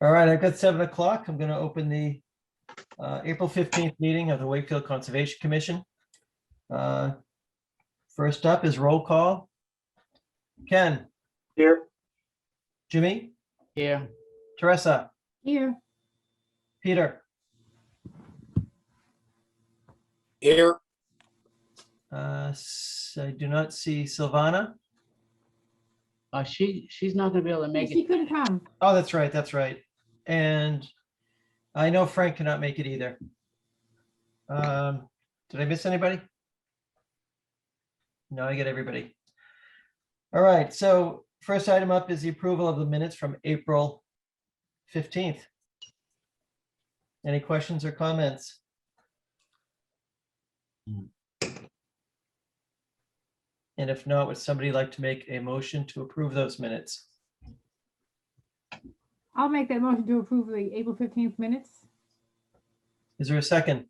All right, I've got 7 o'clock. I'm going to open the April 15th meeting of the Wakefield Conservation Commission. First up is roll call. Ken. Here. Jimmy. Here. Teresa. Here. Peter. Here. I do not see Silvana. She's not gonna be able to make She it. couldn't come. Oh, that's right. That's right. And I know Frank cannot make it either. Did I miss anybody? No, I get everybody. All right. So first item up is the approval of the minutes from April 15th. Any questions or comments? And if not, would somebody like to make a motion to approve those minutes? I'll make that motion to approve the April 15th minutes. Is there a second?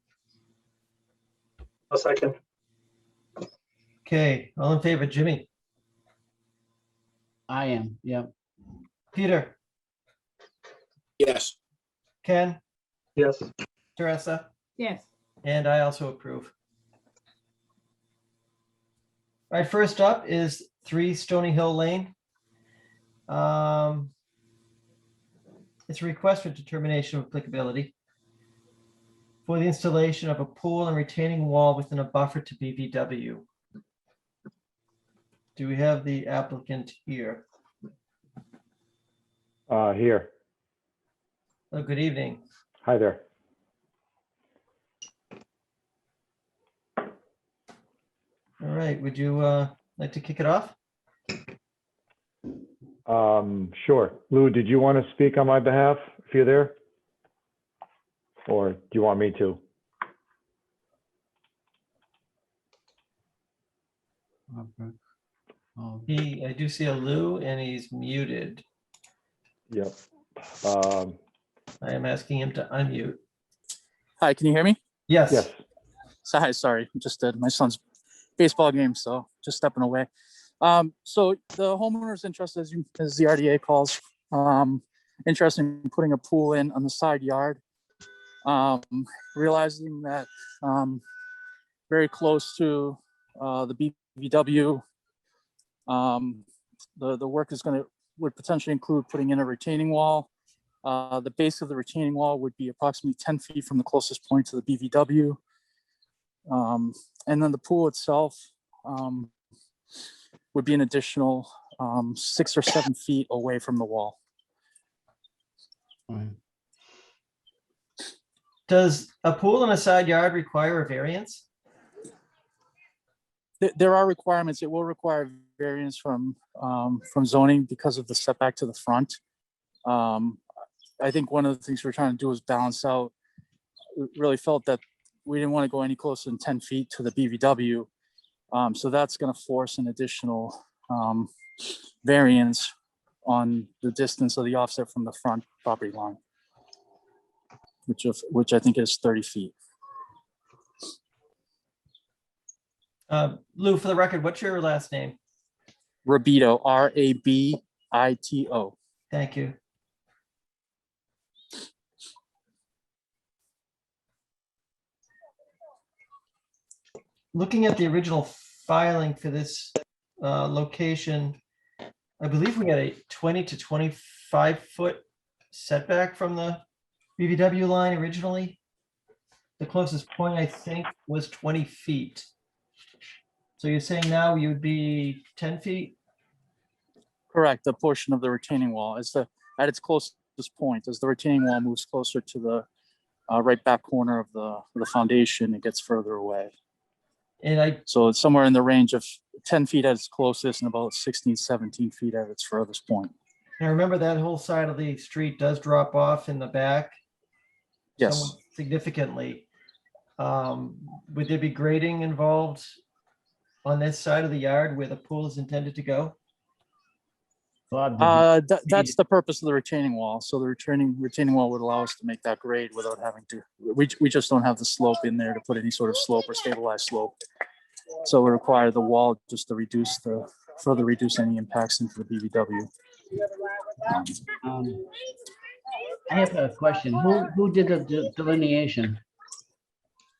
A second. Okay, all in favor, Jimmy, I am, yeah. Peter, Yes. Ken, Yes. Teresa, Yes. and I also approve. All right, first up is 3 Stony Hill Lane. It's a request for determination of applicability for the installation of a pool and retaining wall within a buffer to BVW. Do we have the applicant here? Here. Oh, good evening. Hi there. All right, would you like to kick it off? Sure. Lou, did you want to speak on my behalf if you're there? Or do you want me to? I do see a Lou and he's muted. Yep. I am asking him to unmute. Hi, can you hear me? Yes. Yes. Sorry, just did my son's baseball game, so just stepping away. So the homeowner's interested, as the RDA calls, interested in putting a pool in on the side yard. Realizing that very close to the BVW, the work would potentially include putting in a retaining wall. The base of the retaining wall would be approximately 10 feet from the closest point to the BVW. And then the pool itself would be an additional 6 or 7 feet away from the wall. Does a pool in a side yard require a variance? There are requirements. It will require variance from zoning because of the setback to the front. I think one of the things we're trying to do is balance out. We really felt that we didn't want to go any closer than 10 feet to the BVW. So that's going to force an additional variance on the distance of the offset from the front property line, which I think is 30 feet. Lou, for the record, what's your last name? Rabito, R-A-B-I-T-O. Thank you. Looking at the original filing for this location, I believe we had a 20 to 25 foot setback from the BVW line originally. The closest point, I think, was 20 feet. So you're saying now you'd be 10 feet? Correct. The portion of the retaining wall is at its closest point. As the retaining wall moves closer to the right back corner of the foundation, it gets further away. And So it's somewhere in the range of 10 feet at its closest and about 16, 17 feet at its furthest point. I remember that whole side of the street does drop off in the back. Yes. somewhat significantly. Would there be grading involved on this side of the yard where the pool is intended to go? That's the purpose of the retaining wall. So the retaining wall would allow us to make that grade without having to, we just don't have the slope in there to put any sort of slope or stabilized slope. So we require the wall just to further reduce any impacts into the BVW. I have a question. Who did the delineation?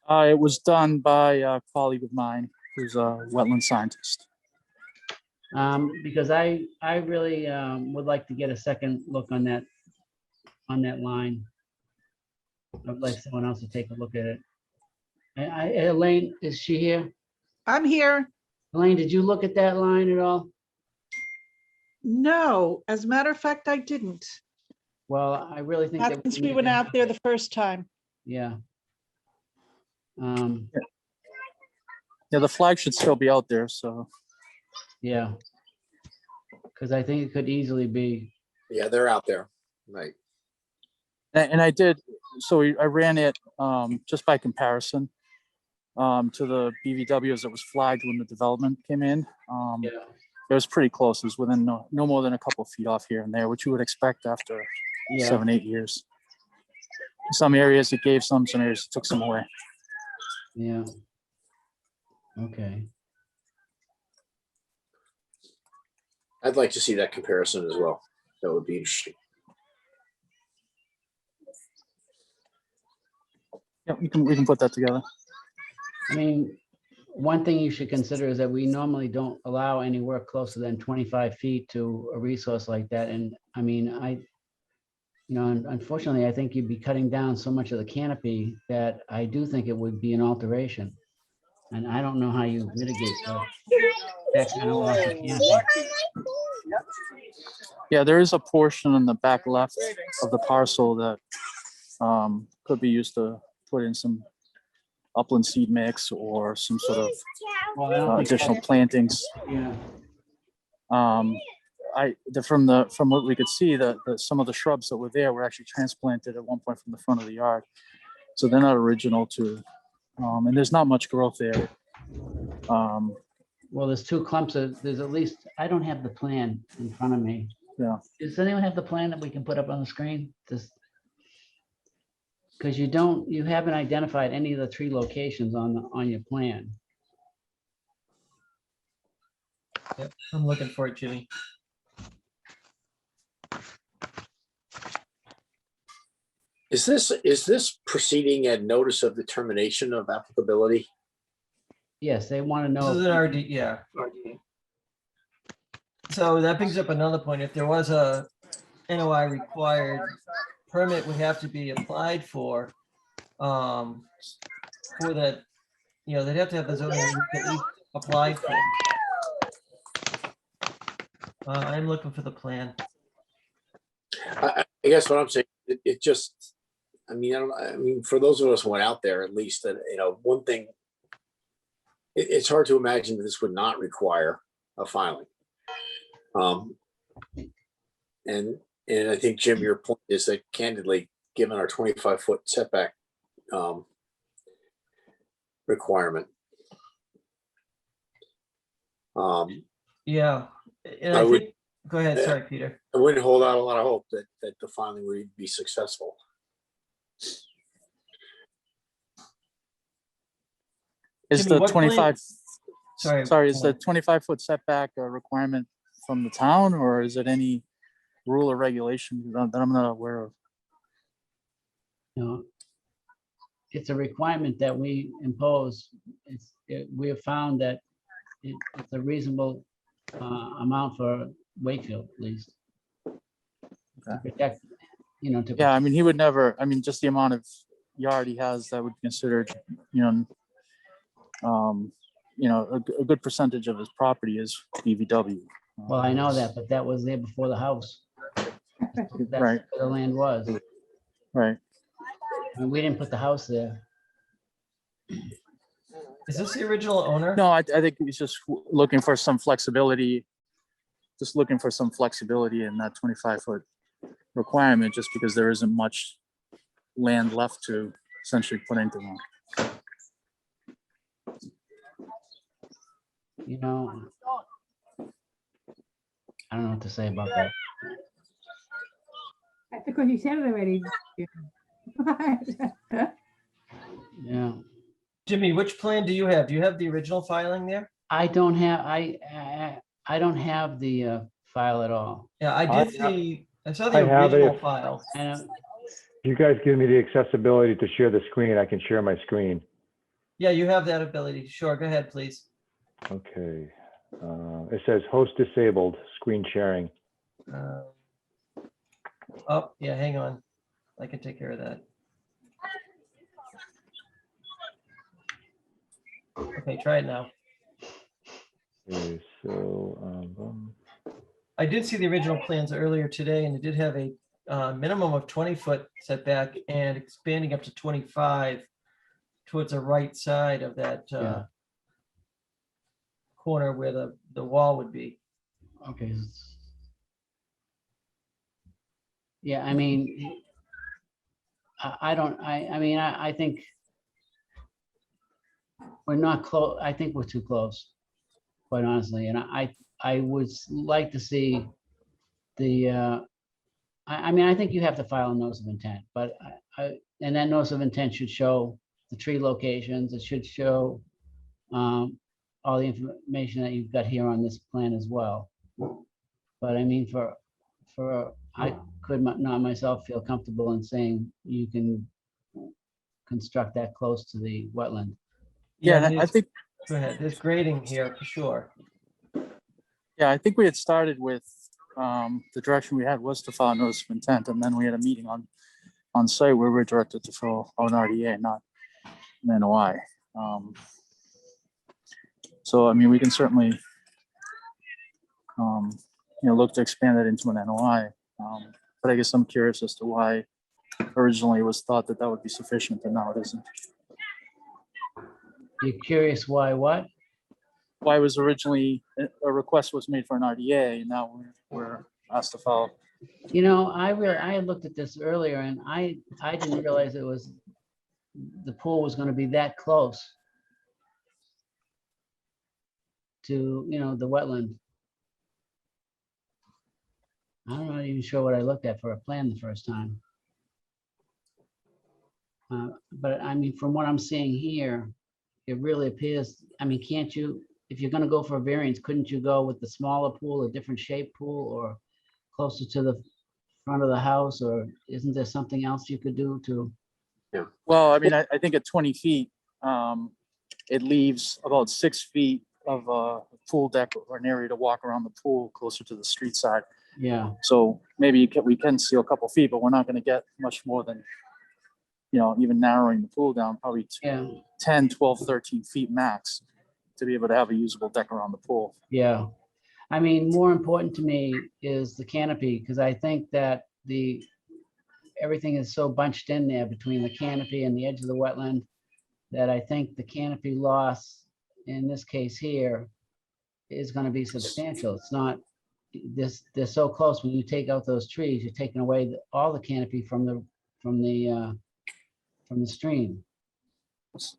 It was done by a colleague of mine who's a wetland scientist. Because I really would like to get a second look on that line. I'd like someone else to take a look at it. Elaine, is she here? I'm here. Elaine, did you look at that line at all? No, as a matter of fact, I didn't. Well, I really think Not that. since we need went to- out there the first time. Yeah. Yeah, the flag should still be out there, so. Yeah. Because I think it could easily be, Yeah, they're out there. Right. And I did, so I ran it just by comparison to the BVWs that was flagged when the development came in. yeah, It was pretty close. It was within no more than a couple of feet off here and there, which you would expect after yeah. 7-8 years. Some areas it gave some areas it took some away. Yeah. Okay. I'd like to see that comparison as well. That would be interesting. Yeah, we can put that together. I mean, one thing you should consider is that we normally don't allow any work closer than 25 feet to a resource like that. And I mean, unfortunately, I think you'd be cutting down so much of the canopy that I do think it would be an alteration. And I don't know how you mitigate that kind of loss of canopy. Yeah, there is a portion in the back left of the parcel that could be used to put in some upland seed mix or some sort of Well, I don't think additional plantings. Yeah, From what we could see, that some of the shrubs that were there were actually transplanted at one point from the front of the yard. So they're not original to, and there's not much growth there. well, there's two clumps there's at least, I don't have the plan in front of me. Yeah. Does anyone have the plan that we can put up on the screen? Because you haven't identified any of the 3 locations on your plan. Yep, I'm looking for it, Jimmy. Is this proceeding at notice of determination of applicability? Yes, they want to This know. is an RD, yeah. So that brings up another point. If there was a NOI required permit would have to be applied for that, they'd have to have the zoning at least applied for. I'm looking for the plan. I guess what I'm saying, it just, I mean, for those of us who went out there, at least, that, one thing, it's hard to imagine that this would not require a filing. And I think, Jim, your point is that candidly, given our 25-foot setback requirement. Yeah, and I think, go ahead, sorry, Peter. I wouldn't hold out a lot of hope that the filing would be successful. Is Jimmy, the what plan- 25, Sorry. is the 25-foot setback a requirement from the town, or is it any rule or regulation that I'm not aware of? It's a requirement that we impose. We have found that it's a reasonable amount for Wakefield, at least. To protect, Yeah, I mean, he would never, I mean, just the amount of yard he has, that would be considered, a good percentage of his property is BVW. Well, I know that, but that was there before the house. That's Right. where the land was. Right. And we didn't put the house there. Is this the original owner? No, I think he's just looking for some flexibility, in that 25-foot requirement, just because there isn't much land left to essentially put into one. I don't know what to say about that. That's because you said it already. Yeah. Jimmy, which plan do you have? Do you have the original filing there? I don't have the file at all. Yeah, I I did have- see, I saw the I have it. original file. And you guys give me the accessibility to share the screen, I can share my screen. Yeah, you have that ability. Sure, go ahead, please. Okay. It says host disabled, screen sharing. Um, Oh, yeah, hang on. I can take care of that. Okay, try it now. Okay, so, I did see the original plans earlier today, and it did have a minimum of 20-foot setback and expanding up to 25 towards the right side of that Yeah. corner where the wall would be. Okay. Yeah, I mean, I mean, I think we're not close. I think we're too close, quite honestly. And I would like to see the, I mean, I think you have to file a notice of intent, but and that notice of intent should show the tree locations. It should show all the information that you've got here on this plan as well. But I mean, I could not myself feel comfortable in saying you can construct that close to the wetland. Yeah, and I there's- think, Go ahead. There's grading here for sure. yeah, I think we had started with, the direction we had was to file a notice of intent, and then we had a meeting on site where we were directed to fill an RDA, not an NOI. So, I mean, we can certainly, look to expand that into an NOI. But I guess I'm curious as to why originally it was thought that that would be sufficient, and now it isn't. You're curious why what? Why was originally a request was made for an RDA, and now we're asked to file. You know, I had looked at this earlier and I didn't realize it was, the pool was gonna be that close to, the wetland. I'm not even sure what I looked at for a plan the first time. But I mean, from what I'm seeing here, it really appears, I mean, can't you, if you're gonna go for a variance, couldn't you go with the smaller pool, a different shaped pool, or closer to the front of the house, or isn't there something else you could do to? Well, I mean, I think at 20 feet, it leaves about 6 feet of a pool deck or an area to walk around the pool closer to the street side. Yeah, So maybe we can seal a couple feet, but we're not going to get much more than, even narrowing the pool down, probably yeah, 10, 12, 13 feet max to be able to have a usable deck around the pool. yeah. I mean, more important to me is the canopy, because I think that everything is so bunched in there between the canopy and the edge of the wetland that I think the canopy loss in this case here is going to be substantial. It's not this, they're so close. When you take out those trees, you're taking away all the canopy from the stream,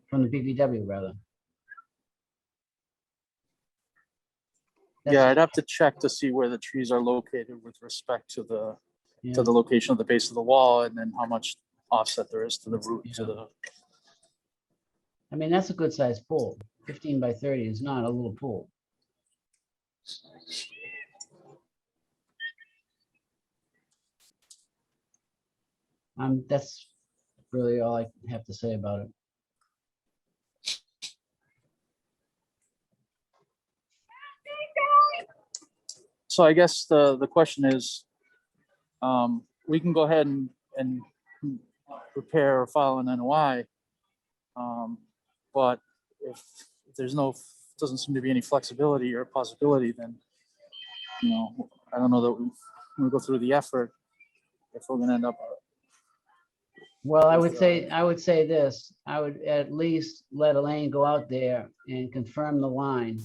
from the BBW rather. Yeah, I'd have to check to see where the trees are located with respect to the Yeah. to the location of the base of the wall, and then how much offset there is to the root to Yeah. the. I mean, that's a good sized pool. 15 by 30 is not a little pool. That's really all I have to say about it. So I guess the question is, we can go ahead and prepare or file an NOI. But if there's doesn't seem to be any flexibility or possibility, then, I don't know that we go through the effort if we're gonna end up. Well, I would say this, I would at least let Elaine go out there and confirm the line.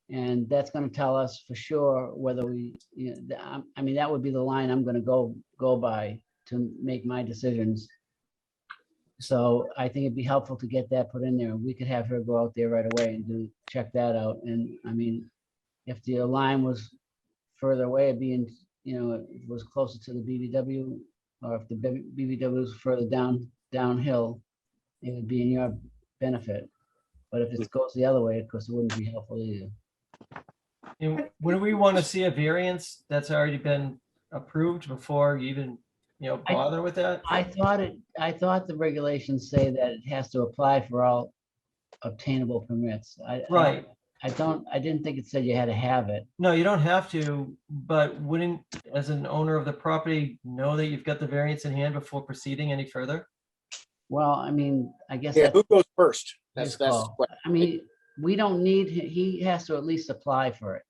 And that's gonna tell us for sure whether I mean, that would be the line I'm gonna go by to make my decisions. So I think it'd be helpful to get that put in there. We could have her go out there right away and check that out. And I mean, if the line was further away, it'd be it was closer to the BBW, or if the BBW was further downhill, it would be in your benefit. But if it goes the other way, of course, it wouldn't be helpful either. And would we want to see a variance that's already been approved before you even bother with that? I thought the regulations say that it has to apply for all obtainable permits. Right. I didn't think it said you had to have it. No, you don't have to, but wouldn't, as an owner of the property, know that you've got the variance in hand before proceeding any further? Well, I mean, I guess Yeah, that's who goes first? his That's call. what, I mean, we don't need, he has to at least apply for it.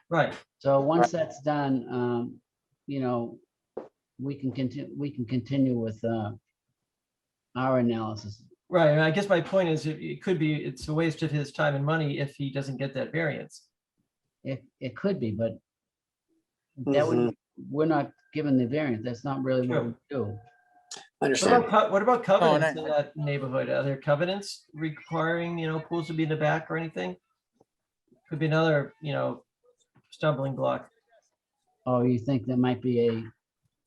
Right. So once Right. that's done, we can continue with our analysis. Right. And I guess my point is it could be, it's a waste of his time and money if he doesn't get that variance. It could be, but that would, we're not given the variance. That's not really what we do. understand. What about covenants and in that neighborhood? Are there covenants requiring, pools to be in the back or anything? Could be another, stumbling block. Oh, you think there might be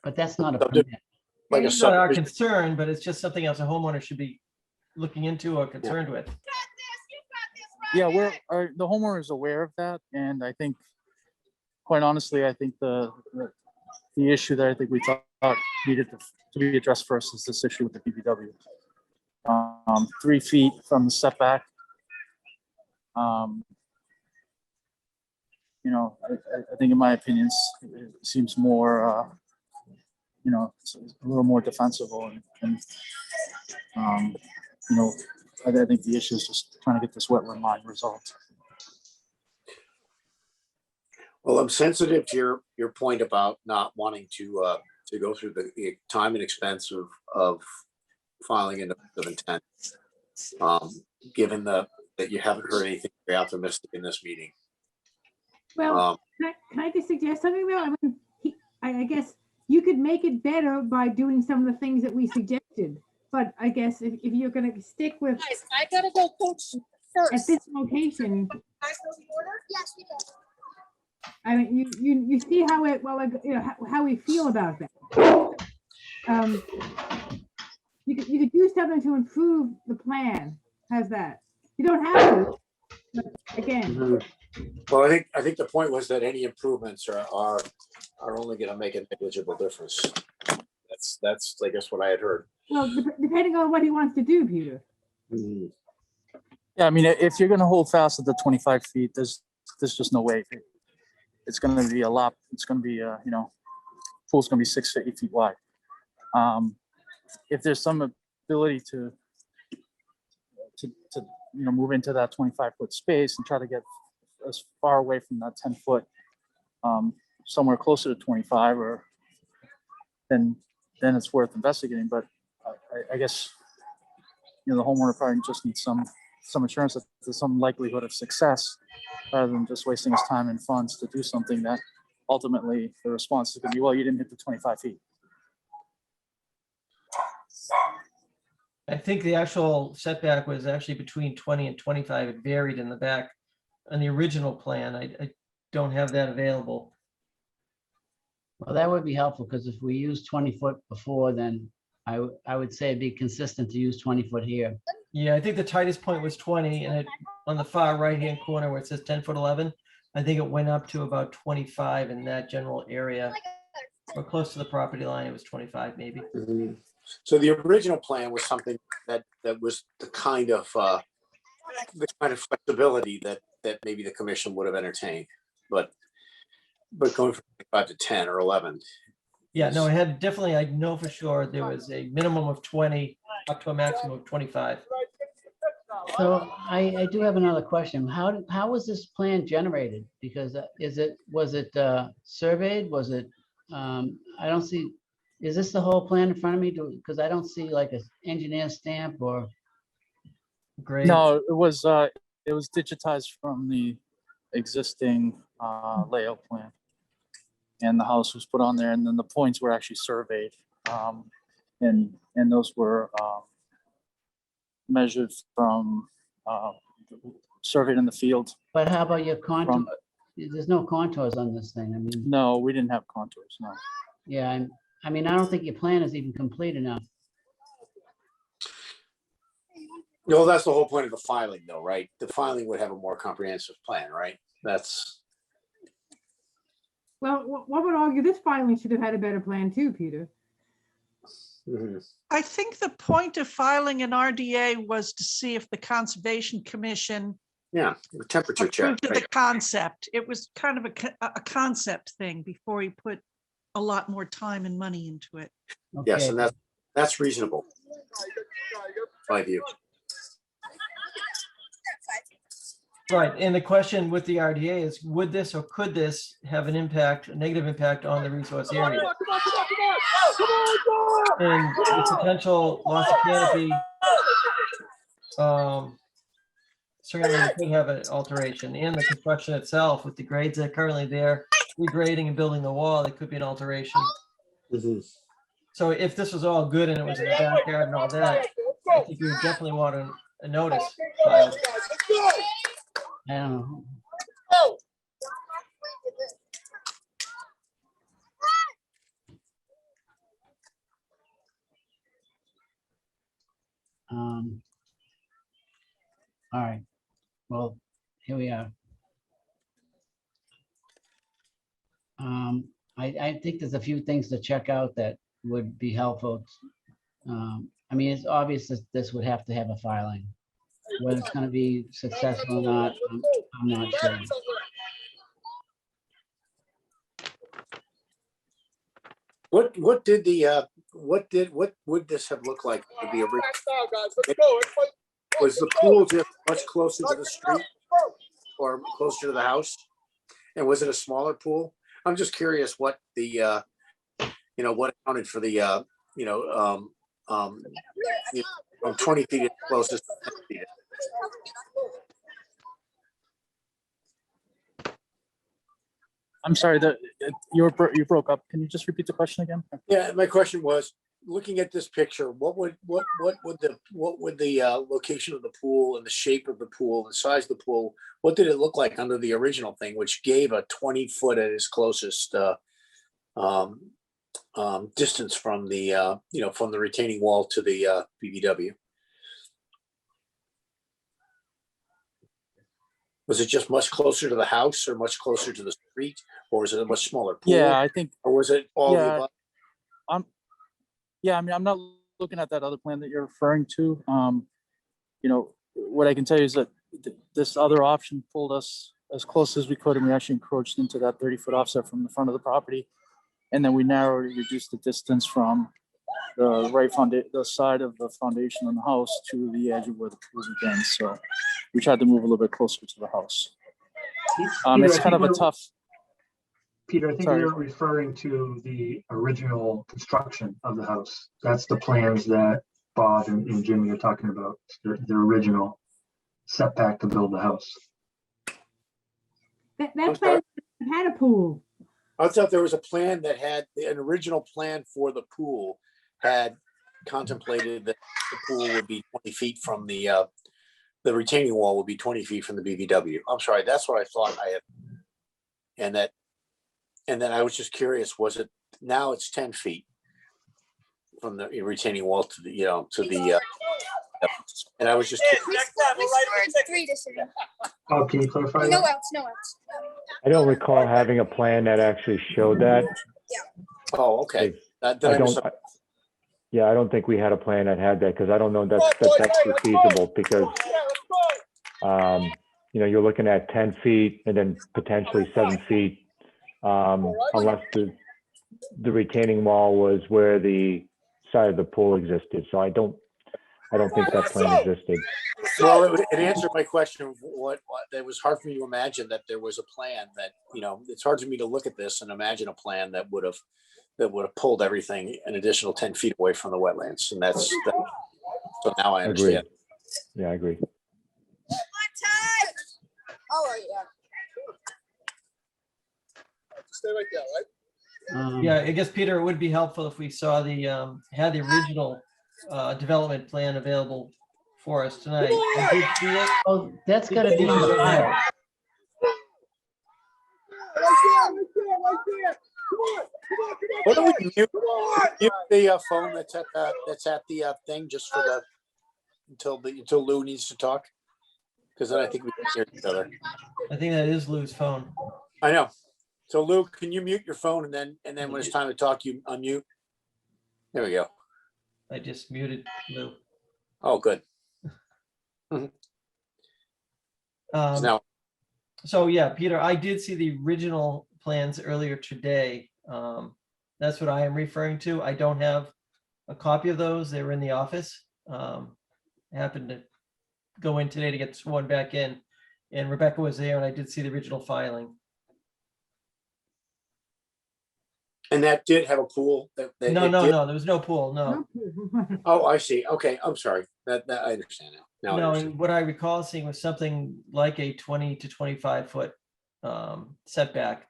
but that's not a Subject- permit. Like a It's not our subdivision. concern, but it's just something else a homeowner should be looking into or concerned with. Yeah, the homeowner is aware of that, and I think, quite honestly, I think the issue that I think we thought needed to be addressed first is this issue with the BBW. 3 feet from the setback. I think in my opinion, it seems more, it's a little more defensible and I think the issue is just trying to get this wetland line resolved. Well, I'm sensitive to your point about not wanting to go through the time and expense of filing an notice of intent. Given that you haven't heard anything very optimistic in this meeting. Well, can I just suggest something though? I mean, I guess you could make it better by doing some of the things that we suggested. But I guess if you're gonna stick with Guys, I gotta go coach at first. this location, Guys know the order? Yes, we do. I mean, you see how it, well, like, how we feel about that. You could do something to improve the plan. How's that? You don't have to, but again, Well, I think the point was that any improvements are only going to make a negligible difference. That's I guess what I had heard. well, depending on what he wants to do, Peter. Yeah, I mean, if you're gonna hold fast at the 25 feet, there's just no way. It's gonna be a lot, it's gonna be, pool's gonna be 6 to 8 feet wide. If there's some ability to move into that 25-foot space and try to get as far away from that 10-foot, somewhere closer to 25, or then it's worth investigating. But I guess, the homeowner probably just needs some assurance that there's some likelihood of success, rather than just wasting his time and funds to do something that ultimately the response is going to be, well, you didn't hit the 25 feet. I think the actual setback was actually between 20 and 25. It varied in the back on the original plan. I don't have that available. Well, that would be helpful, because if we use 20-foot before, then I would say it'd be consistent to use 20-foot here. Yeah, I think the tightest point was 20, and on the far right-hand corner where it says 10 foot 11, I think it went up to about 25 in that general area. Or close to the property line, it was 25 maybe. So the original plan was something that was the kind of flexibility that maybe the commission would have entertained, but going from 5 to 10 or 11. Yeah, no, it had definitely, I know for sure there was a minimum of 20 up to a maximum of 25. So I do have another question. How was this plan generated? Because was it surveyed? Was it, I don't see, is this the whole plan in front of me? Because I don't see like an engineer stamp or. Great. No, it was digitized from the existing layout plan, and the house was put on there, and then the points were actually surveyed, and those were measured from surveyed in the field. But how about your contour? There's no contours on this thing. I mean, No, we didn't have contours. No. yeah, I mean, I don't think your plan is even complete enough. No, that's the whole point of the filing, though, right? The filing would have a more comprehensive plan, right? That's Well, one would argue this filing should have had a better plan too, Peter. Mhm. I think the point of filing an RDA was to see if the Conservation Commission Yeah, the temperature check. approved of right. the concept. It was kind of a concept thing before he put a lot more time and money into it. Yes, Okay, and that's reasonable. My view. Right, and the question with the RDA is, would this or could this have an impact, a negative impact on the resource area? And the potential loss of canopy, certainly could have an alteration, and the construction itself with the grades that are currently there, regrading and building the wall, it could be an alteration. Mhm. So if this was all good and it was in the backyard and all that, I think we would definitely want a notice filed. I don't know. All right, well, here we are. I think there's a few things to check out that would be helpful. I mean, it's obvious that this would have to have a filing. Whether it's gonna be successful or not, I'm not sure. What would this have looked like with the original? Was the pool just much closer to the street or closer to the house? And was it a smaller pool? I'm just curious what the what accounted for the from 20 feet at closest to 10 feet. I'm sorry, you broke up. Can you just repeat the question again? Yeah, my question was, looking at this picture, what would the location of the pool and the shape of the pool, the size of the pool, what did it look like under the original thing, which gave a 20-foot at its closest distance from the from the retaining wall to the BVW? Was it just much closer to the house or much closer to the street, or was it a much smaller pool? Yeah, I think, Or was it all the Yeah. above? I mean, I'm not looking at that other plan that you're referring to. What I can tell you is that this other option pulled us as close as we could, and we actually encroached into that 30-foot offset from the front of the property. And then we narrowed and reduced the distance from the side of the foundation on the house to the edge of where the pool begins. So we tried to move a little bit closer to the house. It's kind of a tough. Peter, I think Sorry. you're referring to the original construction of the house. That's the plans that Bob and Jimmy are talking about, the original setback to build the house. That plan had a pool. I thought there was a plan that had an original plan for the pool had contemplated that the pool would be 20 feet from the retaining wall would be 20 feet from the BVW. I'm sorry, that's what I thought I had. And then I was just curious, was it, now it's 10 feet from the retaining wall to the, and I was just curious. Three to three. Oh, can you clarify No that? outs, no outs. I don't recall having a plan that actually showed that. Oh, okay. I don't think we had a plan that had that, because I don't know that's actually feasible, because you're looking at 10 feet and then potentially 7 feet, unless the retaining wall was where the side of the pool existed. So I don't think that plan existed. Well, it answered my question. What it was hard for me to imagine that there was a plan that, it's hard for me to look at this and imagine a plan that would have pulled everything an additional 10 feet away from the wetlands. And so now I understand. Yeah, I agree. Oh, yeah. Stay right there, right? Yeah, I guess, Peter, it would be helpful if we saw had the original development plan available for us tonight. And did you see it? Oh, that's gotta be in the file. What do we mute the phone that's at the thing just for until Lou needs to talk? Because then I think we can hear each other. I think that is Lou's phone. I know. So Lou, can you mute your phone and then when it's time to talk, you unmute? There we go. I just muted Lou. Oh, good. Um, Now, So yeah, Peter, I did see the original plans earlier today. That's what I am referring to. I don't have a copy of those. They were in the office. I happened to go in today to get sworn back in, and Rebecca was there, and I did see the original filing. and that did have a pool that. No, it no, did- no, there was no pool, no. Oh, I see. Okay, I'm sorry. That I understand now. Now I No, understand. and what I recall seeing was something like a 20 to 25 foot setback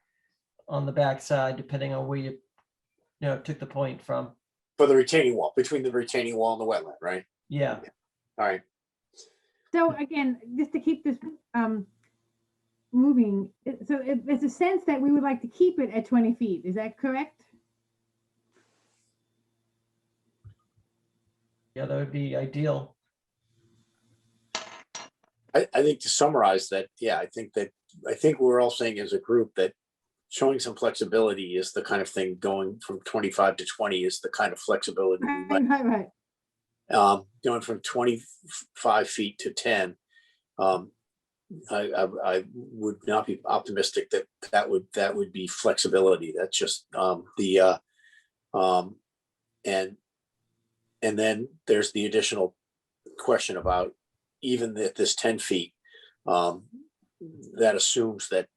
on the backside, depending on where you took the point from. For the retaining wall, between the retaining wall and the wetland, right? Yeah, All right. So again, just to keep this moving, so it's a sense that we would like to keep it at 20 feet. Is that correct? yeah, that would be ideal. I think to summarize that, yeah, I think we're all saying as a group that showing some flexibility is the kind of thing. Going from 25 to 20 is the kind of flexibility we might. Right. Going from 25 feet to 10, I would not be optimistic that would be flexibility. That's just and then there's the additional question about even at this 10 feet, that assumes that,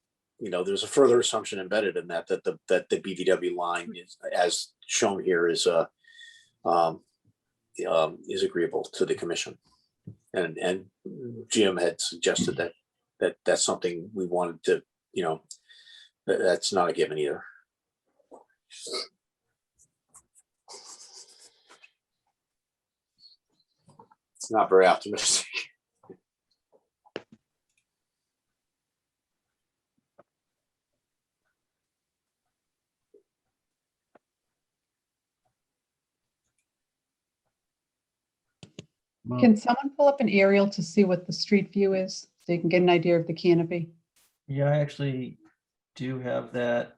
there's a further assumption embedded in that the BVW line is, as shown here, is agreeable to the commission. And Jim had suggested that's something we wanted to, that's not a given either. It's not very optimistic. Well, Can someone pull up an aerial to see what the street view is, so you can get an idea of the canopy? Yeah, I actually do have that.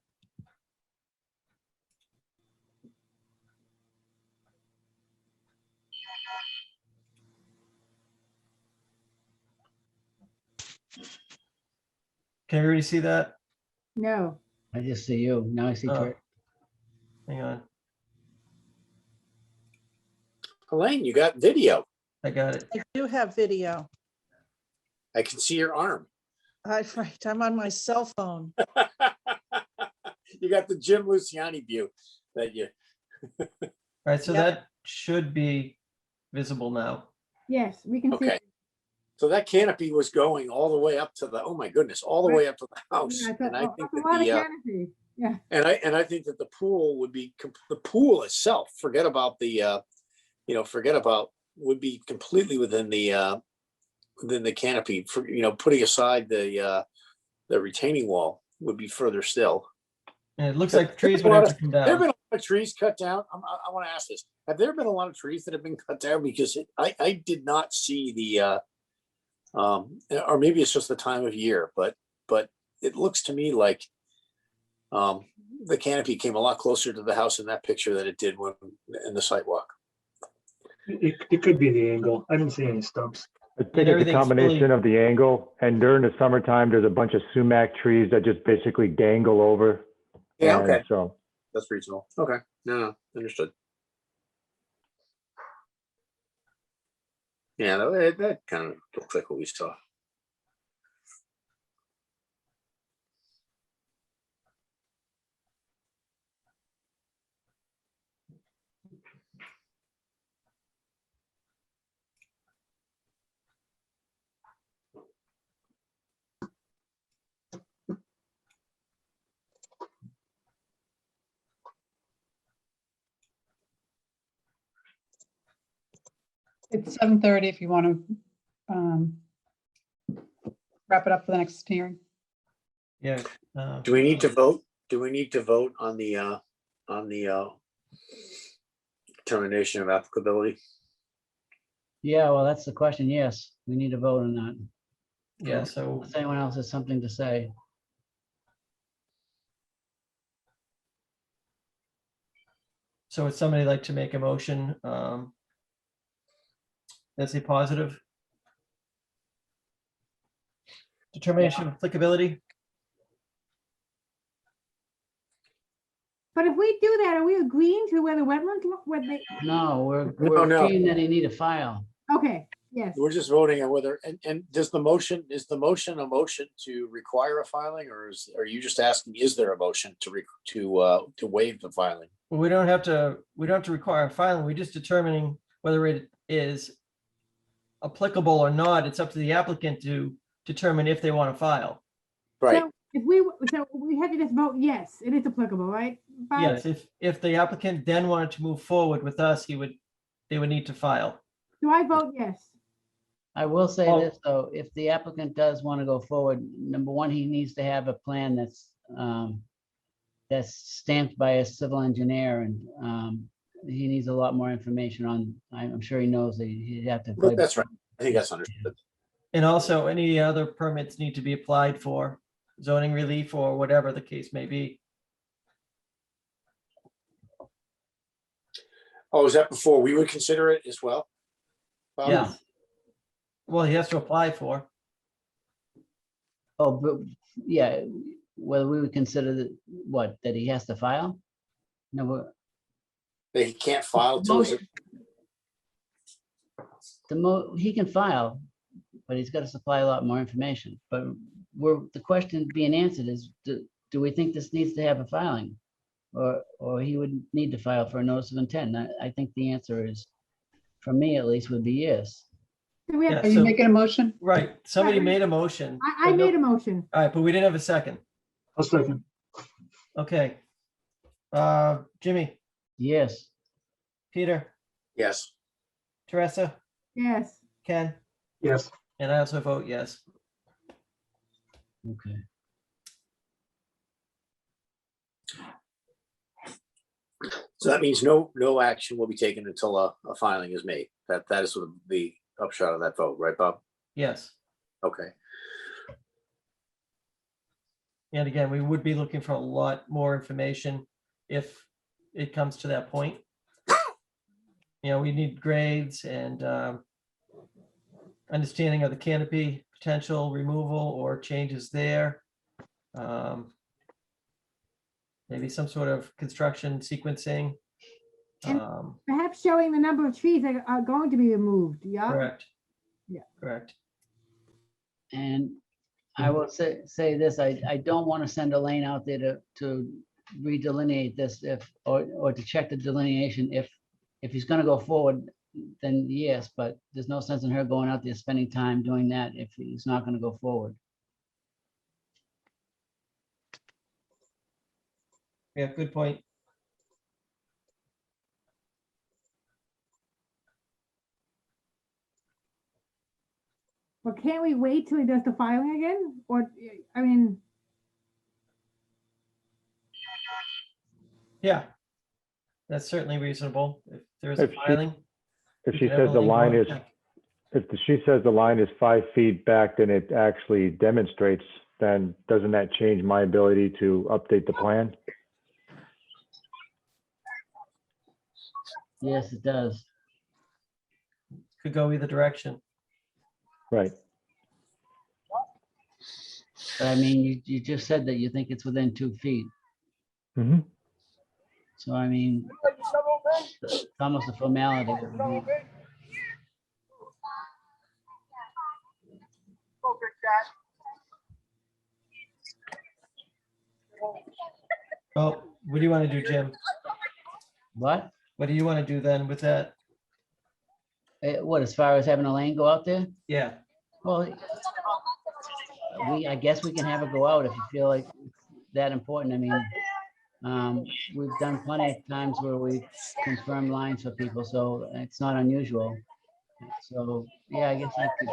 Can everybody see that? No. I just see you. Now I see Oh. Terry. Hang on, Elaine, you got video. I got it. I do have video. I can see your arm. Right, I'm on my cell phone. You got the Jim Luciani view that you. All right, so Yep. that should be visible now. Yes, we can see. Okay. So that canopy was going all the way up to the, oh my goodness, all the way up to the house. Yeah, And I think that's a that lot of the, canopy. Yeah. and I think that the pool would be, the pool itself, forget about the, would be completely within the canopy for, putting aside the retaining wall would be further still. And it looks like trees would have to come There have down. been a lot of trees cut down. I want to ask this. Have there been a lot of trees that have been cut down? Because I did not see the, or maybe it's just the time of year, but it looks to me like the canopy came a lot closer to the house in that picture than it did when in the sidewalk. It could be the angle. I didn't see any stumps. I think it's a everything's combination fully- of the angle, and during the summertime, there's a bunch of sumac trees that just basically dangle over. Yeah, And okay. so, That's reasonable. Okay. No, understood. Yeah, that kind of looks like what we saw. It's 7:30 if you want to wrap it up for the next hearing. Yeah. Do we need to vote? Do we need to vote on the determination of applicability? Yeah, well, that's the question. Yes, we need to vote on that. Yeah, so Unless anyone else has something to say. So would somebody like to make a motion? That's a positive. Determination of applicability? But if we do that, are we agreeing to where the wetlands, where they, No, we're No. agreeing that he need a file. okay, yes. We're just voting on whether, and is the motion a motion to require a filing, or are you just asking, is there a motion to waive the filing? Well, we don't have to require a filing. We're just determining whether it is applicable or not. It's up to the applicant to determine if they want to file. Right, So so we had to just vote, yes, it is applicable, right? Bob? Yes, if the applicant then wanted to move forward with us, they would need to file. Do I vote yes? I will say Well- this, though, if the applicant does want to go forward, number one, he needs to have a plan that's stamped by a civil engineer, and he needs a lot more information on, I'm sure he knows that he'd have to. that's right. I think that's understood. And also any other permits need to be applied for, zoning relief or whatever the case may be. Oh, is that before we would consider it as well? Bob? Yeah. Well, he has to apply for. Oh, but, yeah, whether we would consider that, what, that he has to file? No, That he can't file till, he can file, but he's got to supply a lot more information. But the question being answered is, do we think this needs to have a filing? Or he would need to file for a notice of intent? And I think the answer is, for me at least, would be yes. Do we have, Yeah. Are you So- making a motion? Right, somebody made a motion. I made a motion. All right, but we didn't have a second. I'll second. Okay. Jimmy, Yes. Peter, yes. Teresa, Yes. Ken, Yes, and I also vote yes. Okay. So that means no action will be taken until a filing is made. That is sort of the upshot of that vote, right, Bob? Yes. Okay. And again, we would be looking for a lot more information if it comes to that point. You know, we need grades and understanding of the canopy potential removal or changes there. Maybe some sort of construction sequencing. And- Perhaps showing the number of trees that are going to be removed, yeah? Correct. Yeah. Correct. And I will say this, I don't want to send Elaine out there to redelineate this or to check the delineation. If he's going to go forward, then yes, but there's no sense in her going out there spending time doing that if he's not going to go forward. Yeah, good point. But can't we wait till he does the filing again? Or, I mean, Yeah. That's certainly reasonable. If there's a If she- filing. If we she could have says the Elaine go line and is, check. she says the line is 5 feet back, then it actually demonstrates, then doesn't that change my ability to update the plan? Yes, it does. Could go either direction. Right. But I mean, you just said that you think it's within 2 feet. hmm So I mean, it's almost a formality. It would be- Oh, what do you want to do, Jim? What? What do you want to do then with that? What, as far as having Elaine go out there? Yeah, Well, I guess we can have her go out if you feel like it's that important. I mean, we've done plenty of times where we confirm lines for people, so it's not unusual. So, yeah, I guess I could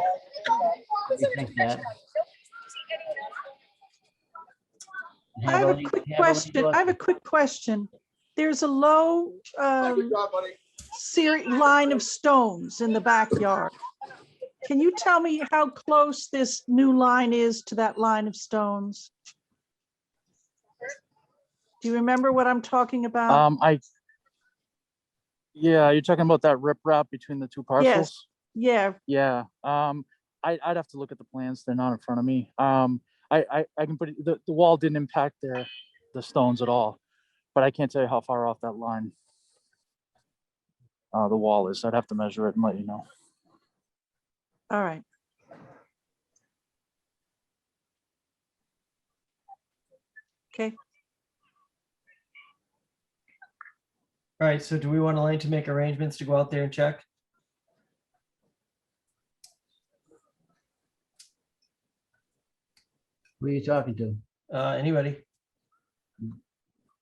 rethink that. I have a quick question. I have a quick question. There's a low line of stones in the backyard. Can you tell me how close this new line is to that line of stones? Do you remember what I'm talking about? Yeah, you're talking about that riprap between the two parcels? Yeah, Yeah, I'd have to look at the plans. They're not in front of me. I can put it, the wall didn't impact the stones at all, but I can't tell you how far off that line the wall is. I'd have to measure it and let you know. all right. Okay, All right, so do we want Elaine to make arrangements to go out there and check? Who are you talking to? Anybody?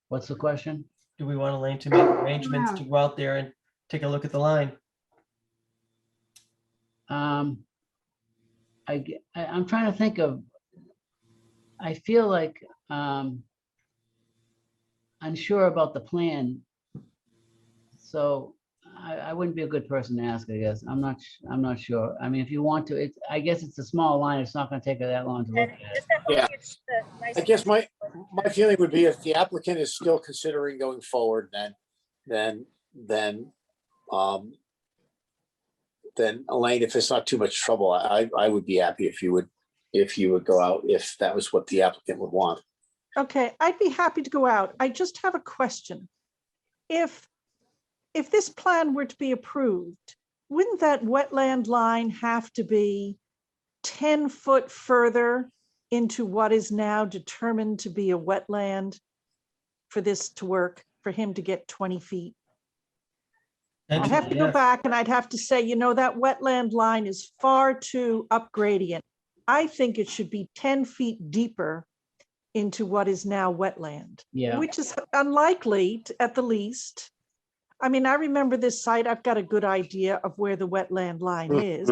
What's the question? Do we want Elaine to make arrangements to go out there and take a look at the line? I'm trying to think of, I feel like, unsure about the plan. So I wouldn't be a good person to ask, I guess. I'm not sure. I mean, if you want to, I guess it's a small line. It's not gonna take her that long to look at it. Yeah. I guess my feeling would be if the applicant is still considering going forward, then Elaine, if it's not too much trouble, I would be happy if you would go out, if that was what the applicant would want. okay, I'd be happy to go out. I just have a question. If this plan were to be approved, wouldn't that wetland line have to be 10 foot further into what is now determined to be a wetland for this to work, for him to get 20 feet? I'd have to go Yes. back and I'd have to say, that wetland line is far too up gradient. I think it should be 10 feet deeper into what is now wetland, Yeah, which is unlikely at the least. I mean, I remember this site. I've got a good idea of where the wetland line is.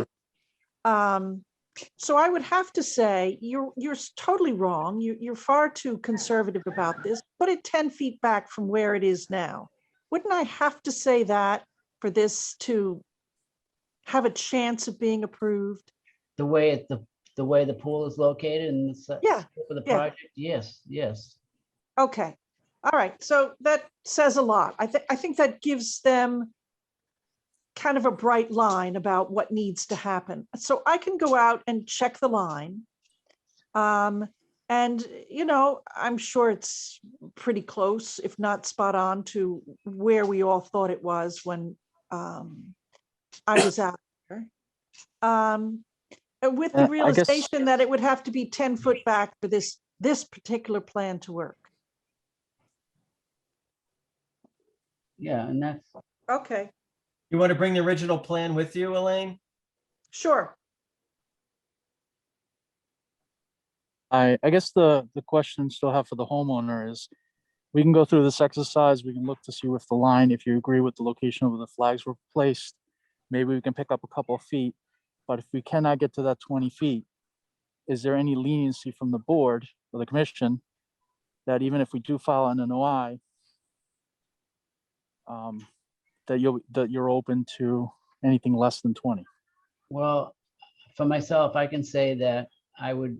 So I would have to say you're totally wrong. You're far too conservative about this. Put it 10 feet back from where it is now. Wouldn't I have to say that for this to have a chance of being approved? the way the pool is located and Yeah, for the yeah. project, yes. Okay. All right. So that says a lot. I think that gives them kind of a bright line about what needs to happen. So I can go out and check the line. And, I'm sure it's pretty close, if not spot on, to where we all thought it was when I was out there. With the I guess- realization that it would have to be 10 foot back for this particular plan to work. Yeah, and that's, Okay, You want to bring the original plan with you, Elaine? sure. I guess the question still have for the homeowner is, we can go through this exercise. We can look to see if the line, if you agree with the location of where the flags were placed, maybe we can pick up a couple of feet. But if we cannot get to that 20 feet, is there any leniency from the board or the commission that even if we do file an NOI, that you're open to anything less than 20? well, for myself, I can say that I would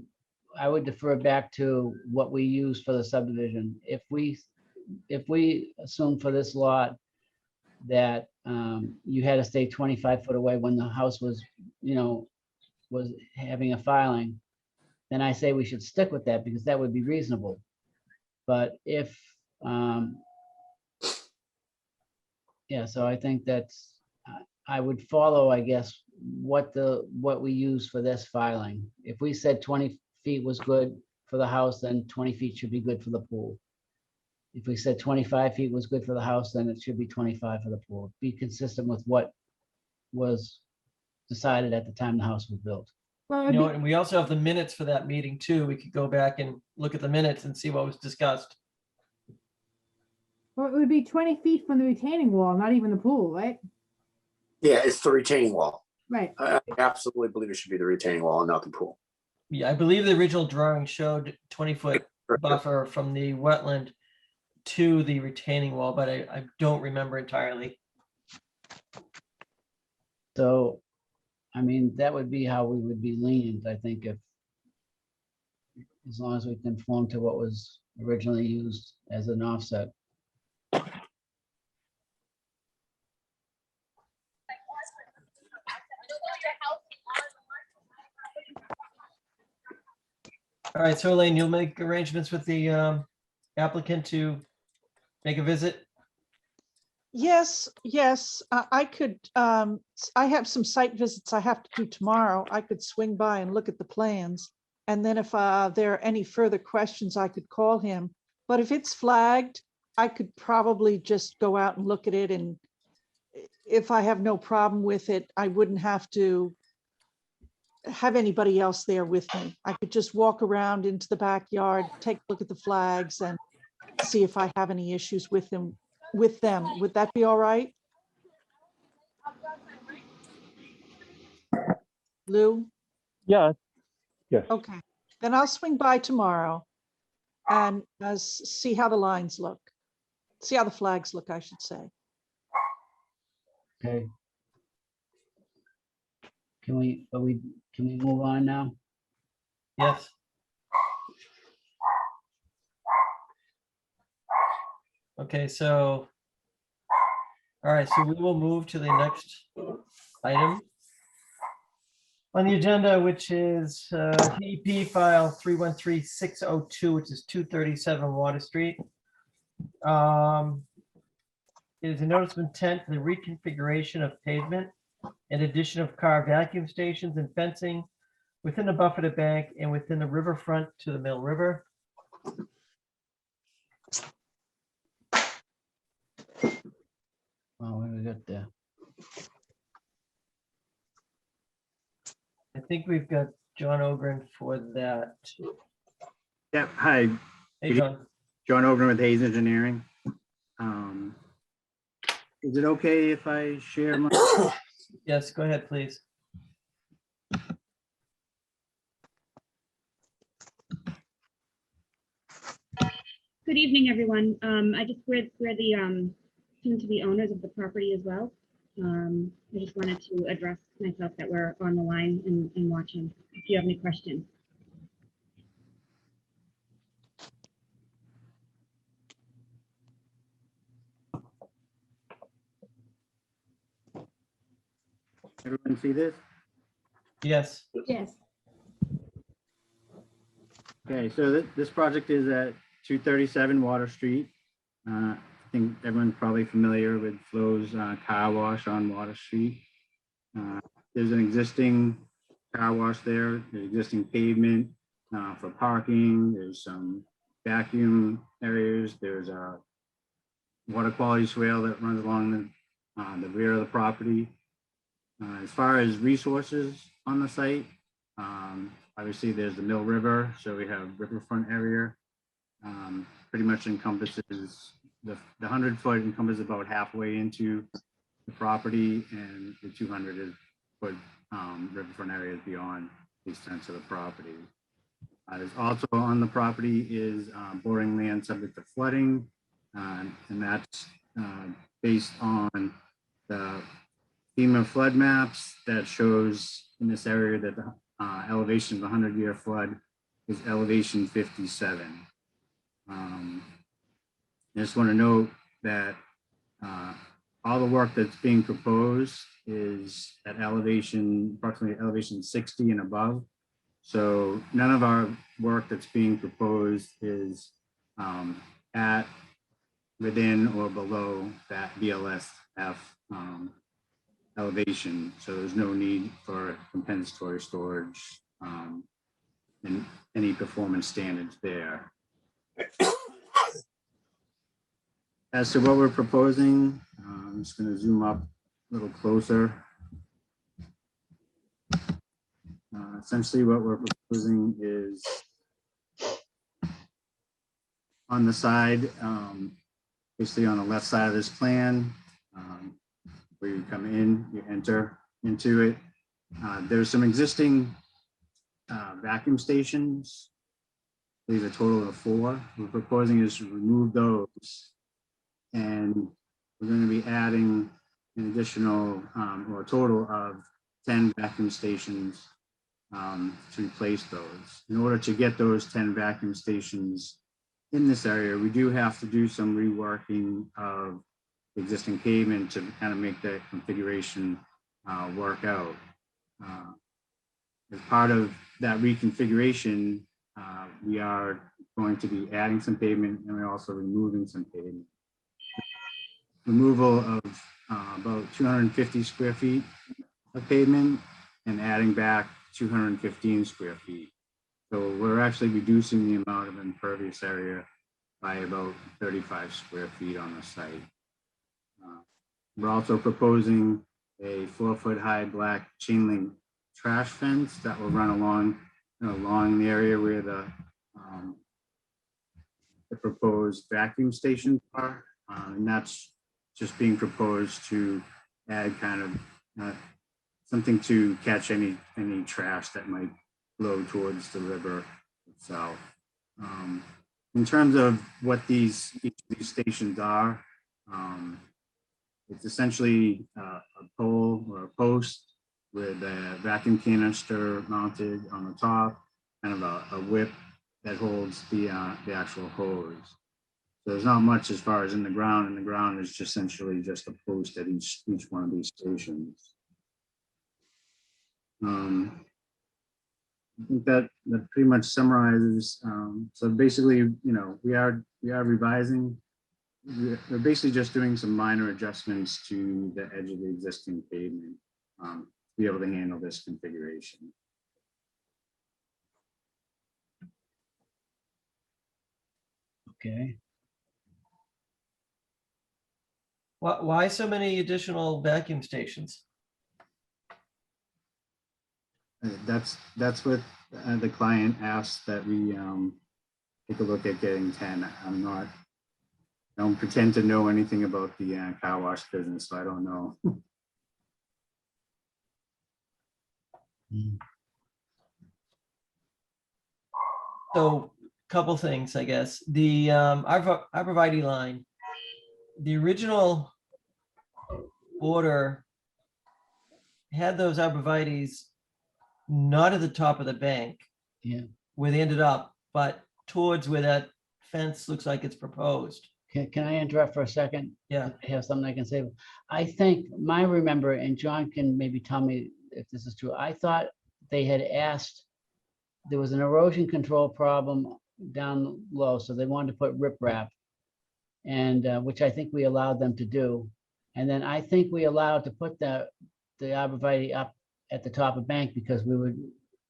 defer back to what we use for the subdivision. If we assume for this lot that you had to stay 25 foot away when the house was having a filing, then I say we should stick with that because that would be reasonable. But if, so I think that's, I would follow, I guess, what we use for this filing. If we said 20 feet was good for the house, then 20 feet should be good for the pool. If we said 25 feet was good for the house, then it should be 25 for the pool. Be consistent with what was decided at the time the house was built. Well, You know, and we also have the minutes for that meeting too. We could go back and look at the minutes and see what was discussed. it would be 20 feet from the retaining wall, not even the pool, right? Yeah, it's the retaining wall. Right. I absolutely believe it should be the retaining wall and not the pool. Yeah, I believe the original drawing showed 20-foot buffer from the wetland to the retaining wall, but I don't remember entirely. So, I mean, that would be how we would be lenient, I think, as long as we conform to what was originally used as an offset. All right, so Elaine, you'll make arrangements with the applicant to make a visit? Yes, yes, I could, I have some site visits I have to do tomorrow. I could swing by and look at the plans. And then if there are any further questions, I could call him. But if it's flagged, I could probably just go out and look at it, and if I have no problem with it, I wouldn't have to have anybody else there with me. I could just walk around into the backyard, take a look at the flags and see if I have any issues with them. Would that be all right? Lou? Yeah, Yes. Okay, then I'll swing by tomorrow and see how the lines look. See how the flags look, I should say. Okay. Can we move on now? Yes. Okay, so, all right, so we will move to the next item on the agenda, which is DEP file 313602, which is 237 Water Street. It is a notice of intent for the reconfiguration of pavement and addition of car vacuum stations and fencing within the buffered bank and within the riverfront to the Mill River. Oh, what do we got there? I think we've got John Ogren for that. Yep, hi, Hey, John. John Ogden with Hayes Engineering. Is it okay if I share my, Yes, go ahead, please. Good evening, everyone. We're the soon to be owners of the property as well. I just wanted to address myself that we're on the line and watching. If you have any questions. everyone see this? Yes. Yes. Okay, so this project is at 237 Water Street. I think everyone's probably familiar with Flo's car wash on Water Street. There's an existing car wash there, there's existing pavement for parking, there's some vacuum areas, there's a water quality swale that runs along the rear of the property. As far as resources on the site, obviously there's the Mill River, so we have riverfront area. Pretty much encompasses the 100-foot encompasses about halfway into the property, and the 200-foot riverfront area is beyond the extent of the property. There's also on the property is boring land subject to flooding, and that's based on the FEMA flood maps that shows in this area that the elevation of the 100-year flood is elevation 57. I just want to note that all the work that's being proposed is at elevation, approximately elevation 60 and above. So none of our work that's being proposed is at, within, or below that BLSF elevation. So there's no need for compensatory storage and any performance standards there. As to what we're proposing, I'm just going to zoom up a little closer. Essentially what we're proposing is on the side, basically on the left side of this plan, where you come in, you enter into it. There's some existing vacuum stations. I believe a total of 4. What we're proposing is to remove those, and we're going to be adding an additional or a total of 10 vacuum stations to replace those. In order to get those 10 vacuum stations in this area, we do have to do some reworking of existing pavement to kind of make that configuration work out. As part of that reconfiguration, We are going to be adding some pavement and we're also removing some pavement. Removal of about 250 square feet of pavement and adding back 215 square feet. So we're actually reducing the amount of impervious area by about 35 square feet on the site. We're also proposing a 4-foot high black chain link trash fence that will run along the area where the proposed vacuum stations are. And that's just being proposed to add kind of something to catch any trash that might flow towards the river itself. In terms of what each of these stations are, it's essentially a pole or a post with a vacuum canister mounted on the top, kind of a whip that holds the actual hose. So there's not much as far as in the ground. In the ground is just essentially just a post at each one of these stations. I think that pretty much summarizes. So basically, you know, we are revising. We're basically just doing some minor adjustments to the edge of the existing pavement to be able to handle this configuration. Okay. Why so many additional vacuum stations? That's what the client asked that we take a look at getting 10. I don't pretend to know anything about the car wash business, so I don't know. So, couple things, I guess. The arborvitae line, the original order had those arborvitaes not at the top of the bank, Yeah. where they ended up, but towards where that fence looks like it's proposed. Can I interrupt for a second? Yeah. I have something I can say. I think my remember, and John can maybe tell me if this is true. I thought they had asked, there was an erosion control problem down low, so they wanted to put riprap, and which I think we allowed them to do. And then I think we allowed to put the arborvitae up at the top of bank because we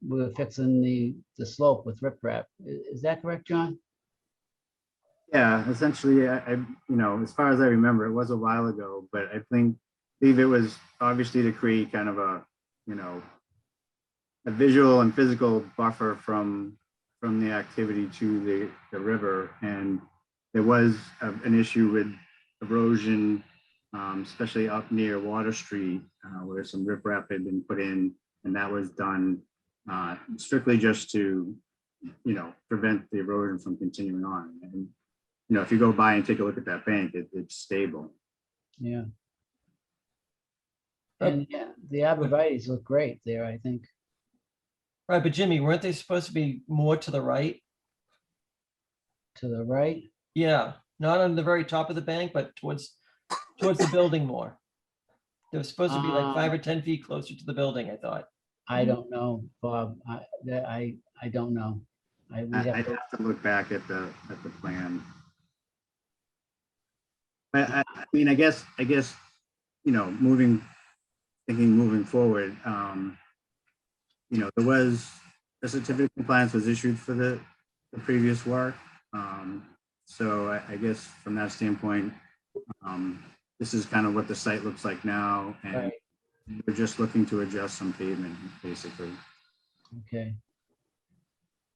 were fixing the slope with riprap. Is that correct, John? Yeah, essentially, I you know, as far as I remember, it was a while ago, but I believe it was obviously to create kind of a, you know, a visual and physical buffer from the activity to the river. And there was an issue with erosion, especially up near Water Street, where some riprap had been put in, and that was done strictly just to, you know, prevent the erosion from continuing on. And you know, if you go by and take a look at that bank, it's stable. Yeah. And yeah, the arborvitaes look great there, I think. Right, but Jimmy, weren't they supposed to be more to the right? To the right? Yeah, not on the very top of the bank, but towards the building more. They were supposed to be like 5 or 10 feet closer to the building, I thought. I don't know, Bob. I don't know. I'd have to look back at the plan. But I mean, I guess, you know, moving forward, you know, there was a certificate of compliance was issued for the previous work. So I guess from that standpoint, this is kind of what the site looks like now, and Right. we're just looking to adjust some pavement, basically. Okay.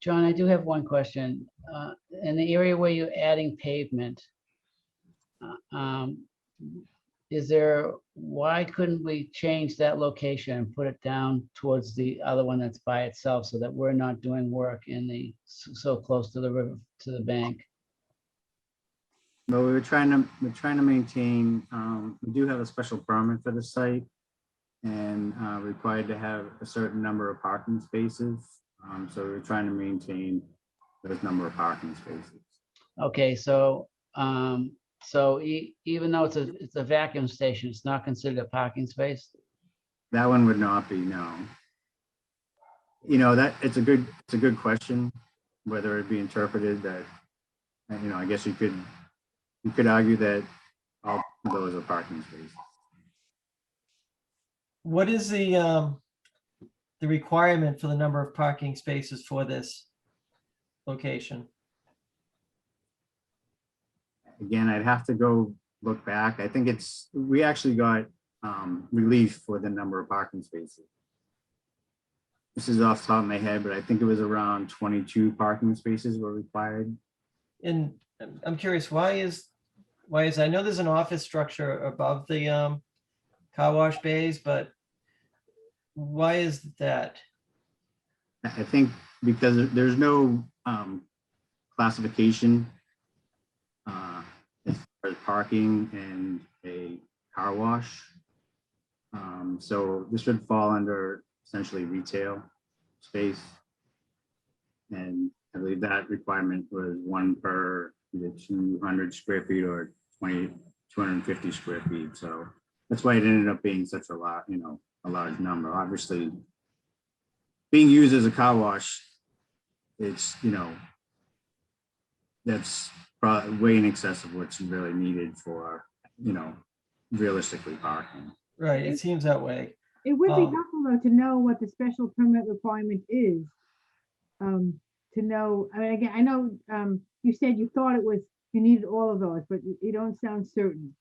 John, I do have one question. In the area where you're adding pavement, why couldn't we change that location and put it down towards the other one that's by itself so that we're not doing work so close to the river, to the bank? But we're trying to maintain, we do have a special permit for the site and required to have a certain number of parking spaces. So we're trying to maintain those number of parking spaces. Okay, so even though it's a vacuum station, it's not considered a parking space? That one would not be, no. You know, that it's a good question. whether it be interpreted that, I guess you could argue that all of those are parking spaces. What is the requirement for the number of parking spaces for this location? Again, I'd have to go look back. I think we actually got relief for the number of parking spaces. This is off the top of my head, but I think it was around 22 parking spaces were required. And I'm curious, why is, I know there's an office structure above the car wash bays, but why is that? I think because there's no classification as far as parking and a car wash. So this would fall under essentially retail space. And I believe that requirement was one per either 200 square feet or 250 square feet. So that's why it ended up being such a lot, a large number. Obviously, being used as a car wash, it's, that's probably way in excess of what's really needed for, realistically parking. Right, it seems that way. It would be helpful though to know what the special permit requirement is. To know, I mean, again, I know you said you thought it was, you needed all of those, but you don't sound certain.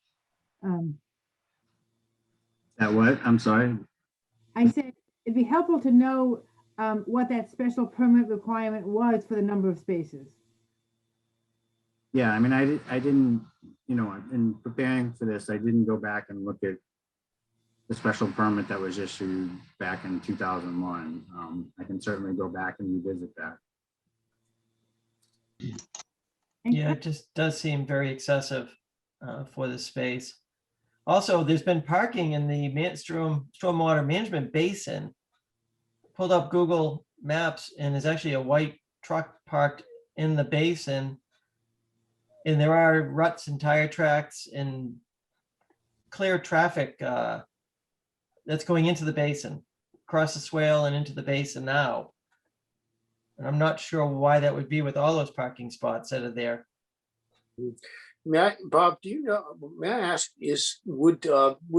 That what? I'm sorry. I said it'd be helpful to know what that special permit requirement was for the number of spaces. Yeah, I mean, I didn't, in preparing for this, I didn't go back and look at the special permit that was issued back in 2001. I can certainly go back and revisit that. Yeah, it just does seem very excessive for this space. Also, there's been parking in the stormwater management basin. Pulled up Google Maps and there's actually a white truck parked in the basin. And there are ruts and tire tracks and clear traffic that's going into the basin, across the swale and into the basin now. And I'm not sure why that would be with all those parking spots that are there. Bob, do you know, may I ask, would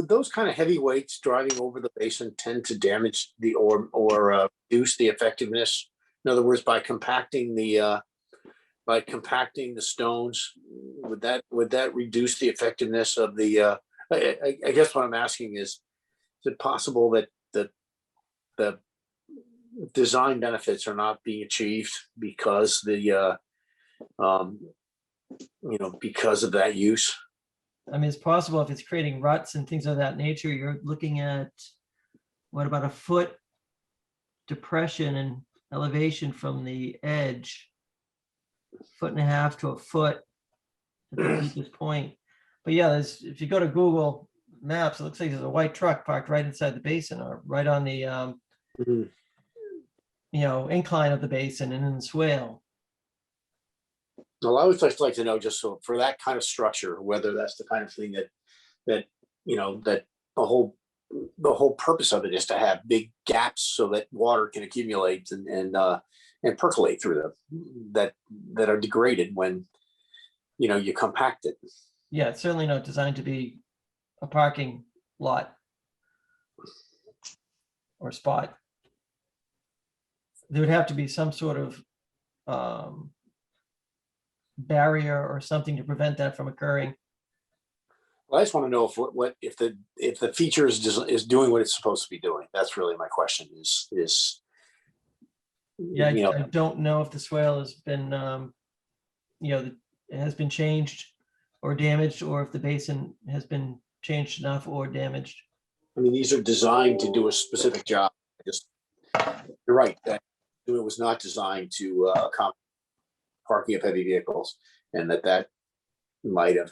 those kind of heavy weights driving over the basin tend to damage or reduce the effectiveness? In other words, by compacting the stones, would that reduce the effectiveness of the? I guess what I'm asking is it possible that the design benefits are not being achieved because because of that use? I mean, it's possible if it's creating ruts and things of that nature, you're looking at, what, about a foot depression and elevation from the edge, 1.5 to a foot at the deepest point. But yeah, if you go to Google Maps, it looks like there's a white truck parked right inside the basin or right on the, incline of the basin and in the swale. Well, I would just like to know, just so for that kind of structure, whether that's the kind of thing that the whole purpose of it is to have big gaps so that water can accumulate and percolate through them that are degraded when you compact it. Yeah, it's certainly not designed to be a parking lot or spot. There would have to be some sort of barrier or something to prevent that from occurring. Well, I just want to know if the feature is doing what it's supposed to be doing. That's really my question. Yeah, I don't know if the swale has been has been changed or damaged, or if the basin has been changed enough or damaged. I mean, these are designed to do a specific job. You're right, that it was not designed to accommodate parking of heavy vehicles, and that might have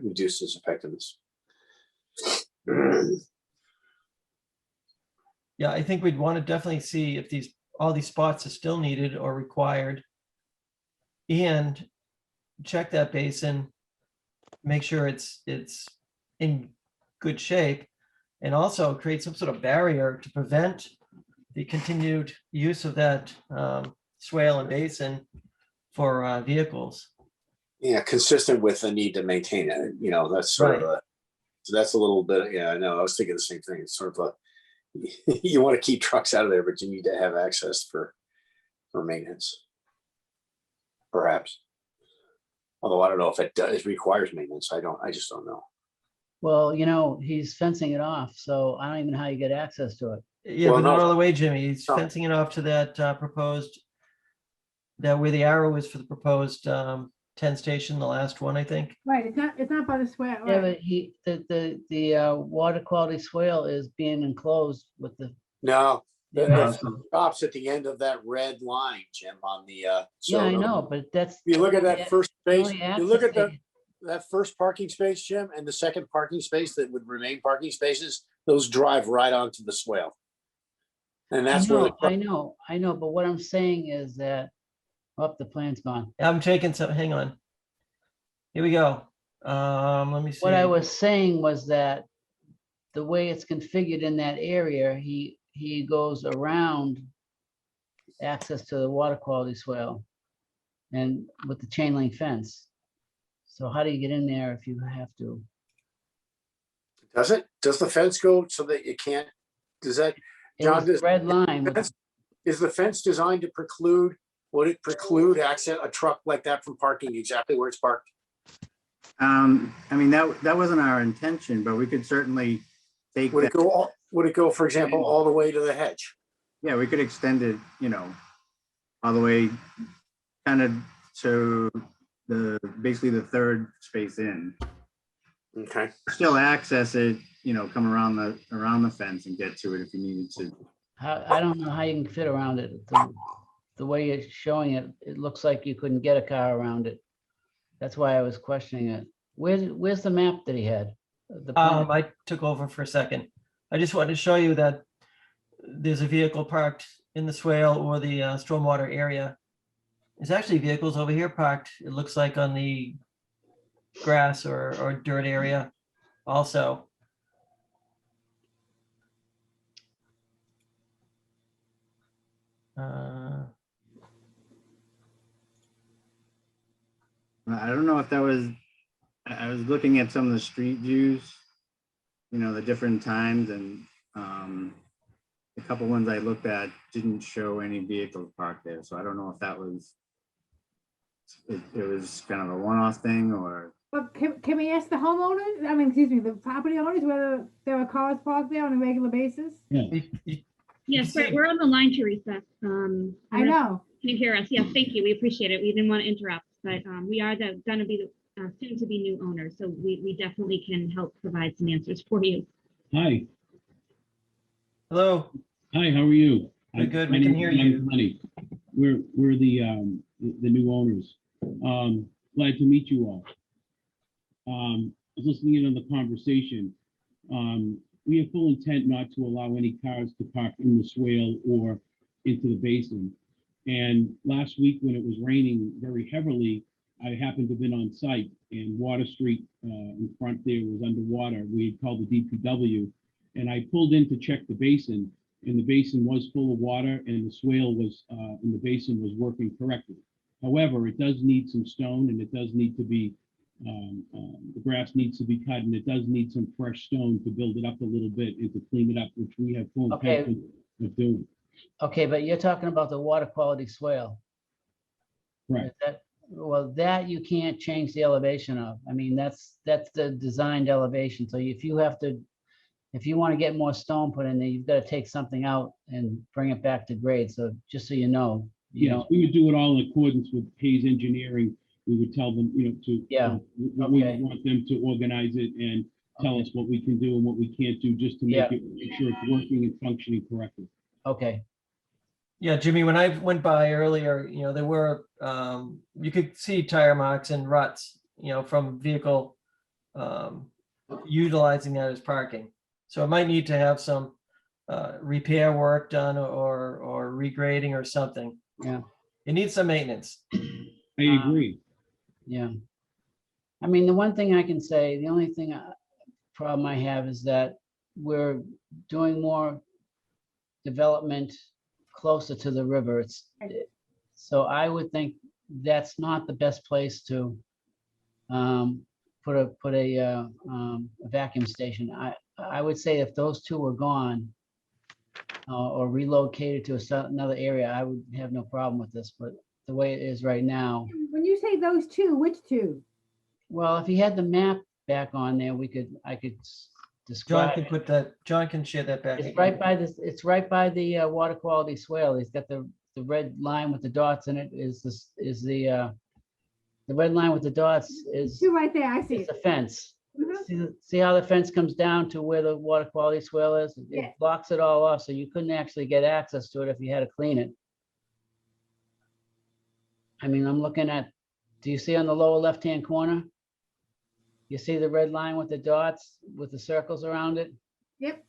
reduced its effectiveness. Yeah, I think we'd want to definitely see if all these spots are still needed or required, and check that basin, make sure it's in good shape, and also create some sort of barrier to prevent the continued use of that swale and basin for vehicles. Yeah, consistent with the need to maintain it, you know, that's sort of Right. a, so that's a little bit, yeah, I know, I was thinking the same thing. It's sort of a, you want to keep trucks out of there, but you need to have access for maintenance. Perhaps. Although I don't know if it does, it requires maintenance. I just don't know. Well, you know, he's fencing it off, so I don't even know how you get access to it. Yeah, Well, but not no. all the way, Jimmy. He's No. fencing it off to that proposed, that where the arrow is for the proposed 10 station, the last one, I think. Right, it's not by the swale, Yeah, right? but the water quality swale is being enclosed with the. No, the No, arrow. so stops at the end of that red line, Jim, on the, Yeah, I so know, but that's. you look at the that first space, only you look at access that first parking space, Jim, and the second parking space that would remain parking spaces, those drive right onto the swale. And that's where the I know, but what I'm saying is that, oh, the plan's gone. I'm taking some, hang on. Here we go. Let me see. What I was saying was that the way it's configured in that area, he goes around access to the water quality swale and with the chain link fence. So how do you get in there if you have to? Does the fence go so that you can't, does that, It John, was the does- red line with the is the fence designed to preclude, would it preclude access, a truck like that from parking exactly where it's parked? I mean, that wasn't our intention, but we could certainly take Would that. would it go, for example, all the way to the hedge? Yeah, we could extend it, you know, all the way kind of to basically the third space in. Okay. Still access it, you know, come around the fence and get to it if you needed to. I don't know how you can fit around it. The way you're showing it, it looks like you couldn't get a car around it. That's why I was questioning it. Where's the map that he had? The plan? I took over for a second. I just wanted to show you that there's a vehicle parked in the swale or the stormwater area. There's actually vehicles over here parked, it looks like, on the grass or dirt area also. I don't know if that was, I was looking at some of the street views, you know, the different times, and a couple ones I looked at didn't show any vehicles parked there. So I don't know if that was, it was kind of a one-off thing or. But can we ask the homeowners, I mean, excuse me, the property owners, whether there are cars parked there on a regular basis? Yes, we're on the line, Teresa. I know. Can you hear us? Yes, thank you. We appreciate it. We didn't want to interrupt, but we are going to be the soon to be new owners. So we definitely can help provide some answers for you. Hi. Hello. Hi, how are you? We're good. My We can name hear is you. Honey. We're the new owners. Glad to meet you all. I was listening in on the conversation. We have full intent not to allow any cars to park in the swale or into the basin. And last week when it was raining very heavily, I happened to have been on site and Water Street in front there was underwater. We had called the DPW and I pulled in to check the basin, and the basin was full of water and the swale was in the basin was working correctly. However, it does need some stone and it does need to be, the grass needs to be cut and it does need some fresh stone to build it up a little bit and to clean it up, which we have full Okay. intention of doing. Okay, but you're talking about the water quality swale. Right. Is that, well, that you can't change the elevation of. I mean, that's the designed elevation. So if you have to, if you want to get more stone put in there, you've got to take something out and bring it back to grade. So just so you know, you Yes, know, we would do it all in accordance with Hayes Engineering. We would tell them, you know, to, Yeah, we okay. want them to organize it and tell us what we can do and what we can't do, just to Yeah. make sure it's working and functioning correctly. okay. Yeah, Jimmy, when I went by earlier, there were, you could see tire marks and ruts, from vehicle utilizing that as parking. So it might need to have some repair work done or regrading or something. Yeah. It needs some maintenance. I agree. Yeah. I mean, the one thing I can say, the only thing problem I have is that we're doing more development closer to the river. So I would think that's not the best place to put a vacuum station. I would say if those two were gone or relocated to another area, I would have no problem with this, but the way it is right now, When you say those two, which two? well, if he had the map back on there, I could describe. John can share that back. It's again. right by this, it's right by the water quality swale. He's got the red line with the dots in it the red line with the dots is Two right there, I see it's it. the fence. Mhm. See how the fence comes down to where the water quality swale is? Yeah. It blocks it all off, so you couldn't actually get access to it if you had to clean it. I mean, I'm looking at, do you see on the lower left-hand corner? You see the red line with the dots, with the circles around it? Yep,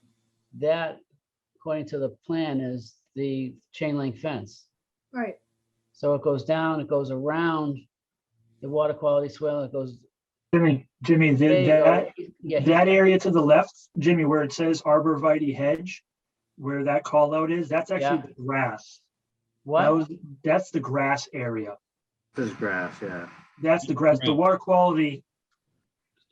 That, according to the plan, is the chain link fence. right. So it goes down, it goes around the water quality swale, it goes. Jimmy, there you go. that, Yeah, that area to the left, Jimmy, where it says arborvitae hedge, where that call out is, that's actually Yeah. the grass. what? That's the grass area. This grass, yeah. That's the grass. The Right. water quality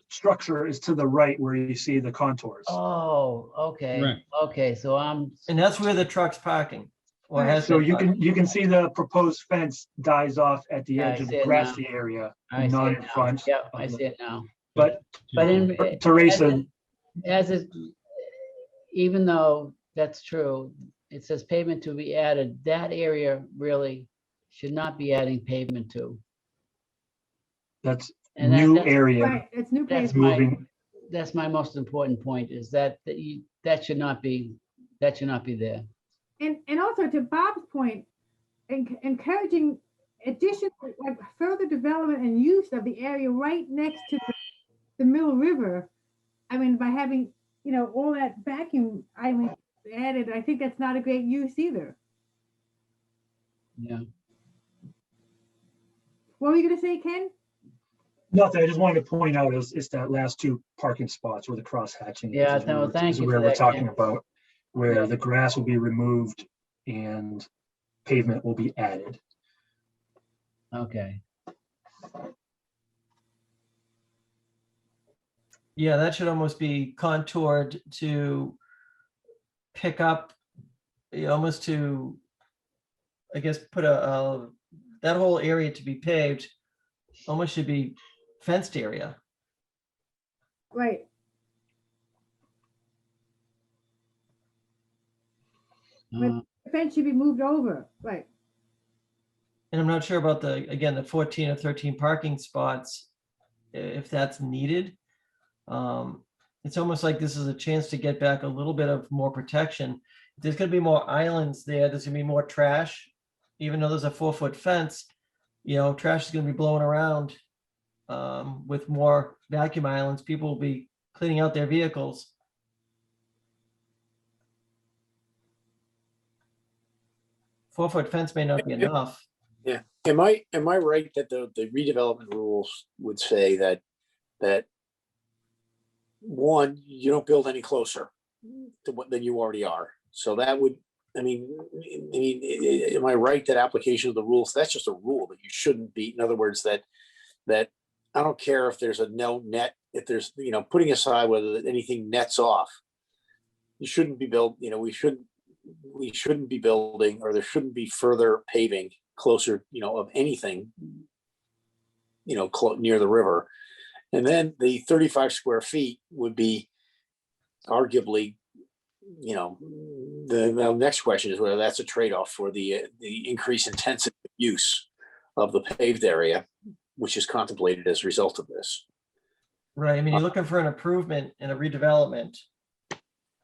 structure is to the right where you see the contours. Oh, okay, Right. okay, so I'm, And that's where the truck's parking. Or has So been you parked. can see the proposed fence dies off at the I edge of see the it grassy area, I see not it in now. front. Yeah, of I the- see it now. But But in, Teresa, as it, even though that's true, it says pavement to be added, that area really should not be adding pavement to. that's And new that's, area. Right, it's new that's pavement. my, moving. that's my most important point, is that that should not be there. And also to Bob's point, encouraging additional, like further development and use of the area right next to the Mill River. I mean, by having, all that vacuum, added, I think that's not a great use either. Yeah. What were you gonna say, Ken? Nothing, I just wanted to point out is that last two parking spots where the cross hatching. Yeah, is no, where- thank is you where for we're that, talking Ken. about, where Yeah. the grass will be removed and pavement will be added. Okay. Yeah, that should almost be contoured to pick up, almost to, I guess, put that whole area to be paved, almost should be fenced area. Right. Uh, The fence should be moved over, right. And I'm not sure about the 14 or 13 parking spots, if that's needed. It's almost like this is a chance to get back a little bit of more protection. There's gonna be more islands there, there's gonna be more trash. Even though there's a 4-foot fence, trash is gonna be blowing around. With more vacuum islands, people will be cleaning out their vehicles. Four-foot fence may not be enough. Yeah. Am I right that the redevelopment rules would say that one, you don't build any closer to what than you already are? So that would, am I right that application of the rules, that's just a rule that you shouldn't be, in other words, that I don't care if there's a no net, if there's, putting aside whether anything nets off, you shouldn't be we shouldn't be building, or there shouldn't be further paving closer, of anything, near the river. And then the 35 square feet would be arguably, the next question is whether that's a trade-off for the increased intensity of use of the paved area, which is contemplated as a result of this. Right, I mean, you're looking for an improvement and a redevelopment.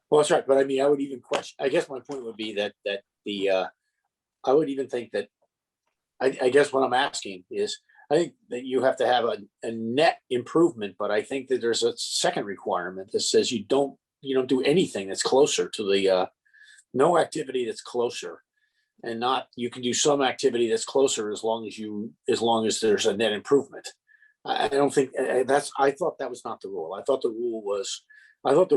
Well, that's right, but I would even question, I guess my point would be that I would even think that, I guess what I'm asking is, I think that you have to have a net improvement, but I think that there's a second requirement that says you don't do anything that's closer to the, no activity that's closer. And not, you can do some activity that's closer as long as there's a net improvement. I don't think I thought that was not the rule. I thought the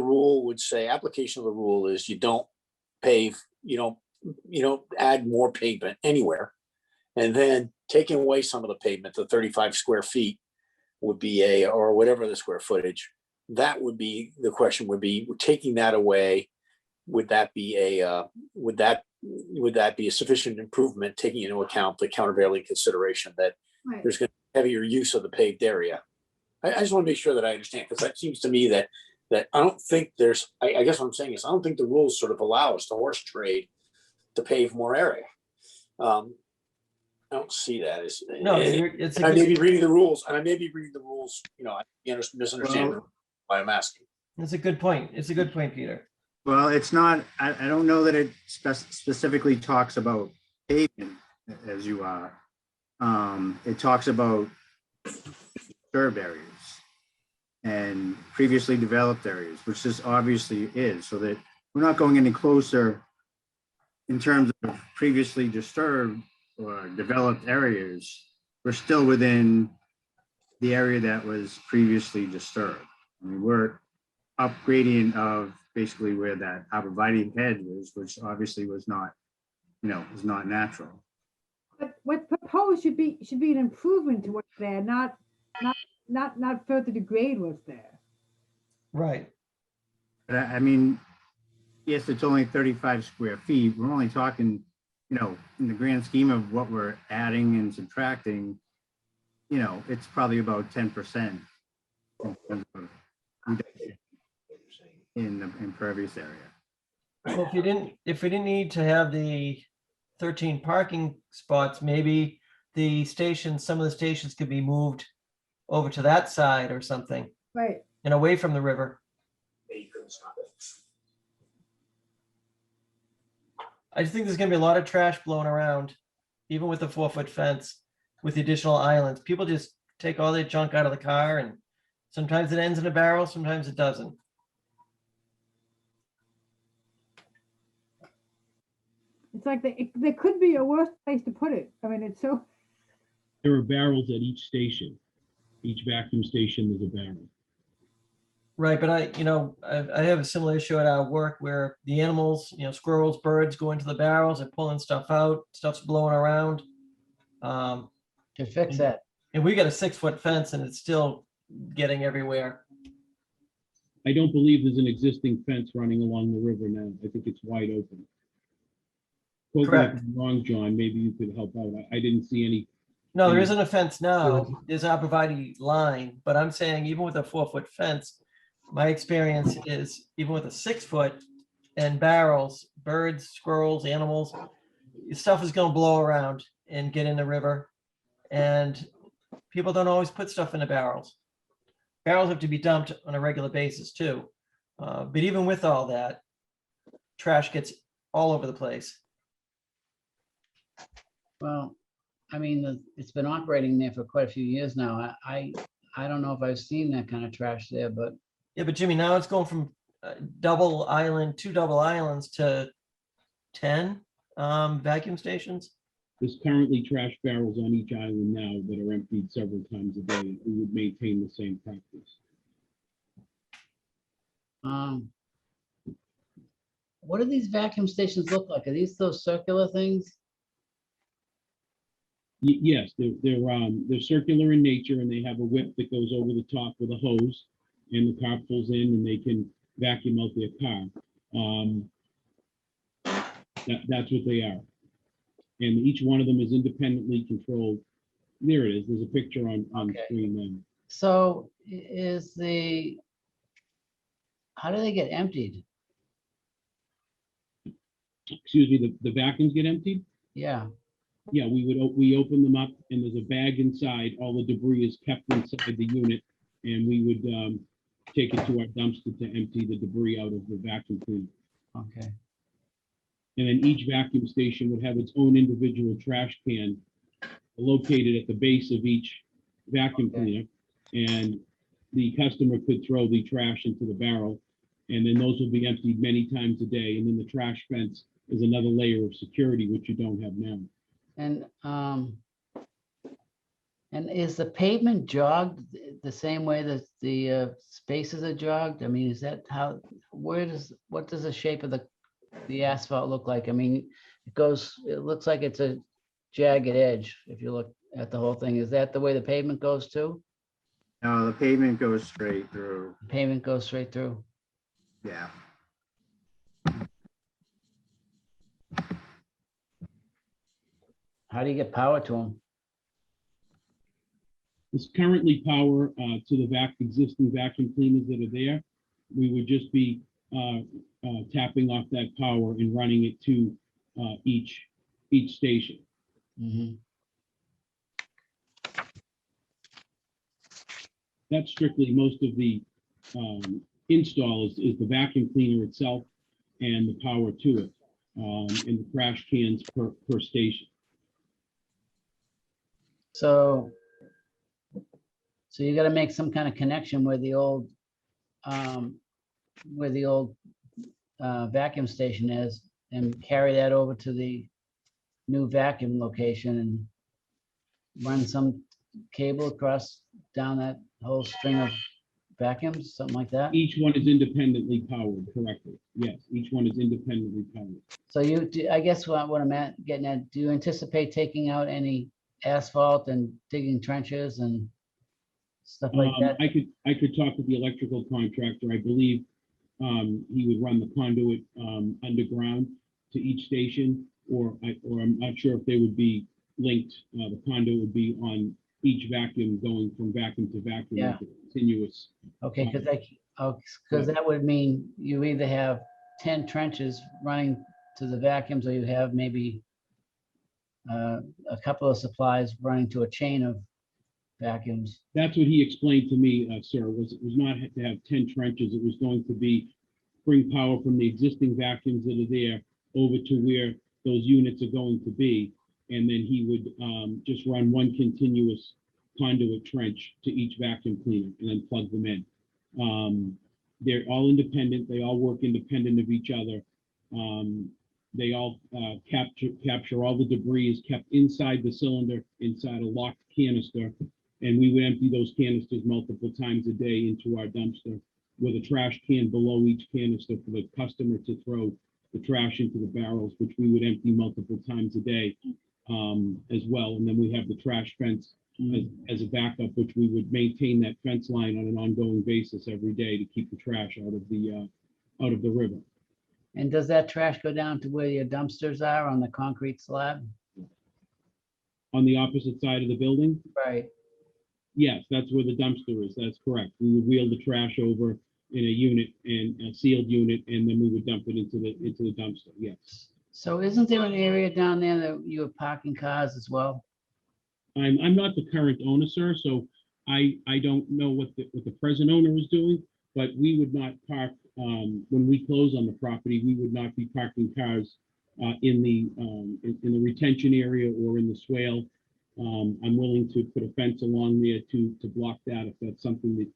rule would say, application of the rule is you don't pave, you don't add more pavement anywhere. And then taking away some of the pavement, the 35 square feet would be or whatever the square footage, that would be, the question would be, taking that away, would that be a sufficient improvement, taking into account the countervailing consideration that Right. there's going to be heavier use of the paved area? I just want to make sure that I understand, because that seems to me that I don't think I guess what I'm saying is, I don't think the rules sort of allow us to horse trade to pave more area. I don't see that as. No, it's a I may good, be reading the rules, I misunderstand why I'm asking. it's a good point. It's a good point, Peter. Well, it's not, I don't know that it specifically talks about pavement as you are. It talks about disturbed areas and previously developed areas, which this obviously is, so that we're not going any closer in terms of previously disturbed or developed areas. We're still within the area that was previously disturbed. I mean, we're up gradient of basically where that arborvitae hedge was, which obviously was not, is not natural. But what's proposed should be an improvement to what's there, not further degrade what's there. Right. But I mean, yes, it's only 35 square feet. We're only talking, in the grand scheme of what we're adding and subtracting, it's probably about 10% in terms of reduction in the impervious area. Well, if we didn't need to have the 13 parking spots, maybe some of the stations could be moved over to that side or something Right. and away from the river. I just think there's gonna be a lot of trash blown around, even with the 4-foot fence, with the additional islands. People just take all their junk out of the car, and sometimes it ends in a barrel, sometimes it doesn't. It's like there could be a worse place to put it. I mean, it's so. There are barrels at each station. Each vacuum station, there's a barrel. Right, but I have a similar issue at our work where the animals, squirrels, birds go into the barrels and pulling stuff out, stuff's blowing around. To fix that. And we got a 6-foot fence and it's still getting everywhere. I don't believe there's an existing fence running along the river now. I think it's wide open. Quote me if Correct. I'm wrong, John, maybe you could help out. I didn't see any. No, there isn't a fence now. There's an arborvitae line, but I'm saying even with a 4-foot fence, my experience is even with a 6-foot and barrels, birds, squirrels, animals, stuff is going to blow around and get in the river. And people don't always put stuff in the barrels. Barrels have to be dumped on a regular basis too. But even with all that, trash gets all over the place. Well, I mean, it's been operating there for quite a few years now. I don't know if I've seen that kind of trash there, but. Yeah, but Jimmy, now it's going from 2 double islands to 10 vacuum stations. There's currently trash barrels on each island now that are emptied several times a day. We would maintain the same practice. What do these vacuum stations look like? Are these those circular things? Yes, they're circular in nature, and they have a whip that goes over the top with a hose, and the car pulls in and they can vacuum out their car. That's what they are. And each one of them is independently controlled. There it is. There's a picture on Okay. screen now. So how do they get emptied? Excuse me, the vacuums get emptied? Yeah. Yeah, we open them up and there's a bag inside. All the debris is kept inside the unit, and we would take it to our dumpster to empty the debris out of the vacuum cleaner. Okay. And then each vacuum station would have its own individual trash can located at the base of each vacuum cleaner. And the customer could throw the trash into the barrel, and then those will be emptied many times a day. And then the trash fence is another layer of security, which you don't have now. And is the pavement jogged the same way that the spaces are jogged? I mean, is that how, what does the shape of the asphalt look like? I mean, it looks like it's a jagged edge, if you look at the whole thing. Is that the way the pavement goes too? No, the pavement goes straight through. Pavement goes straight through? Yeah. How do you get power to them? There's currently power to the existing vacuum cleaners that are there. We would just be tapping off that power and running it to each station. Mhm. That's strictly most of the install is the vacuum cleaner itself and the power to it, and the trash cans per station. So you gotta make some kind of connection where the old vacuum station is and carry that over to the new vacuum location and run some cable across down that whole string of vacuums, something like that. Each one is independently powered correctly. Yes, each one is independently powered. So I guess what I'm getting at, do you anticipate taking out any asphalt and digging trenches and stuff like that? I could talk with the electrical contractor. I believe he would run the conduit underground to each station, or I'm not sure if they would be linked. The conduit would be on each vacuum going from vacuum to vacuum. Yeah. Like a continuous. Okay, because that would mean you either have 10 trenches running to the vacuums, or you have maybe a couple of supplies running to a chain of vacuums. That's what he explained to me, sir, it was not to have 10 trenches. It was going to be bring power from the existing vacuums that are there over to where those units are going to be. And then he would just run one continuous conduit trench to each vacuum cleaner and then plug them in. They're all independent. They all work independent of each other. They all capture all the debris is kept inside the cylinder, inside a locked canister. And we would empty those canisters multiple times a day into our dumpster with a trash can below each canister for the customer to throw the trash into the barrels, which we would empty multiple times a day as well. And then we have the trash fence as a backup, which we would maintain that fence line on an ongoing basis every day to keep the trash out of the river. And does that trash go down to where your dumpsters are on the concrete slab? On the opposite side of the building? Right. Yes, that's where the dumpster is. That's correct. We would wheel the trash over in a unit, and a sealed unit, and then we would dump it into the dumpster. Yes. So isn't there an area down there that you are parking cars as well? I'm not the current owner, sir, so I don't know what the present owner is doing, but we would not park, when we close on the property, we would not be parking cars in the retention area or in the swale. I'm willing to put a fence along there to block that if that's something that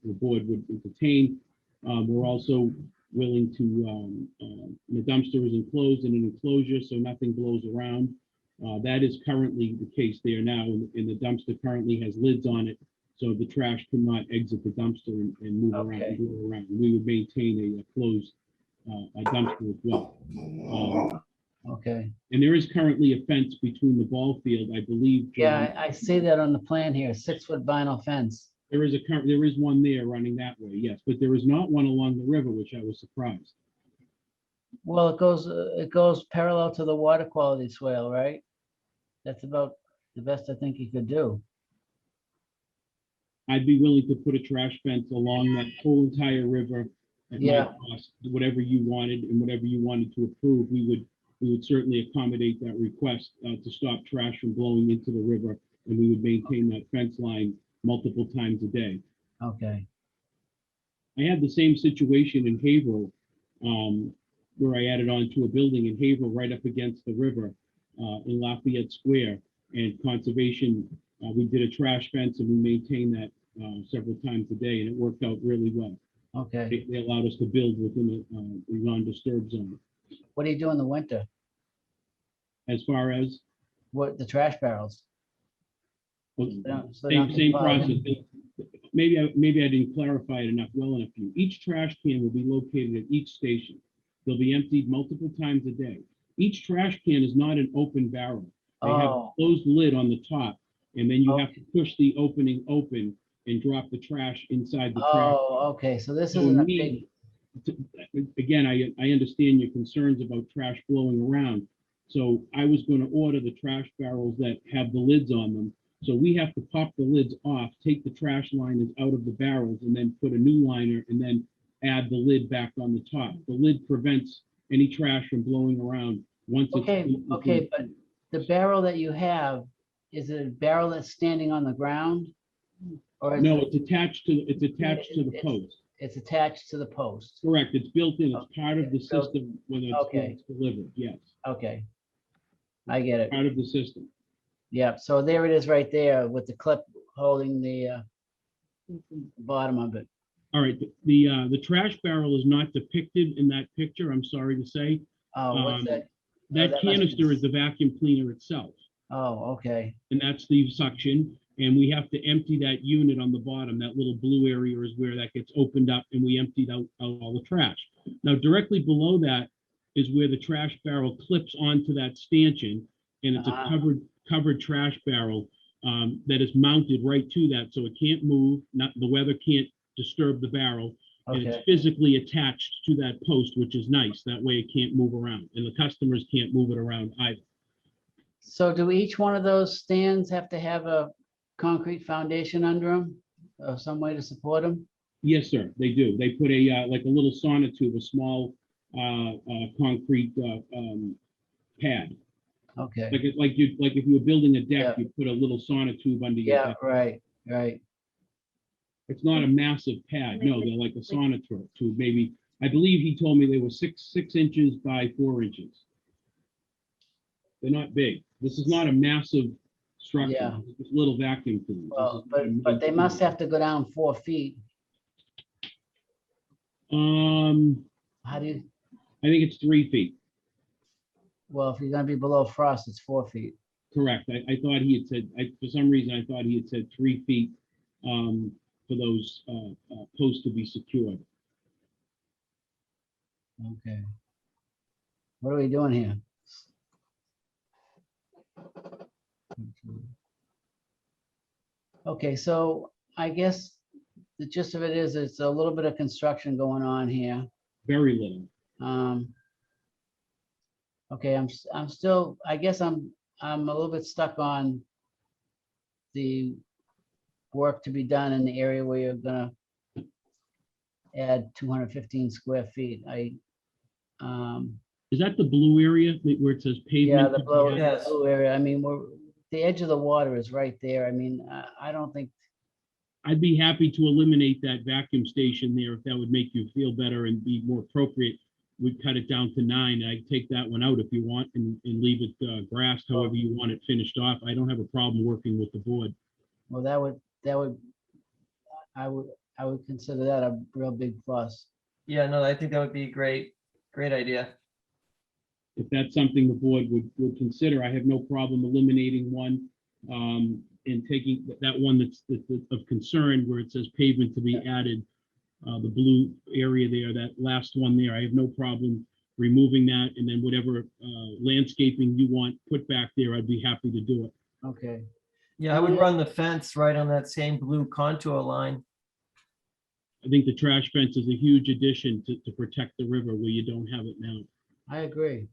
the board would entertain. We're also willing to, the dumpster is enclosed in an enclosure, so nothing blows around. That is currently the case there now, and the dumpster currently has lids on it, so the trash cannot exit the dumpster and move around and go around. We would maintain a closed dumpster as well. Okay. And there is currently a fence between the ball field, I believe. Yeah, I see that on the plan here, 6-foot vinyl fence. There is one there running that way, yes, but there is not one along the river, which I was surprised. Well, it goes parallel to the water quality swale, right? That's about the best I think you could do. I'd be willing to put a trash fence along that whole entire river at my cost, whatever you wanted and whatever you wanted to approve. We would certainly accommodate that request to stop trash from blowing into the river, and we would maintain that fence line multiple times a day. Okay. I had the same situation in Haverhill, where I added on to a building in Haverhill right up against the river in Lafayette Square, and conservation, we did a trash fence and we maintained that several times a day, and it worked out really well. Okay. They allowed us to build within a non-disturbed zone. What do you do in the winter? As far as? What, the trash barrels? Well, So they don't same get plowed process. in. Maybe I didn't clarify it well enough for you. Each trash can will be located at each station. They'll be emptied multiple times a day. Each trash can is not an open barrel. They have a Oh. closed lid on the top, and then you have Okay. to push the opening open and drop the trash inside the trash. Oh, okay, so this So isn't a me, big, again, I understand your concerns about trash blowing around. So I was going to order the trash barrels that have the lids on them. So we have to pop the lids off, take the trash liners out of the barrels, and then put a new liner and then add the lid back on the top. The lid prevents any trash from blowing around once it's. okay, but the barrel that you have, is it a barrel that's standing on the ground? Or is No, it- it's attached to the post. It's attached to the post? Correct, it's built in, it's part of the It's built- system when okay. it's delivered, yes, Okay. I get it. part of the system. Yep, so there it is right there with the clip holding the bottom of it. All right, the trash barrel is not depicted in that picture, I'm sorry to say. Oh, what's that? That that must canister be- is the vacuum cleaner itself, Oh, okay. and that's the suction. And we have to empty that unit on the bottom. That little blue area is where that gets opened up, and we emptied out all the trash. Now, directly below that is where the trash barrel clips onto that stanchion, and it's a Ah. covered trash barrel that is mounted right to that, so it can't move. The weather can't disturb the barrel, and it's Okay. physically attached to that post, which is nice. That way, it can't move around, and the customers can't move it around either. So do each one of those stands have to have a concrete foundation under them? Or some way to support them? Yes, sir, they do. They put a, like a little sonotube, a small concrete pad. Okay. Like if you were building a deck, Yeah. you put a little sonotube under your Yeah, deck. right. It's not a massive pad, no, they're like a sonotube, maybe. I believe he told me they were 6 inches by 4 inches. They're not big. This is not a massive structure. Yeah. It's little vacuum cleaners. This Well, is not a but they main must cleaner. have to go down 4 feet. How do you, I think it's 3 feet. well, if you're gonna be below frost, it's 4 feet. Correct. I thought he had said, for some reason, I thought he had said 3 feet for those posts to be secured. Okay. What are we doing here? Okay, so I guess the gist of it is it's a little bit of construction going on here. Very little. Okay, I'm still, I guess I'm a little bit stuck on the work to be done in the area where you're gonna add 215 square feet. Is that the blue area where it says pavement? Yeah, the to be blue, added? Yes. the blue area. I mean, the edge of the water is right there. I mean, I don't think, I'd be happy to eliminate that vacuum station there if that would make you feel better and be more appropriate. We'd cut it down to 9. I'd take that one out if you want and leave it grassed however you want it finished off. I don't have a problem working with the board. well, I would consider that a real big plus. Yeah, no, I think that would be great idea. If that's something the board would consider, I have no problem eliminating one and taking that one that's of concern where it says pavement to be added, the blue area there, that last one there, I have no problem removing that, and then whatever landscaping you want put back there, I'd be happy to do it. Okay. Yeah, I would run the fence right on that same blue contour line. I think the trash fence is a huge addition to protect the river where you don't have it now. I agree.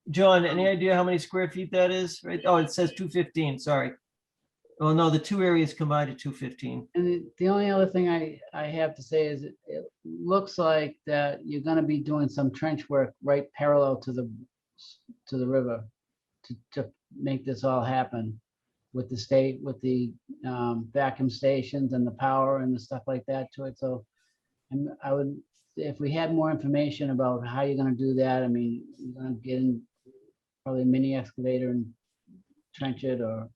John, any idea how many square feet that is? Right? Oh, it says 215, sorry. Oh, no, the two areas combined to 215. And the only other thing I have to say is it looks like that you're gonna be doing some trench work right parallel to the river to make this all happen with the state, with the vacuum stations and the power and the stuff like that to it. So I would, if we had more information about how you're gonna do that, I mean, you're gonna get in probably a mini excavator and trench it, or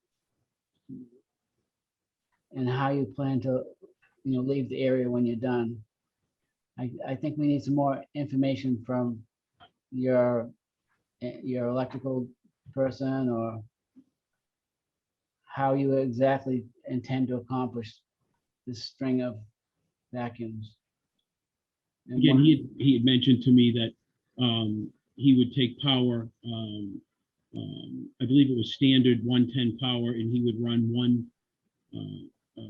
and how you plan to, leave the area when you're done. I think we need some more information from your electrical person, or how you exactly intend to accomplish this string of vacuums. And Again, he had mentioned to me that he would take power I believe it was standard 110 power, and he would run one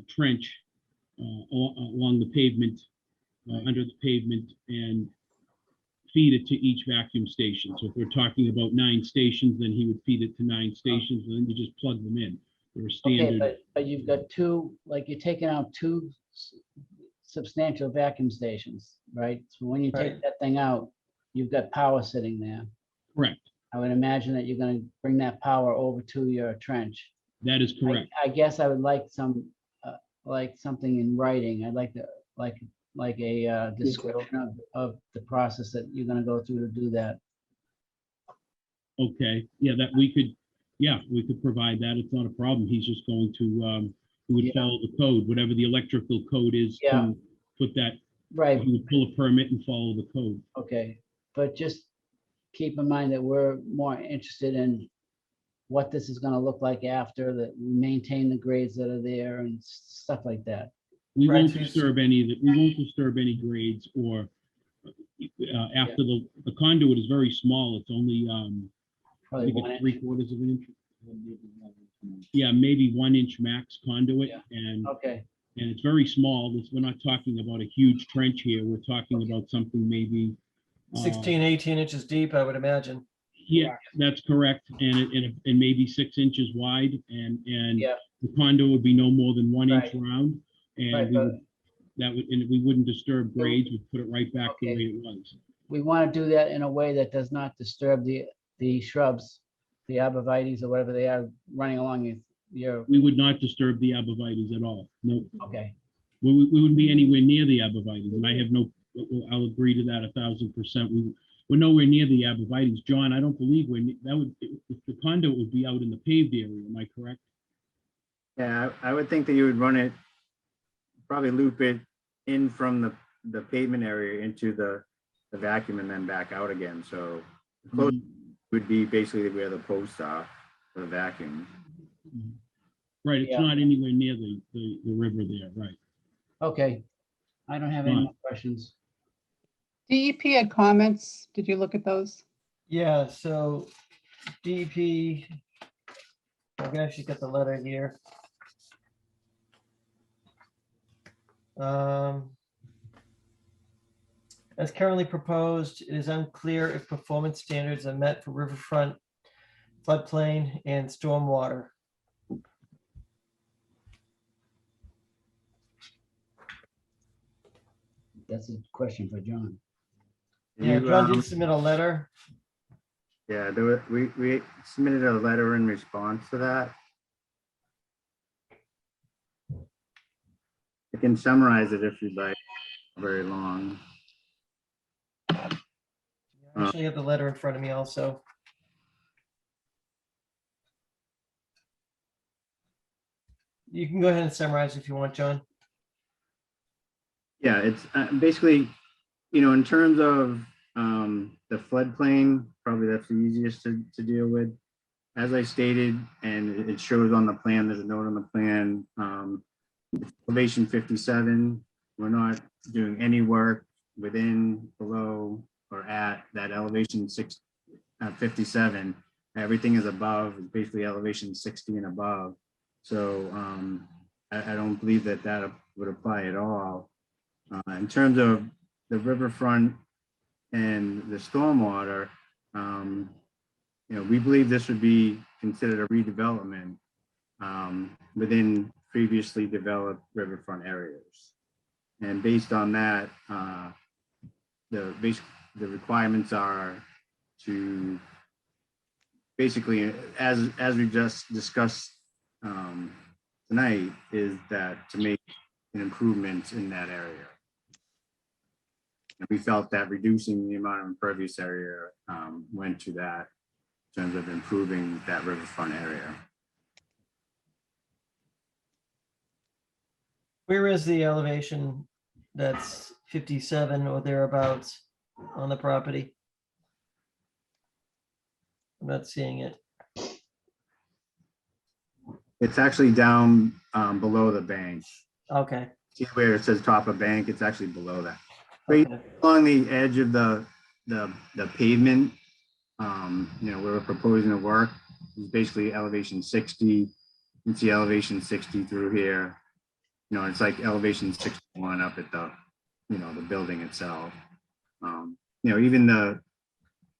trench along the pavement, under the pavement, and feed it to each vacuum station. So if we're talking about 9 stations, then he would feed it to 9 stations, and then you just plug them in. They're Okay, standard. but you've got two, like you're taking out two substantial vacuum stations, right? So when you take Right. that thing out, you've got power sitting there. Correct. I would imagine that you're gonna bring that power over to your trench. That is correct. I guess I would like some, like something in writing. I'd like to, like a description of the process that you're gonna go through to do that. Okay, yeah, we could provide that. It's not a problem. He's just going to, he would Yeah. follow the code, whatever the electrical code is Yeah. to put that, Right, he would pull a permit and follow the code. okay, but just keep in mind that we're more interested in what this is gonna look like after, that we maintain the grades that are there and stuff like that. We Right, won't so you- disturb any of we won't disturb any grades or after the conduit is very small. It's only, I Probably think one it's inch. 3/4 of an inch. Yeah, maybe 1 inch max conduit, Yeah. and Okay, it's very small. We're not talking about a huge trench here. We're talking about something maybe 16, 18 inches deep, I would imagine. yeah, that's correct, and maybe 6 inches wide, and Yeah. the condo would be no more than 1 inch Right. round, and Right, we wouldn't disturb grades. We'd put it right back the Okay. way it was. we wanna do that in a way that does not disturb the shrubs, the arborvitaes or whatever they are running along your, We would not disturb the arborvitaes at all. No, okay, we wouldn't be anywhere near the arborvitaes, and I have no, I'll agree to that 1,000%. We're nowhere near the arborvitaes. John, I don't believe if the condo would be out in the paved area, am I correct? Yeah, I would think that you would run it, probably loop it in from the pavement area into the vacuum and then back out again. So the close would be basically where the posts are for the vacuum. Right, it's Yeah. not anywhere near the river there, right? okay. I don't have any more questions. DEP had comments. Did you look at those? Yeah, so DEP, I've actually got the letter here. As currently proposed, it is unclear if performance standards are met for riverfront, floodplain, and stormwater. That's a question for John. Yeah, You, John did submit a letter. Yeah, we submitted a letter in response to that. I can summarize it if you'd like, very long. I actually have the letter in front of me also. You can go ahead and summarize if you want, John. Yeah, it's basically, in terms of the floodplain, probably that's the easiest to deal with. As I stated, and it shows on the plan, there's a note on the plan, elevation 57, we're not doing any work within, below, or at that elevation 57. Everything is above, basically elevation 60 and above. So I don't believe that would apply at all. In terms of the riverfront and the stormwater, we believe this would be considered a redevelopment within previously developed riverfront areas. And based on that, the requirements are to basically, as we just discussed tonight, is that to make an improvement in that area. And we felt that reducing the amount of impervious area went to that in terms of improving that riverfront area. Where is the elevation that's 57 or thereabouts on the property? I'm not seeing it. It's actually down below the bank. Okay. See where it says top of bank? It's actually below that. Right Okay. along the edge of the pavement, where we're proposing to work is basically elevation 60. You can see elevation 60 through here. It's like elevation 61 up at the, the building itself. Even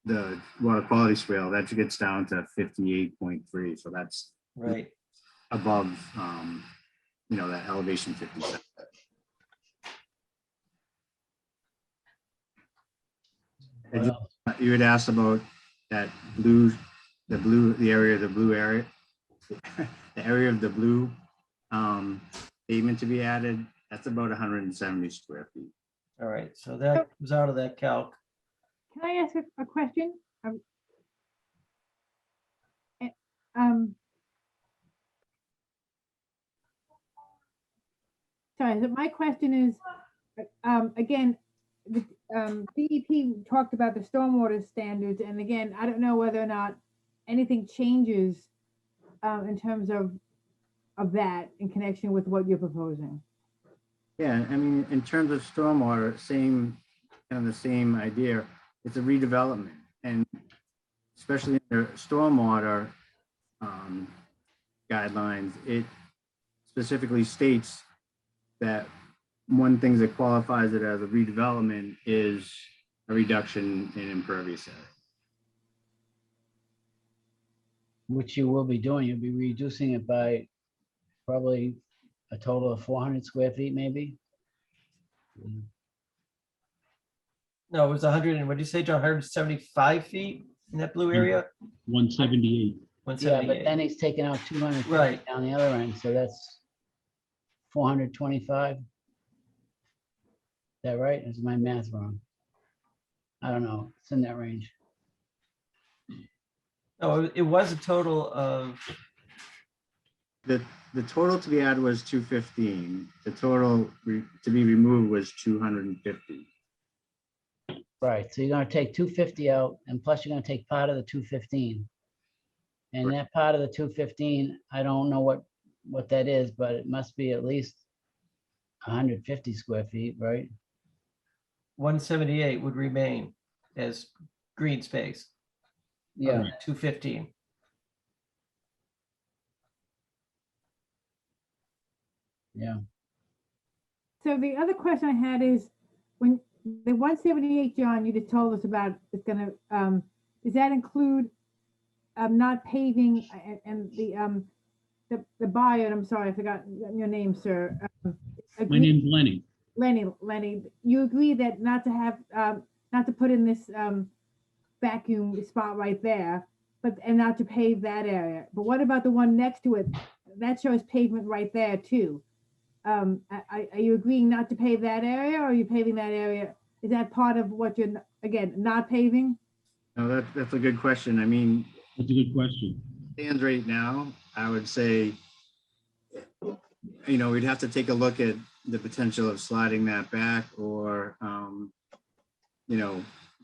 the water quality swale, that gets down to 58.3. So that's Right. above, that elevation 57. What else? You had asked about that the area of the blue area, the area of the blue pavement to be added. That's about 170 square feet. All right, so that was out of that calc. Can I ask a question? Sorry, so my question is, again, the DEP talked about the stormwater standards, and again, I don't know whether or not anything changes in terms of that in connection with what you're proposing. Yeah, I mean, in terms of stormwater, kind of the same idea. It's a redevelopment, and especially in the stormwater guidelines, it specifically states that one thing that qualifies it as a redevelopment is a reduction in impervious area. Which you will be doing. You'll be reducing it by probably a total of 400 square feet, maybe. No, it was 100, and what did you say, John, 175 feet in that blue area? 178. Yeah, but 178. then he's taking out 200 feet Right. down the other end, so that's 425. Is that right? Is my math wrong? I don't know. It's in that range. No, it was a total of, The total to be added was 215. The total to be removed was 250. Right, so you're gonna take 250 out, and plus you're gonna take part of the 215. And that part of the 215, I don't know what that is, but it must be at least 150 square feet, right? 178 would remain as green space. Yeah. 215. Yeah. So the other question I had is, when the 178, John, you just told us about, is gonna, does that include not paving and the buyer, I'm sorry, I forgot your name, sir. My name's Lenny. Lenny, you agree that not to have, not to put in this vacuum spot right there, and not to pave that area. But what about the one next to it? That shows pavement right there too. Are you agreeing not to pave that area, or are you paving that area? Is that part of what you're, again, not paving? No, that's a good question. I mean, That's a good question. stands right now, I would say, we'd have to take a look at the potential of sliding that back, or,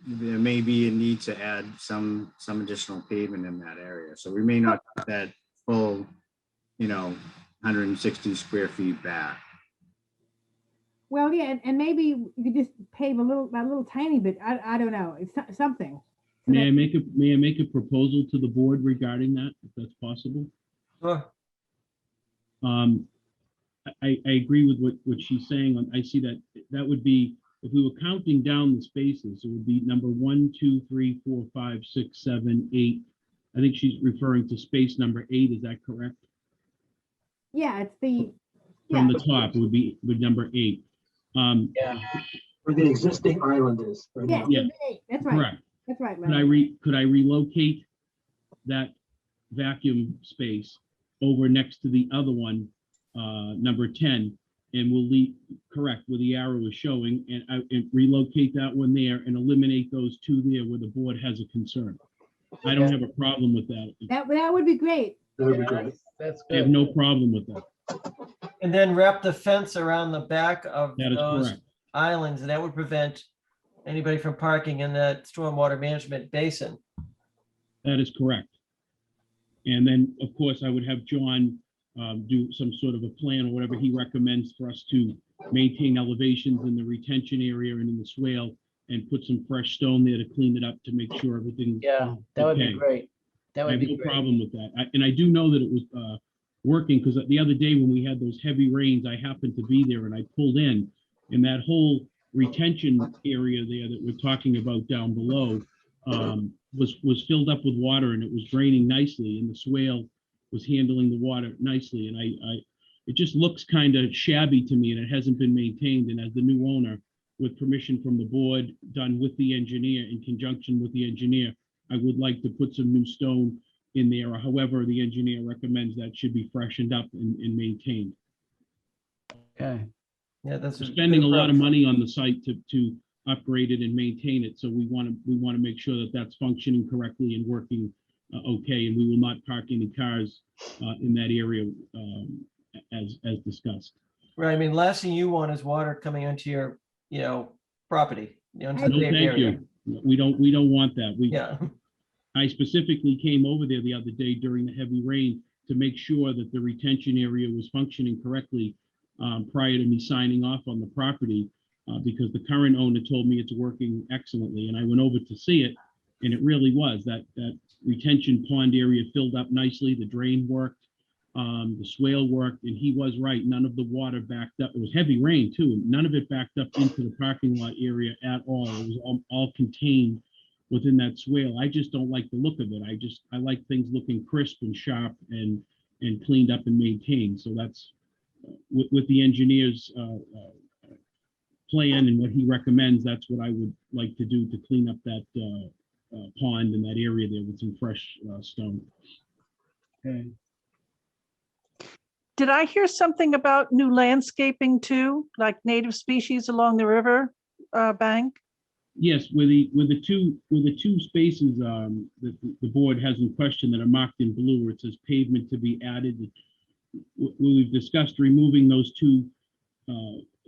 there may be a need to add some additional pavement in that area. So we may not get that full, 160 square feet back. Well, yeah, and maybe you could just pave a little tiny bit. I don't know. It's something. So May I make a proposal to the board regarding that, if that's possible? Sure. I agree with what she's saying. I see that would be, if we were counting down the spaces, it would be number 1, 2, 3, 4, 5, 6, 7, 8. I think she's referring to space number 8. Is that correct? Yeah, it's the, From the top, it would be number 8. Yeah. Where the existing island is. right yeah, now. Yeah. that's right. Correct. That's right, Could Lenny. could I relocate that vacuum space over next to the other one, number 10, and we'll leave, correct, where the arrow is showing, and relocate that one there and eliminate those two there where the board has a concern. I don't have a problem with that. That would be great. That would be great. That's I have good. no problem with that. And then wrap the fence around the back of That is those correct. islands, and that would prevent anybody from parking in that stormwater management basin. That is correct. And then, of course, I would have John do some sort of a plan or whatever he recommends for us to maintain elevations in the retention area and in the swale and put some fresh stone there to clean it up to make sure everything. Yeah, that would be Okay. great. That I would have be no great. problem with that. And I do know that it was working, because the other day when we had those heavy rains, I happened to be there and I pulled in, and that whole retention area there that we're talking about down below was filled up with water, and it was draining nicely, and the swale was handling the water nicely. And it just looks kind of shabby to me, and it hasn't been maintained. And as the new owner, with permission from the board, done with the engineer, in conjunction with the engineer, I would like to put some new stone in there, or however the engineer recommends that should be freshened up and maintained. Okay. Yeah, that's We're a spending a good lot of approach. money on the site to upgrade it and maintain it, so we want to make sure that that's functioning correctly and working okay, and we will not park any cars in that area as discussed. Right, I mean, last thing you want is water coming onto your, property, onto the No, paved thank area. you. We don't want that. Yeah, I specifically came over there the other day during the heavy rain to make sure that the retention area was functioning correctly prior to me signing off on the property, because the current owner told me it's working excellently. And I went over to see it, and it really was. That retention pond area filled up nicely. The drain worked, the swale worked, and he was right. None of the water backed up. It was heavy rain too, and none of it backed up into the parking lot area at all. It was all contained within that swale. I just don't like the look of it. I like things looking crisp and sharp and cleaned up and maintained. So that's with the engineer's plan and what he recommends. That's what I would like to do to clean up that pond in that area there with some fresh stone. Okay. Did I hear something about new landscaping too, like native species along the river bank? Yes, with the two spaces that the board has in question that are marked in blue, where it says pavement to be added. We've discussed removing those two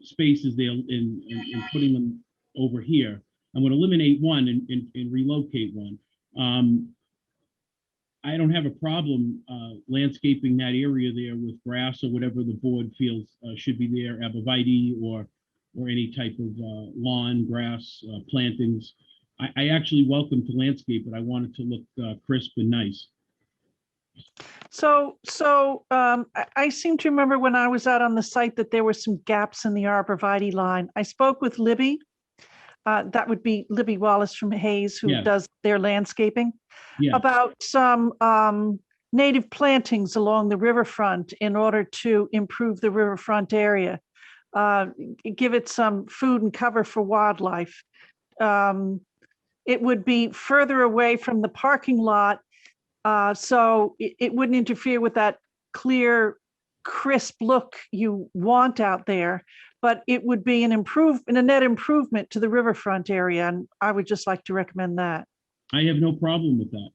spaces there and putting them over here. I'm going to eliminate one and relocate one. I don't have a problem landscaping that area there with grass or whatever the board feels should be there, arborvitae or any type of lawn, grass, plantings. I actually welcome to landscape it. I want it to look crisp and nice. So I seem to remember when I was out on the site that there were some gaps in the arborvitae line. I spoke with Libby. That would be Libby Wallace from Hayes, who Yes. does their landscaping, Yeah, about some native plantings along the riverfront in order to improve the riverfront area, give it some food and cover for wildlife. It would be further away from the parking lot, so it wouldn't interfere with that clear, crisp look you want out there, but it would be a net improvement to the riverfront area, and I would just like to recommend that. I have no problem with that.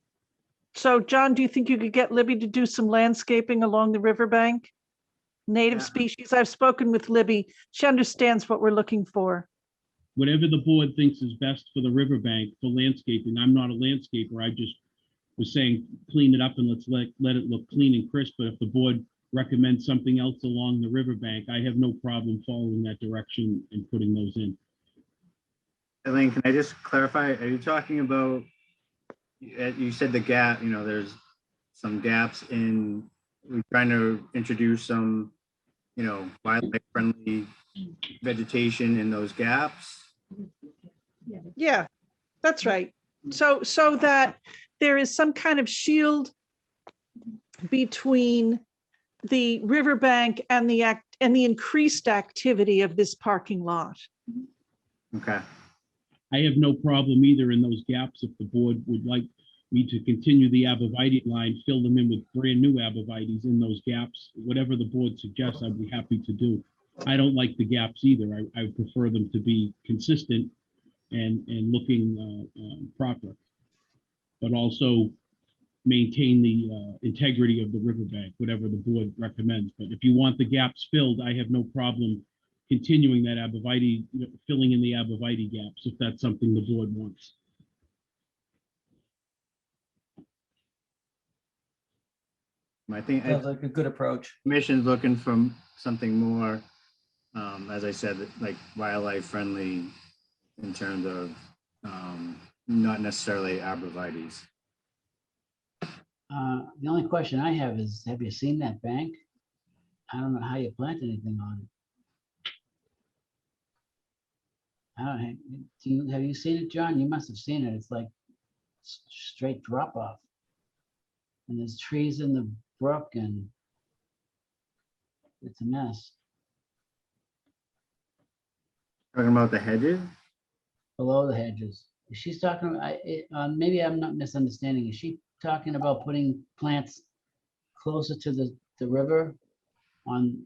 So, John, do you think you could get Libby to do some landscaping along the riverbank? Native Yeah. species, I've spoken with Libby. She understands what we're looking for. Whatever the board thinks is best for the riverbank for landscaping. I'm not a landscaper. I just was saying, clean it up and let's let it look clean and crisp. But if the board recommends something else along the riverbank, I have no problem following that direction and putting those in. Elaine, can I just clarify? Are you talking about, you said the gap, there's some gaps in, we're trying to introduce some, wildlife friendly vegetation in those gaps? Yeah, that's right. So that there is some kind of shield between the riverbank and the increased activity of this parking lot. Okay. I have no problem either in those gaps. If the board would like me to continue the arborvitae line, fill them in with brand new arborvitaes in those gaps, whatever the board suggests, I'd be happy to do. I don't like the gaps either. I prefer them to be consistent and looking proper, but also maintain the integrity of the riverbank, whatever the board recommends. But if you want the gaps filled, I have no problem continuing that arborvitae, filling in the arborvitae gaps, if that's something the board wants. I think sounds like a good approach. Commission's looking for something more, as I said, like wildlife friendly in terms of not necessarily arborvitae's. The only question I have is, have you seen that bank? I don't know how you plant anything on it. I don't, have you seen it, John? You must have seen it. It's like straight drop off. And there's trees in the brook and it's a mess. Talking about the hedges? Below the hedges. She's talking, maybe I'm not misunderstanding. Is she talking about putting plants closer to the river on?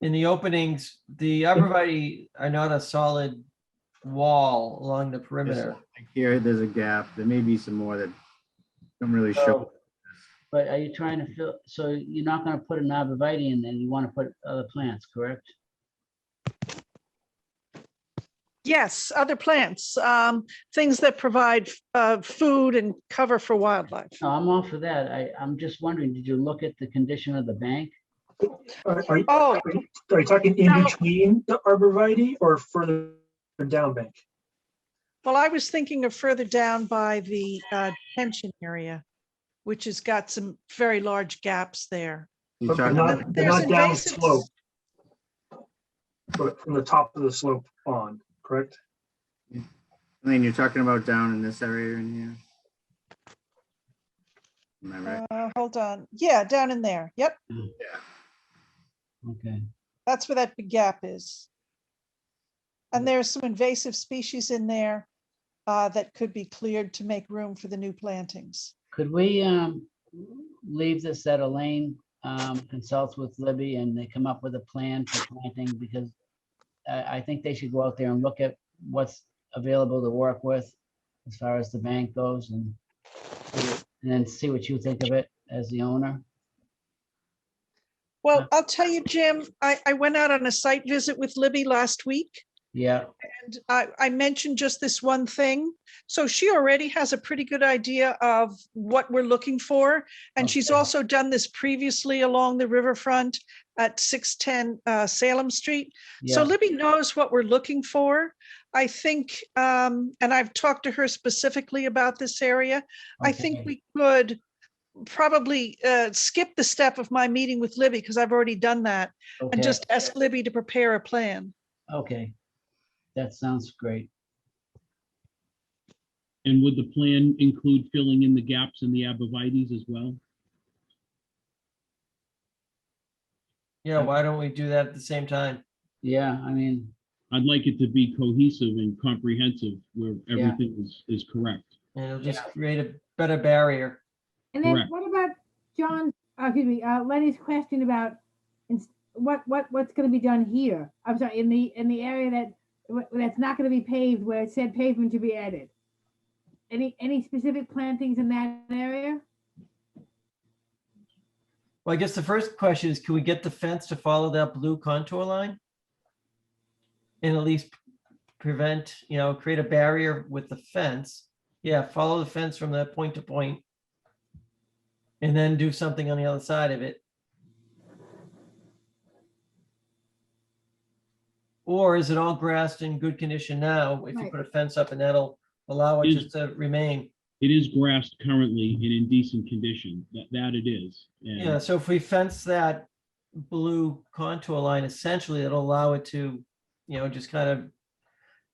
In the openings, the arborvitae are not a solid wall along the perimeter. Like here, there's a gap. There may be some more that don't really show. So, but are you trying to fill, so you're not gonna put an arborvitae in, and you want to put other plants, correct? Yes, other plants, things that provide food and cover for wildlife. No, I'm all for that. I'm just wondering, did you look at the condition of the bank? Are you Oh, talking in No. between the arborvitae or further down bank? well, I was thinking of further down by the detention area, which has got some very large gaps there. You're But talking not, about, they're There's not down invasive- slope. But from the top of the slope on, correct? Elaine, you're talking about down in this area in here? Am I right? Hold on. Yeah, down in there. Yep, Okay, that's where that big gap is. And there's some invasive species in there that could be cleared to make room for the new plantings. could we leave this at Elaine consults with Libby and they come up with a plan for planting? Because I think they should go out there and look at what's available to work with as far as the bank goes, and then see what you think of it as the owner. Well, I'll tell you, Jim, I went out on a site visit with Libby last week. Yeah, And I mentioned just this one thing. So she already has a pretty good idea of what we're looking for. And she's Okay. also done this previously along the riverfront at 610 Salem Street. So yeah, Libby knows what we're looking for. I think, and I've talked to her specifically about this area. I think okay. we could probably skip the step of my meeting with Libby, because I've already done that, and Okay. just ask Libby to prepare a plan. Okay, that sounds great. And would the plan include filling in the gaps in the arborvitae's as well? Yeah, why don't we do that at the same time? Yeah, I mean, I'd like it to be cohesive and comprehensive where Yeah. everything is correct. And it'll just create a better barrier. And then Correct. what about John, Lenny's question about what's gonna be done here? I'm sorry, in the area that's not gonna be paved, where it said pavement to be added. Any specific plantings in that area? Well, I guess the first question is, can we get the fence to follow that blue contour line? And at least prevent, create a barrier with the fence. Yeah, follow the fence from that point to point. And then do something on the other side of it. Or is it all grassed in good condition now? If you Right. put a fence up and that'll allow it Is- just to remain. It is grassed currently and in decent condition, that it is. And Yeah, so if we fence that blue contour line, essentially it'll allow it to, just kind of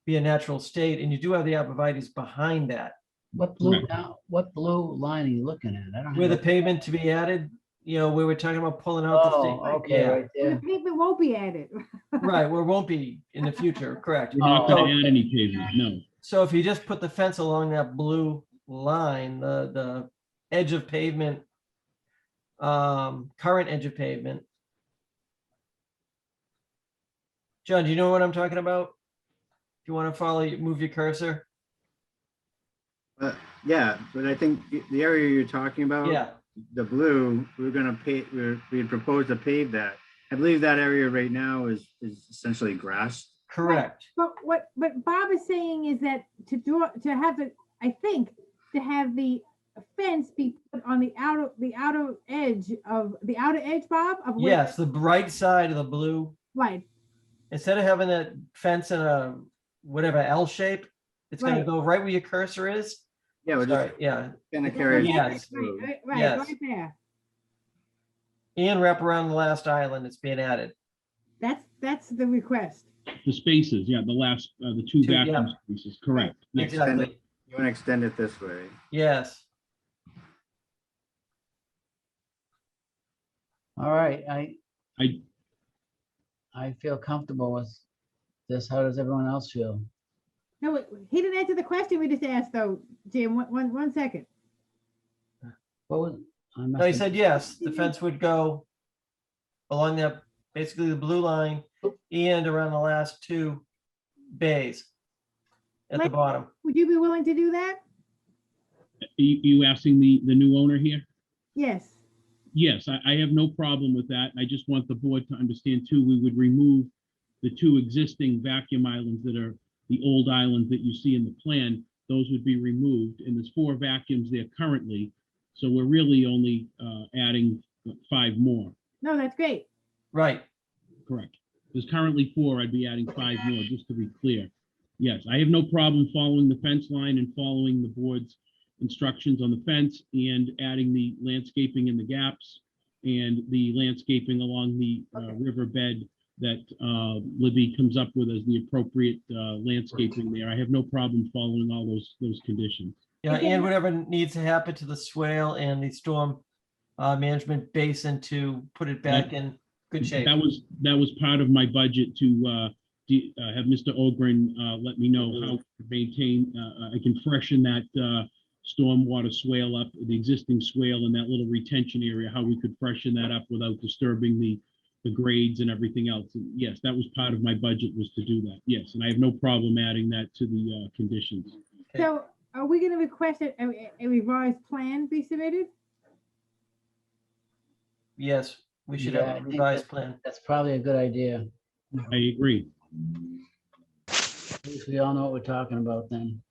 be a natural state. And you do have the arborvitae's behind that. what blue, Correct. what blue line are you looking at? I don't Where the have. pavement to be added, we were talking about pulling out the Oh, state. okay, Yeah, right The there. pavement won't be added. right, where it won't be in the future, correct. we're not Oh. gonna add any pavement, no. So if you just put the fence along that blue line, the edge of pavement, current edge of pavement. John, do you know what I'm talking about? If you want to follow, move your cursor. Yeah, but I think the area you're talking about, Yeah, the blue, we're gonna pave, we had proposed to pave that. I believe that area right now is essentially grass. correct. But Bob is saying is that to have the fence be put on the outer edge, Bob, of where- Yes, the right side of the blue. Right, Instead of having that fence in a whatever L shape. It's gonna Right. go right where your cursor is. Yeah, we're Sorry, just yeah, gonna carry. it Yes. through. Right, Yes. right there. and wrap around the last island that's being added. That's the request. The spaces, yeah, the last, the two Two, yeah. vacuum spaces, correct. Yes. Exactly, You want to extend it this way? yes. All right, I, I feel comfortable with this. How does everyone else feel? No, he didn't answer the question we just asked though, Jim. One second. What was? I must No, he have- said yes, the fence would go along that, basically the blue line and around the last two bays at the Like- bottom. Would you be willing to do that? you asking the new owner here? Yes. Yes, I have no problem with that. I just want the board to understand too, we would remove the two existing vacuum islands that are the old islands that you see in the plan. Those would be removed, and there's 4 vacuums there currently. So we're really only adding 5 more, No, that's great. Right, correct? There's currently 4, I'd be adding 5 more, just to be clear. Yes, I have no problem following the fence line and following the board's instructions on the fence and adding the landscaping in the gaps and the landscaping along the riverbed that Libby comes up with as the appropriate landscaping there. I have no problem following all those conditions. yeah, Okay. and whatever needs to happen to the swale and the storm management basin to put it back in good shape. That was part of my budget to have Mr. Ogren let me know how to maintain, I can freshen that stormwater swale up, the existing swale in that little retention area, how we could freshen that up without disturbing the grades and everything else. And yes, that was part of my budget, was to do that. Yes, and I have no problem adding that to the conditions. Okay. So are we gonna request a revised plan be submitted? Yes, we should Yeah, I have a think revised that- plan. That's probably a good idea. I agree. At least we all know what we're talking about then.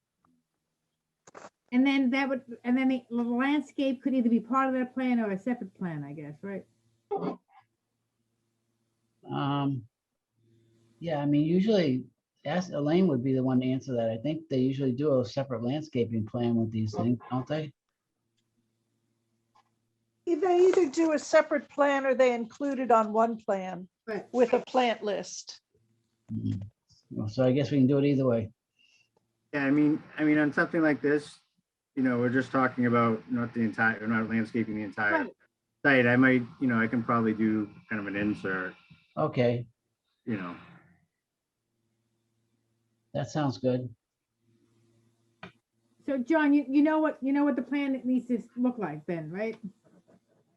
And then the landscape could either be part of that plan or a separate plan, I guess, right? Yeah, I mean, usually, Elaine would be the one to answer that. I think they usually do a separate landscaping plan with these things, don't they? They either do a separate plan or they include it on one plan Right. with a plant list. Mhm. Well, so I guess we can do it either way. Yeah, I mean, on something like this, we're just talking about not landscaping the entire Right. site. I might, I can probably do kind of an insert, Okay, you know. that sounds good. So John, you know what the plan needs to look like then, right?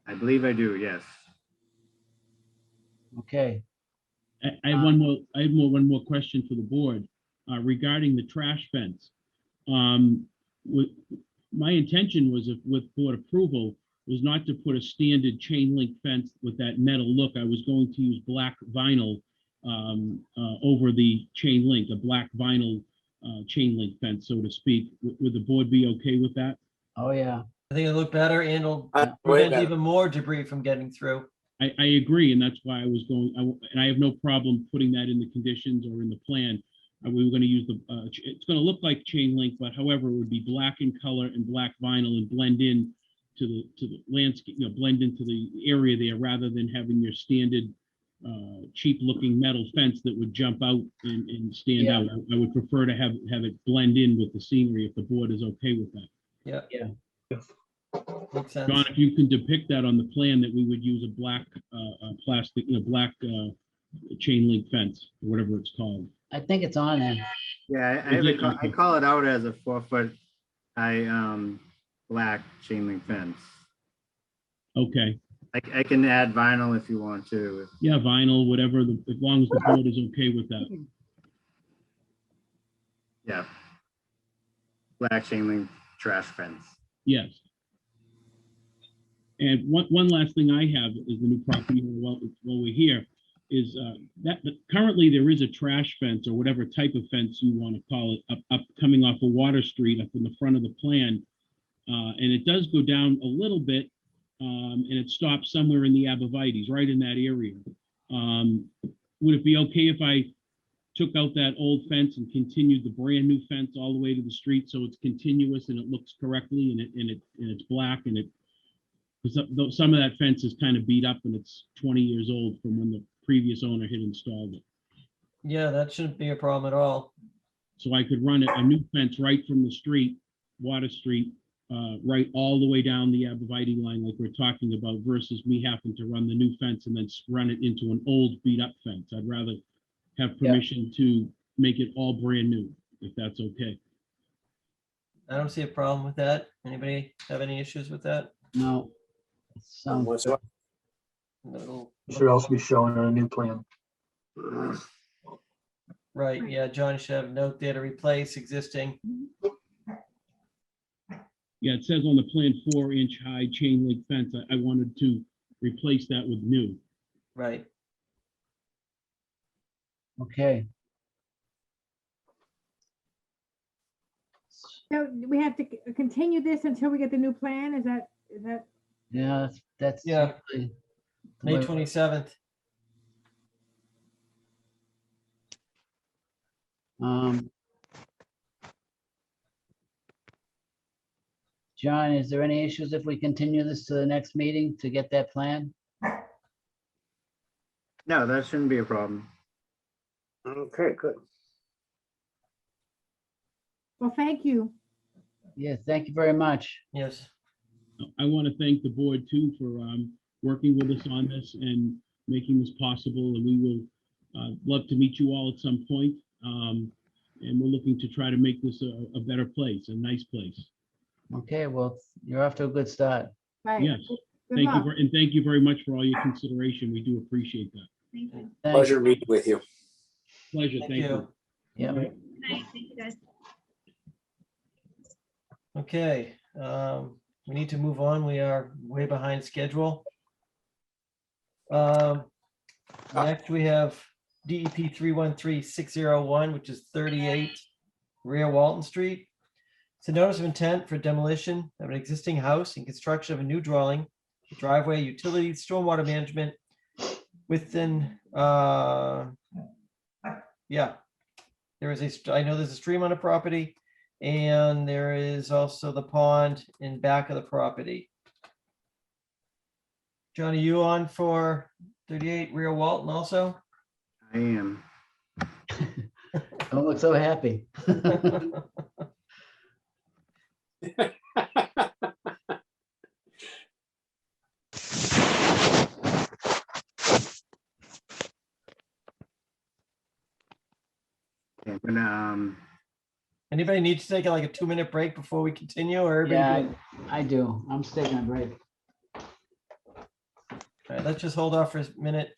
I believe I do, yes. Okay, I have one more question for the board regarding the trash fence. My intention was, if with board approval, was not to put a standard chain link fence with that metal look. I was going to use black vinyl over the chain link, a black vinyl chain link fence, so to speak. Would the board be okay with that? oh, yeah. I think it'll look better and it'll Way prevent better. even more debris from getting through. I agree, and that's why I was going, and I have no problem putting that in the conditions or in the plan. We were going to use it's going to look like chain link, but however, it would be black in color and black vinyl and blend in to the landscape, blend into the area there, rather than having your standard cheap looking metal fence that would jump out and stand Yeah. out. I would prefer to have it blend in with the scenery if the board is okay with that. Yeah. Yeah. Makes sense. John, if you can depict that on the plan, that we would use a black plastic, black chain link fence, or whatever it's called. I think it's on there. Yeah, I call it out as a 4-foot high black chain link fence. Okay, I can add vinyl if you want to. yeah, vinyl, whatever, as long as the board is okay with that. Yeah. Black chain link trash fence. Yes. And one last thing I have is the new property, while we're here, is that currently there is a trash fence, or whatever type of fence you want to call it, up coming off of Water Street up in the front of the plan. And it does go down a little bit, and it stops somewhere in the Abrevieties, right in that area. Would it be okay if I took out that old fence and continued the brand new fence all the way to the street, so it's continuous and it looks correctly, and it's black, and some of that fence is kind of beat up and it's 20 years old from when the previous owner had installed it. Yeah, that shouldn't be a problem at all. So I could run a new fence right from the street, Water Street, right all the way down the Abivite line like we're talking about, versus me having to run the new fence and then run it into an old beat up fence. I'd rather have permission to make it all brand new, if that's okay. I don't see a problem with that. Anybody have any issues with that? No. Sounds Whatsoever. No. Should also be shown on a new plan. Right, yeah, John should have a note there to replace existing. Yeah, it says on the plan 4-inch high chain link fence. I wanted to replace that with new. Right. okay. So we have to continue this until we get the new plan? Is that, Yeah, that's Yeah. usually the May way- 27th. John, is there any issues if we continue this to the next meeting to get that plan? No, that shouldn't be a problem. Okay, good. well, thank you. Yeah, thank you very much. Yes. I want to thank the board too for working with us on this and making this possible. And we will love to meet you all at some point. And we're looking to try to make this a better place, a nice place. Okay, well, you're off to a good start. Right. Yes. Good Thank you, luck. and thank you very much for all your consideration. We do appreciate that. Thank you. Thanks. Pleasure meeting with you. Pleasure. Thank Thank you. you. Yeah. Good night. Thank you, guys. Okay, we need to move on. We are way behind schedule. Next, we have DEP 313601, which is 38 Rear Walton Street. It's a notice of intent for demolition of an existing house and construction of a new dwelling, driveway, utilities, stormwater management within, yeah. There is I know there's a stream on the property, and there is also the pond in back of the property. John, are you on for 38 Rear Walton also? I am. Don't look so happy. I'm gonna, Anybody need to take like a 2-minute break before we continue, or everybody Yeah, good? I do. I'm just taking a break. All right, let's just hold off for a minute.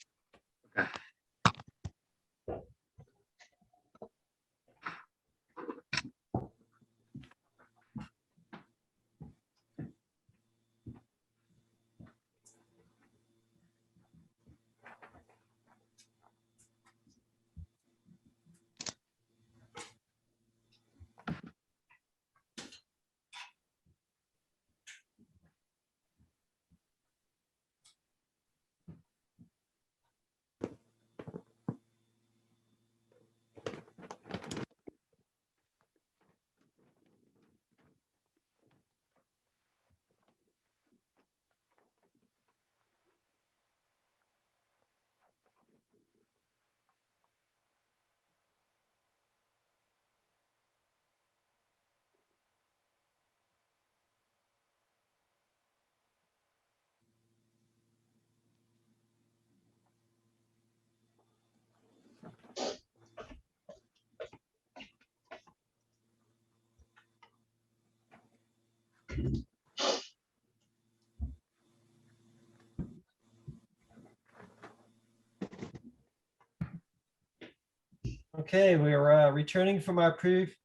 Okay, we're returning from our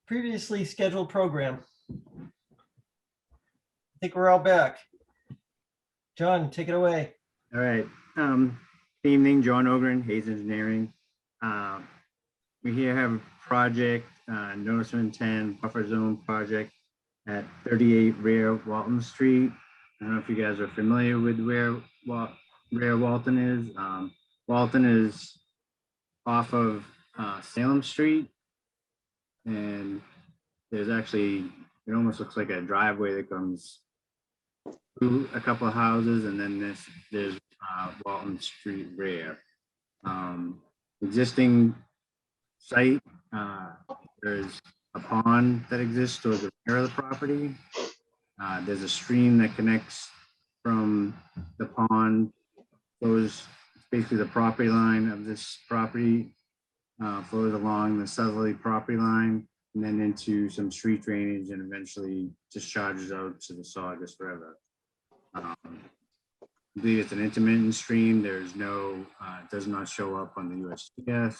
previously scheduled program. I think we're all back. John, take it away. all right. Good evening, John Ogren, Hayes Engineering. We here have a project, notice of intent, buffer zone project at 38 Rear Walton Street. I don't know if you guys are familiar with where Walton is. Walton is off of Salem Street. And there's actually, it almost looks like a driveway that comes through a couple of houses, and then there's Walton Street rear. Existing site, there's a pond that exists towards the rear of the property. There's a stream that connects from the pond, goes basically the property line of this property, flows along the southerly property line, and then into some street drainage, and eventually discharges out to the Saugus River. I believe it's an intermittent stream. There's no, it does not show up on the USGS.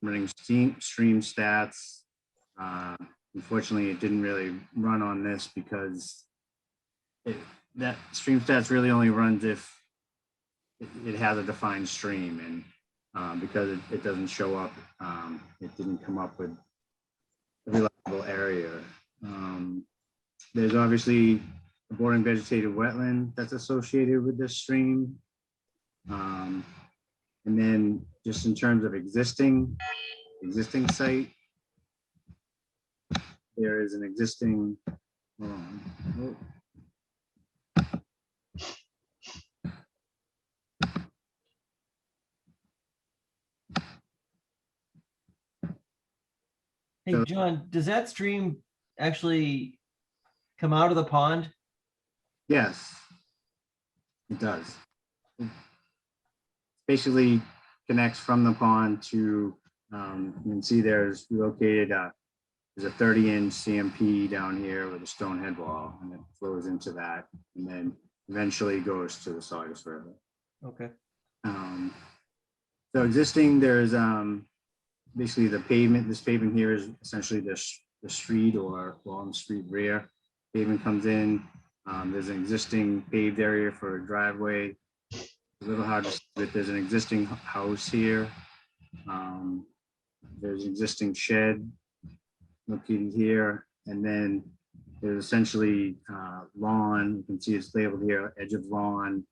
Running stream stats. Unfortunately, it didn't really run on this because that stream stats really only runs if it has a defined stream, and because it doesn't show up, it didn't come up with a reliable area. There's obviously a bordering vegetated wetland that's associated with this stream. And then just in terms of existing site, there is an existing, Hey, So- John, does that stream actually come out of the pond? yes, it does. It basically connects from the pond to, you can see there's located, there's a 30-inch CMP down here with a stone head wall, and it flows into that, and then eventually goes to the Saugus River. Okay. So existing, there's basically the pavement. This pavement here is essentially the street or Walton Street rear. Pavement comes in. There's an existing paved area for a driveway. A little hard to see, but there's an existing house here. There's an existing shed located here, and then there's essentially lawn. You can see it's labeled here, edge of lawn,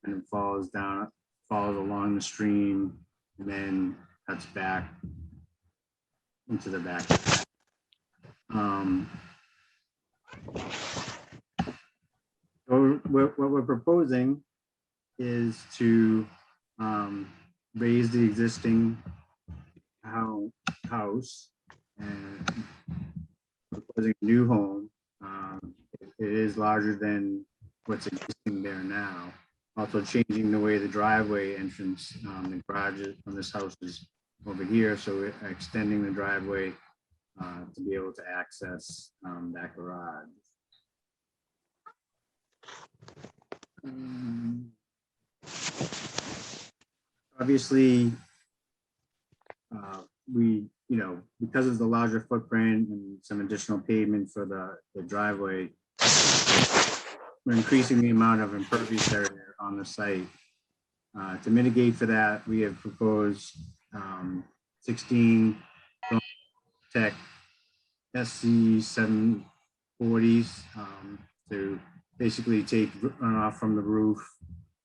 and it follows down, follows along the stream, and then cuts back into the back. What we're proposing is to raise the existing house and proposing a new home. It is larger than what's existing there now. Also changing the way the driveway entrance, the garage on this house is over here, so we're extending the driveway to be able to access that garage. Obviously, because of the larger footprint and some additional pavement for the driveway, we're increasing the amount of impervious area on the site. To mitigate for that, we have proposed 16 Tech SC 740s to basically take runoff from the roof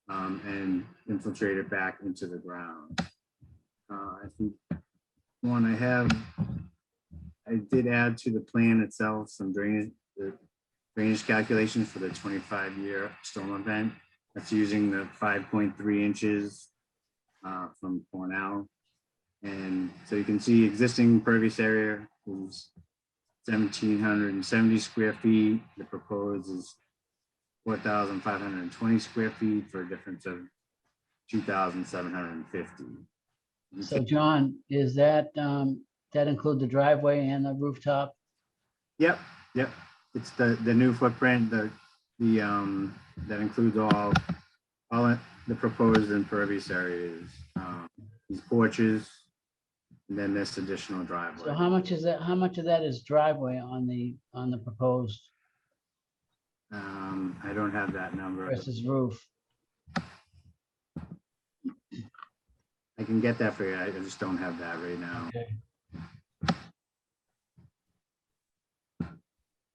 and infiltrate it back into the ground. I think one I did add to the plan itself some drainage calculations for the 25-year storm event. That's using the 5.3 inches from Cornell. And so you can see existing impervious area is 1,770 square feet. The proposed is 4,520 square feet for a difference of 2,750. So John, is that include the driveway and the rooftop? Yep. It's the new footprint, that includes all the proposed impervious areas, these porches, and then this additional driveway. So how much is that? How much of that is driveway on the proposed I don't have that number. versus roof? I can get that for you. I just don't have that right now. Okay.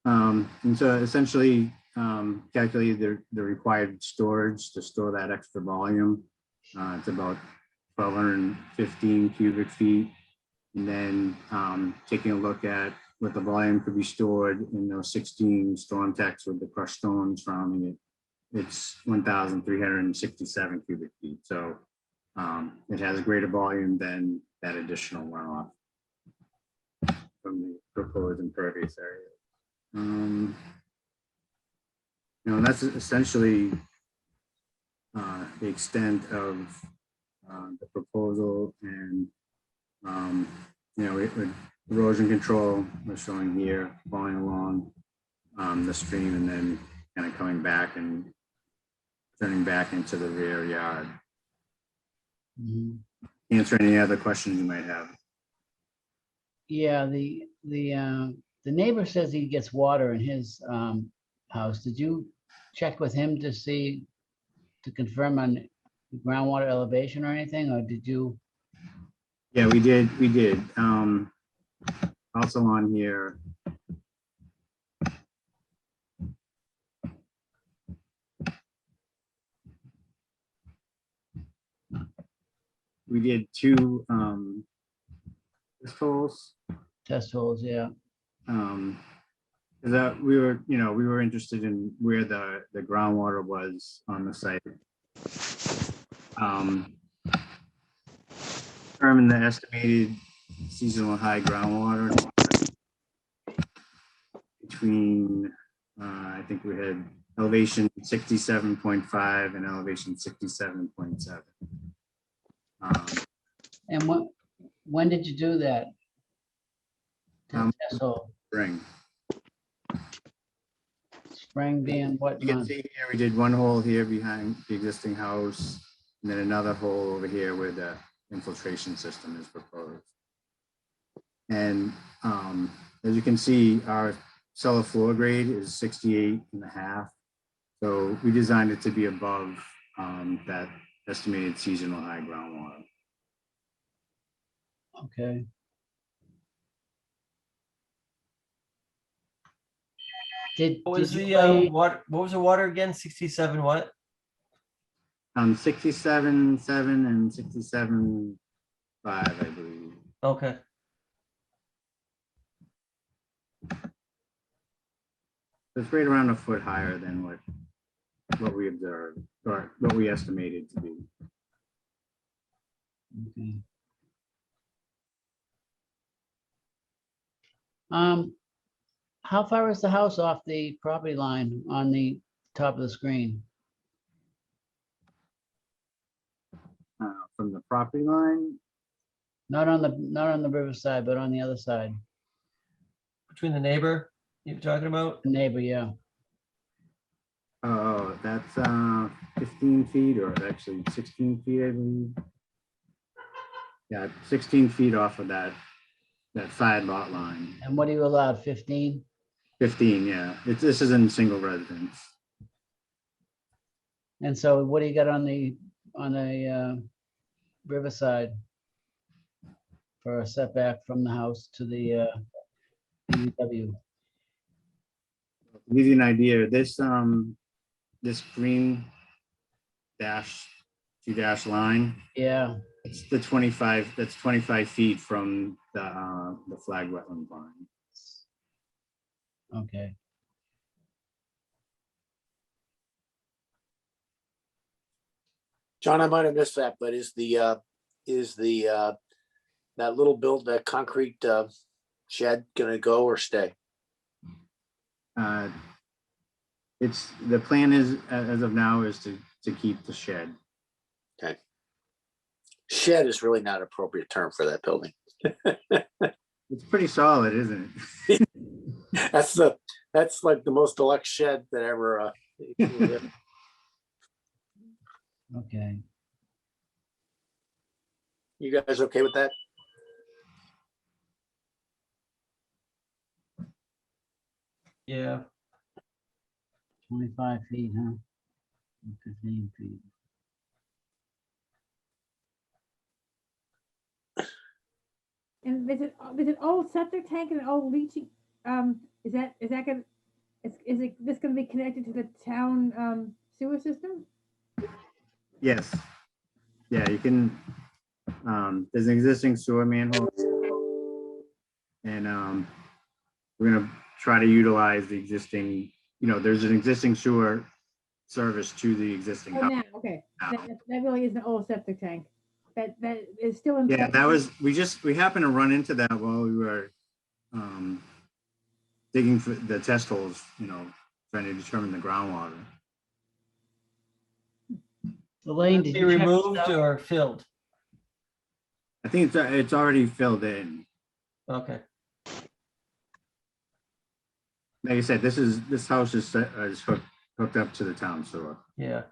And so essentially calculated the required storage to store that extra volume. It's about 1,215 cubic feet. And then taking a look at what the volume could be stored in those 16 storm techs with the crushed stone surrounding it, it's 1,367 cubic feet. So it has a greater volume than that additional runoff from the proposed impervious area. And that's essentially the extent of the proposal. And with erosion control, we're showing here, following along the stream and then kind of coming back and turning back into the rear yard. Answer any other questions you might have. Yeah, the neighbor says he gets water in his house. Did you check with him to see, to confirm on groundwater elevation or anything, or did you? Yeah, we did. Also on here. We did 2 test holes. Yeah. That we were interested in where the groundwater was on the site. Determine the estimated seasonal high groundwater between I think we had elevation 67.5 and elevation 67.7. And when did you do that? Test hole? Spring being what You can month? see here we did 1 hole here behind the existing house, and then another hole over here where the infiltration system is proposed. And as you can see, our cellar floor grade is 68.5. So we designed it to be above that estimated seasonal high groundwater. Okay. What was did you the lay- what was the water again? 67 what? 67.7 and 67.5, I believe. Okay. It's right around a foot higher than what we observed or what we estimated to be. Okay. How far is the house off the property line on the top of the screen? From the property line? Not on the riverside, but on the other side. Between the neighbor you're talking about? The neighbor, yeah. Oh, that's 15 feet or actually 16 feet, I believe. Yeah, 16 feet off of that 5 lot line. And what are you allowed, 15? 15, yeah. This is in single residence. And so what do you got on the riverside for a setback from the house to the BBW? To give you an idea, this green dash 2 line. Yeah. It's the 25. That's 25 feet from the flag wetland line. Okay. John, I might have missed that, but is the that concrete shed gonna go or stay? It's the plan is as of now is to keep the shed. Okay. Shed is really not an appropriate term for that building. It's pretty solid, isn't it? That's like the most deluxe shed that ever. Okay. You guys okay with that? Yeah. 25 feet, huh? 15 feet. And with an old septic tank and an old leaching, is this gonna be connected to the town sewer system? Yes. Yeah, you can. There's an existing sewer manhole. And we're gonna try to utilize the existing, there's an existing sewer service to the existing Oh, house. now, okay, now. that really is an old septic tank. That is still in. Yeah, place? that was, we happened to run into that while we were digging for the test holes, trying to determine the groundwater. Elaine, did Be you check this removed out? or filled? I think it's already filled in. Okay. Like I said, this house is hooked up to the town sewer. Yeah.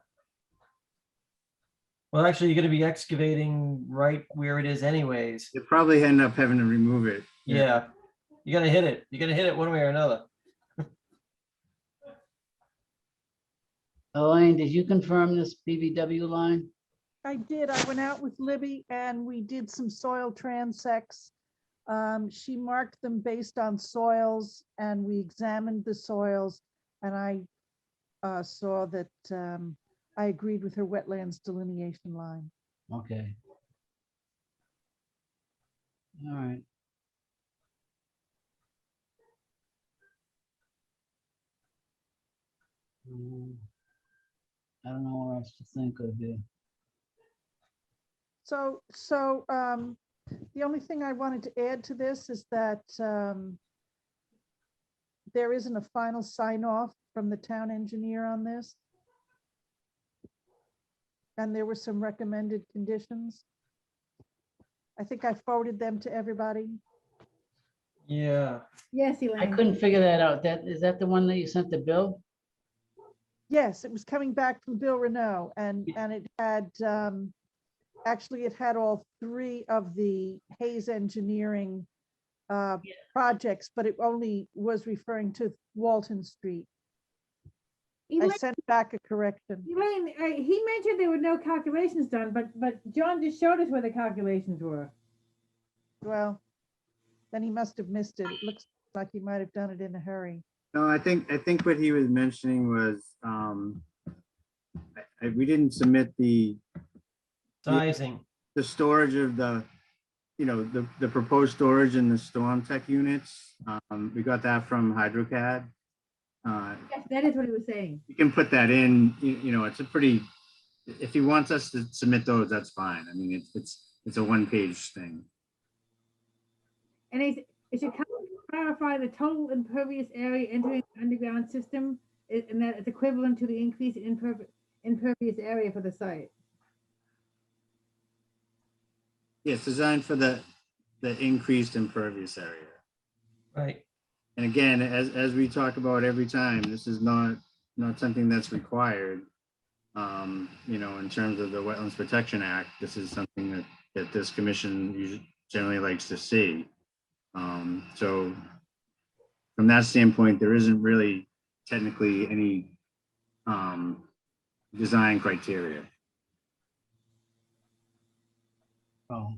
Well, actually, you're gonna be excavating right where it is anyways. You probably end up having to remove it. Yeah. You're gonna hit it. You're gonna hit it one way or another. Elaine, did you confirm this BVW line? I did. I went out with Libby and we did some soil transects. She marked them based on soils and we examined the soils and I saw that I agreed with her wetlands delineation line. Okay. All right. I don't know what else to think of here. So the only thing I wanted to add to this is that there isn't a final sign off from the town engineer on this. And there were some recommended conditions. I think I forwarded them to everybody. Yeah. Yes, I Elaine. couldn't figure that out. Is that the one that you sent to Bill? Yes, it was coming back from Bill Renault and it had, actually it had all three of the Hayes Engineering projects, but it only was referring to Walton Street. I Elaine, sent back a correction. Elaine, he mentioned there were no calculations done, but John just showed us where the calculations were. Well, then he must have missed it. It looks like he might have done it in a hurry. No, I think what he was mentioning was, we didn't submit the Sizing. storage of the proposed storage in the storm tech units. We got that from HydroCAD. Yes, that is what he was saying. You can put that in, it's a pretty, if he wants us to submit those, that's fine. I mean, it's a one-page thing. And it should clarify the total impervious area entering the underground system, and that it's equivalent to the increase in impervious area for the site. Yes, designed for the increased impervious area. Right. And again, as we talk about every time, this is not something that's required. In terms of the Wetlands Protection Act, this is something that this commission usually generally likes to see. So from that standpoint, there isn't really technically any design criteria. Oh,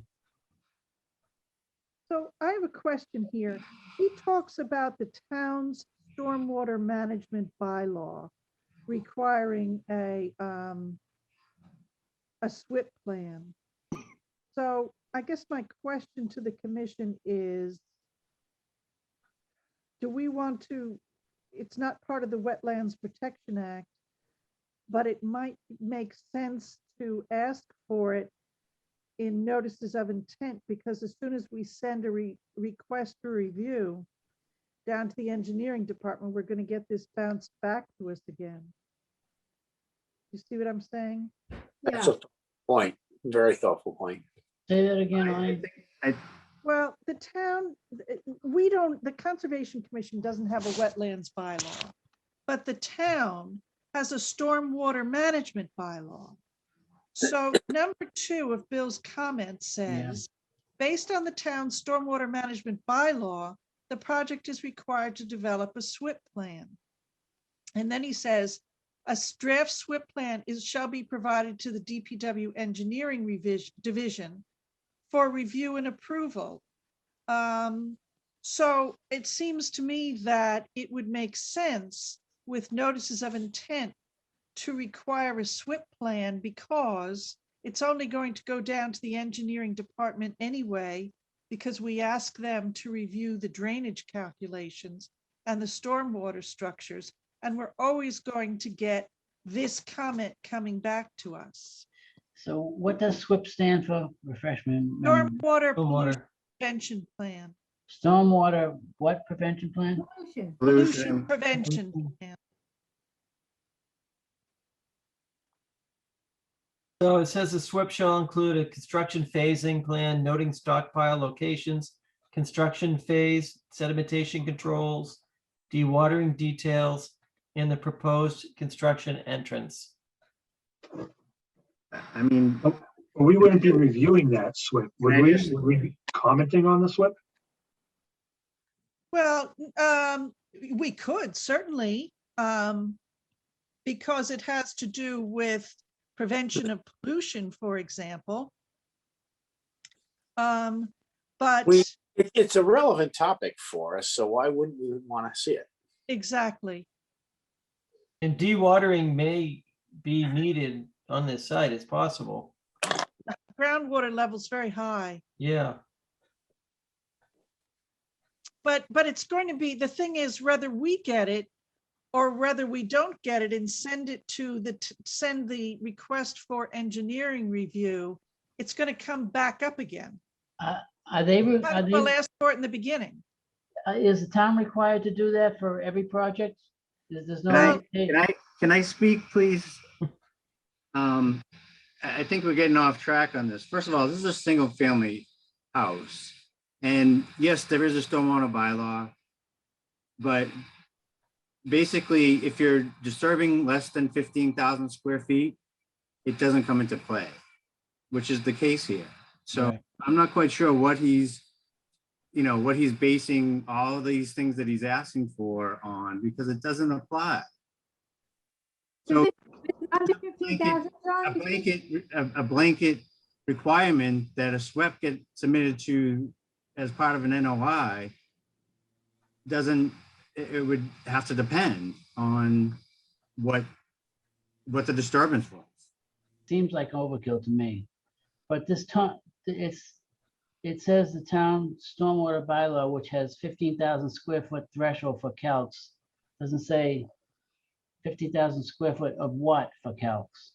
So I have a question here. He talks about the town's stormwater management bylaw requiring a SWIP plan. So I guess my question to the commission is, do we want to, it's not part of the Wetlands Protection Act, but it might make sense to ask for it in notices of intent, because as soon as we send a request for review down to the engineering department, we're going to get this bounced back to us again. You see what I'm saying? That's a point, very thoughtful point. say that again, Elaine. Well, the town, the Conservation Commission doesn't have a wetlands bylaw, but the town has a stormwater management bylaw. So number 2 of Bill's comment says, based on the town's stormwater management bylaw, the project is required to develop a SWIP plan. And then he says, a draft SWIP plan shall be provided to the DPW engineering division for review and approval. So it seems to me that it would make sense with notices of intent to require a SWIP plan, because it's only going to go down to the engineering department anyway, because we ask them to review the drainage calculations and the stormwater structures. And we're always going to get this comment coming back to us. So what does SWIP stand for? Refreshment. Stormwater pollution Stormwater. prevention plan, Stormwater, what prevention plan? Pollution. pollution prevention plan. So it says the SWIP shall include a construction phasing plan noting stockpile locations, construction phase, sedimentation controls, dewatering details, and the proposed construction entrance. I mean, We wouldn't be reviewing that SWIP, would Right. we? Would we be commenting on the SWIP? Well, we could certainly, because it has to do with prevention of pollution, for example. But It's a relevant topic for us, so why wouldn't we want to see it? exactly, And dewatering may be needed on this site, it's possible. groundwater level's very high. Yeah, But it's going to be, the thing is, whether we get it or whether we don't get it and send it to send the request for engineering review, it's going to come back up again. Are they, We'll ask for it in the beginning. is the town required to do that for every project? There's no. Can I speak, please? I think we're getting off track on this. First of all, this is a single family house. And yes, there is a stormwater bylaw. But basically, if you're disturbing less than 15,000 square feet, it doesn't come into play, which is the case here. So Right. I'm not quite sure what he's basing all of these things that he's asking for on, because it doesn't apply. So Under 15,000, John? a blanket requirement that a SWEP get submitted to as part of an NOI doesn't, it would have to depend on what the disturbance was. Seems like overkill to me. But this time, it says the town stormwater bylaw, which has 15,000 square foot threshold for calcs, doesn't say 50,000 square foot of what for calcs.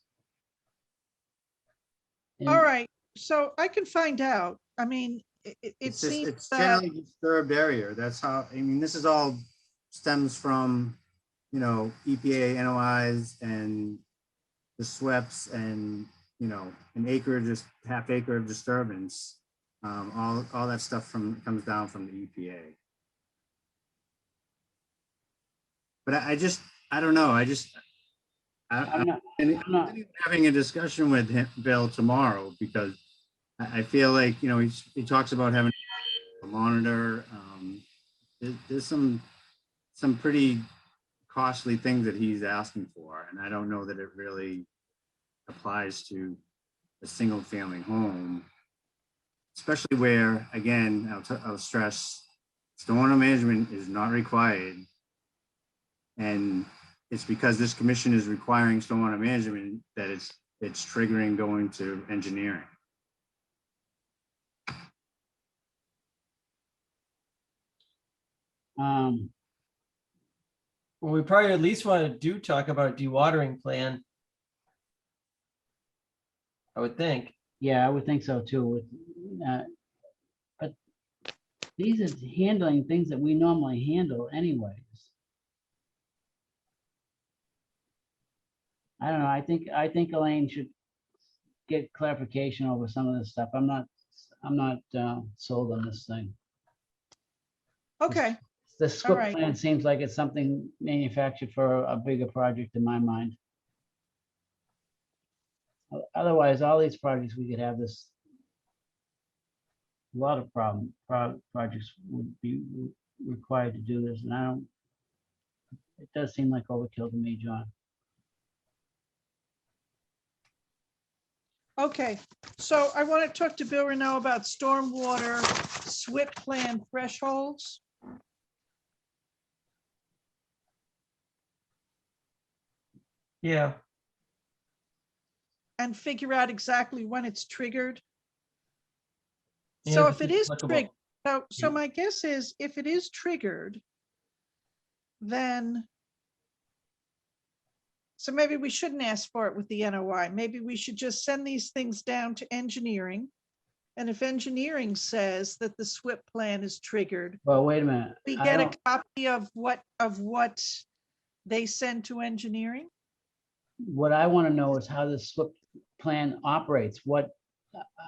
All right, so I can find out. I mean, it It's seems that, generally disturbed area. That's how, I mean, this is all stems from, EPA NOIs and the SWEPs and, an acre, just half acre of disturbance. All that stuff comes down from the EPA. But I don't know. I'm not- I'm having a discussion with him, Bill, tomorrow, because I feel like, he talks about having a monitor. There's some pretty costly things that he's asking for, and I don't know that it really applies to a single family home, especially where, again, I'll stress, stormwater management is not required. And it's because this commission is requiring stormwater management that it's triggering going to engineering. well, we probably at least want to talk about a dewatering plan. I would think. Yeah, I would think so too. But these are handling things that we normally handle anyways. I don't know. I think Elaine should get clarification over some of this stuff. I'm not sold on this thing. okay, The SWIP right. plan seems like it's something manufactured for a bigger project in my mind. Otherwise, all these projects, we could have this. A lot of projects would be required to do this, and it does seem like overkill to me, John. okay. So I want to talk to Bill Renaud about stormwater SWIP plan thresholds. Yeah, and figure out exactly when it's triggered? And So if if it it's is applicable. triggered, so my guess is if it is triggered, then so maybe we shouldn't ask for it with the NOI. Maybe we should just send these things down to engineering. And if engineering says that the SWIP plan is triggered, Well, wait a minute. we I get a don't- copy of what they send to engineering. What I want to know is how this SWIP plan operates.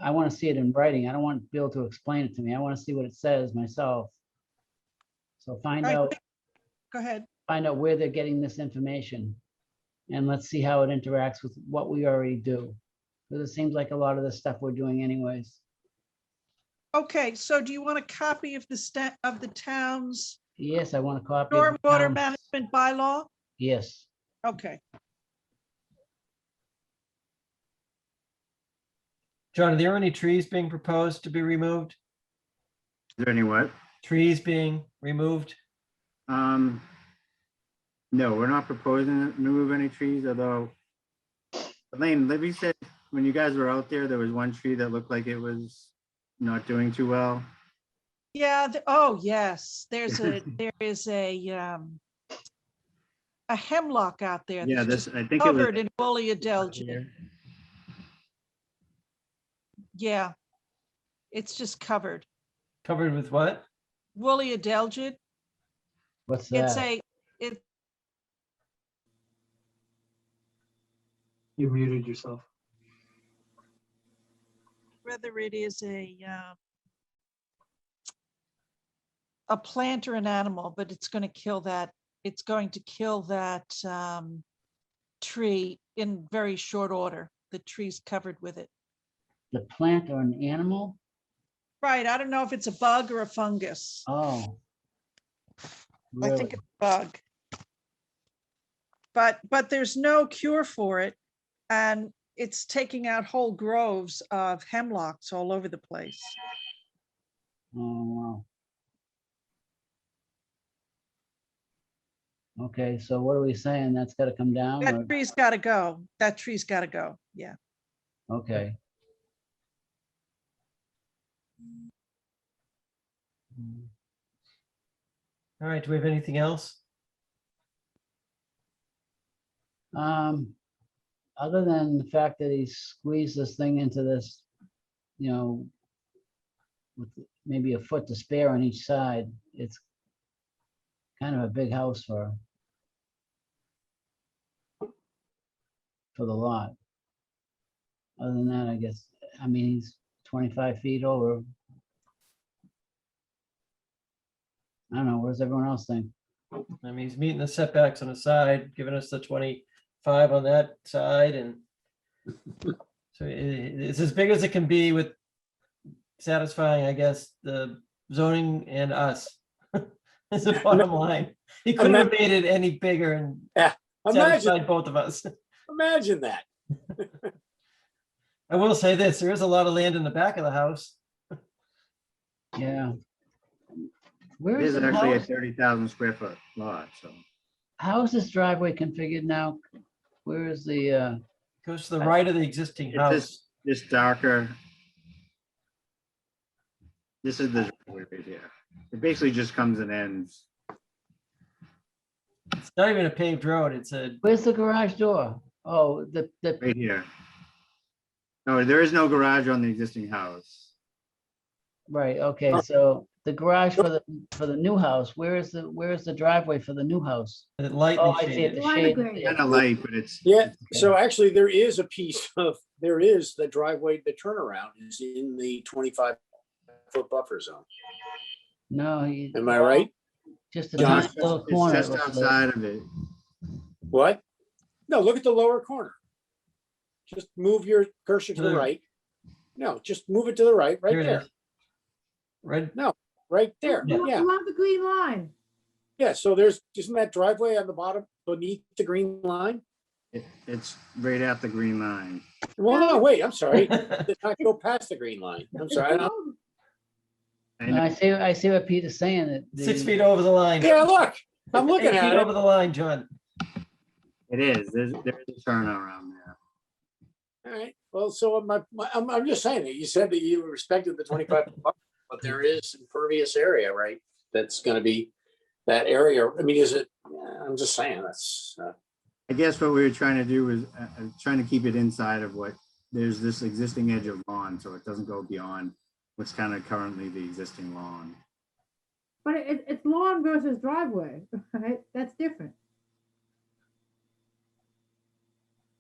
I want to see it in writing. I don't want Bill to explain it to me. I want to see what it says myself. So find Right. out, Go ahead. find out where they're getting this information. And let's see how it interacts with what we already do. Because it seems like a lot of the stuff we're doing anyways. Okay, so do you want a copy of the town's Yes, I want a copy. of the stormwater town's- management bylaw? Yes. Okay, John, are there any trees being proposed to be removed? Is there any what? Trees being removed? No, we're not proposing to remove any trees, although Elaine, Libby said when you guys were out there was one tree that looked like it was not doing too well. yeah, oh, yes, there is a hemlock out there. Yeah, that's this, just I think it was. covered in woolly adelgid. Yeah, it's just covered. Covered with what? Woolly adelgid. What's It's that? it, You muted yourself. whether it is a plant or an animal, but it's going to kill that. It's going to kill that tree in very short order. The tree's covered with it. The plant or an animal? Right. I don't know if it's a bug or a fungus. Oh. I think it's a bug. But there's no cure for it. And it's taking out whole groves of hemlocks all over the place. Oh, wow. Okay, so what are we saying? That's got to come down? or- That tree's got to go. That tree's got to go. Yeah. Okay. All right, do we have anything else? Other than the fact that he squeezed this thing into this, with maybe a foot to spare on each side, it's kind of a big house for the lot. Other than that, I guess, he's 25 feet over. I don't know, what does everyone else think? I mean, he's meeting the setbacks on the side, giving us the 25 on that side, and so it's as big as it can be with satisfying, I guess, the zoning and us. That's the bottom line. He couldn't have made it any bigger and satisfied Imagine, both of us. imagine that. I will say this, there is a lot of land in the back of the house. Yeah. Where It is is the actually a house? 30,000 square foot lot, so. How is this driveway configured now? Where is the, Goes to the right of the existing It's house. this darker. This is the driveway right here. It basically just comes and ends. It's not even a paved road, it's a, where's the garage door? Oh, the Right here. No, there is no garage on the existing house. right, okay, so the garage for the new house, where is the driveway for the new house? lightly Oh, I see it, shaded. the Why the shade. gray? Kind of light, but it's. Yeah, so actually there is a piece of, there is the driveway, the turnaround is in the 25-foot buffer zone. No. Am I right? Just a John, tiny little It's corner. just it looks like. outside of it. What? No, look at the lower corner. Just move your cursor to the There. right. No, just move it to the right, right Here it there, is. Right, right there. Yeah. Yeah, Along the green line. yeah. So isn't that driveway on the bottom beneath the green line? It's right at the green line. Well, no, wait, I'm sorry. Did not go past the green line. I'm sorry. I No, know. I see what Pete is saying. That 6 feet over the line. Yeah, look, I'm looking 8 at feet it. over the line, John. It is. There's a turnaround there. All right, well, so I'm just saying that you said that you respected the 25, but there is impervious area, right? That's gonna be that area. I mean, is it, I'm just saying that's, I guess what we were trying to do is trying to keep it inside of what, there's this existing edge of lawn, so it doesn't go beyond what's kind of currently the existing lawn. But it's lawn versus driveway, right? That's different.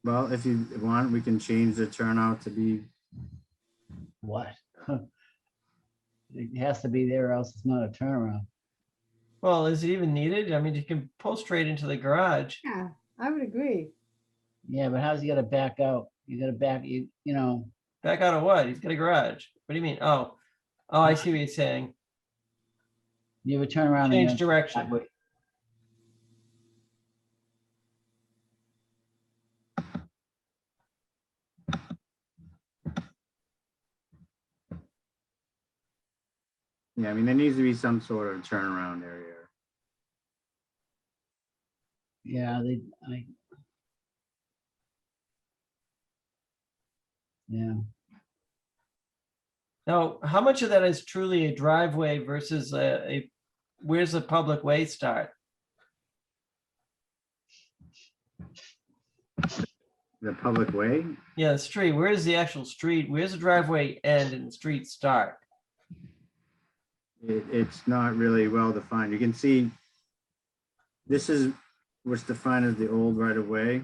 Well, if you want, we can change the turnout to be, What? It has to be there or else it's not a turnaround. Well, is it even needed? I mean, you can pull straight into the garage. Yeah, I would agree. Yeah, but how's he gonna back out? You gotta back, you know, Back out of what? He's got a garage. What do you mean? Oh, I see what you're saying. you would turn around. and Change go direction. driveway. yeah, I mean, there needs to be some sort of turnaround area. Yeah, yeah, Now, how much of that is truly a driveway versus where's the public way start? The public way, Yeah, the street. Where's the actual street? Where's the driveway end and the street start? it's not really well defined. You can see this is what's defined as the old right of way.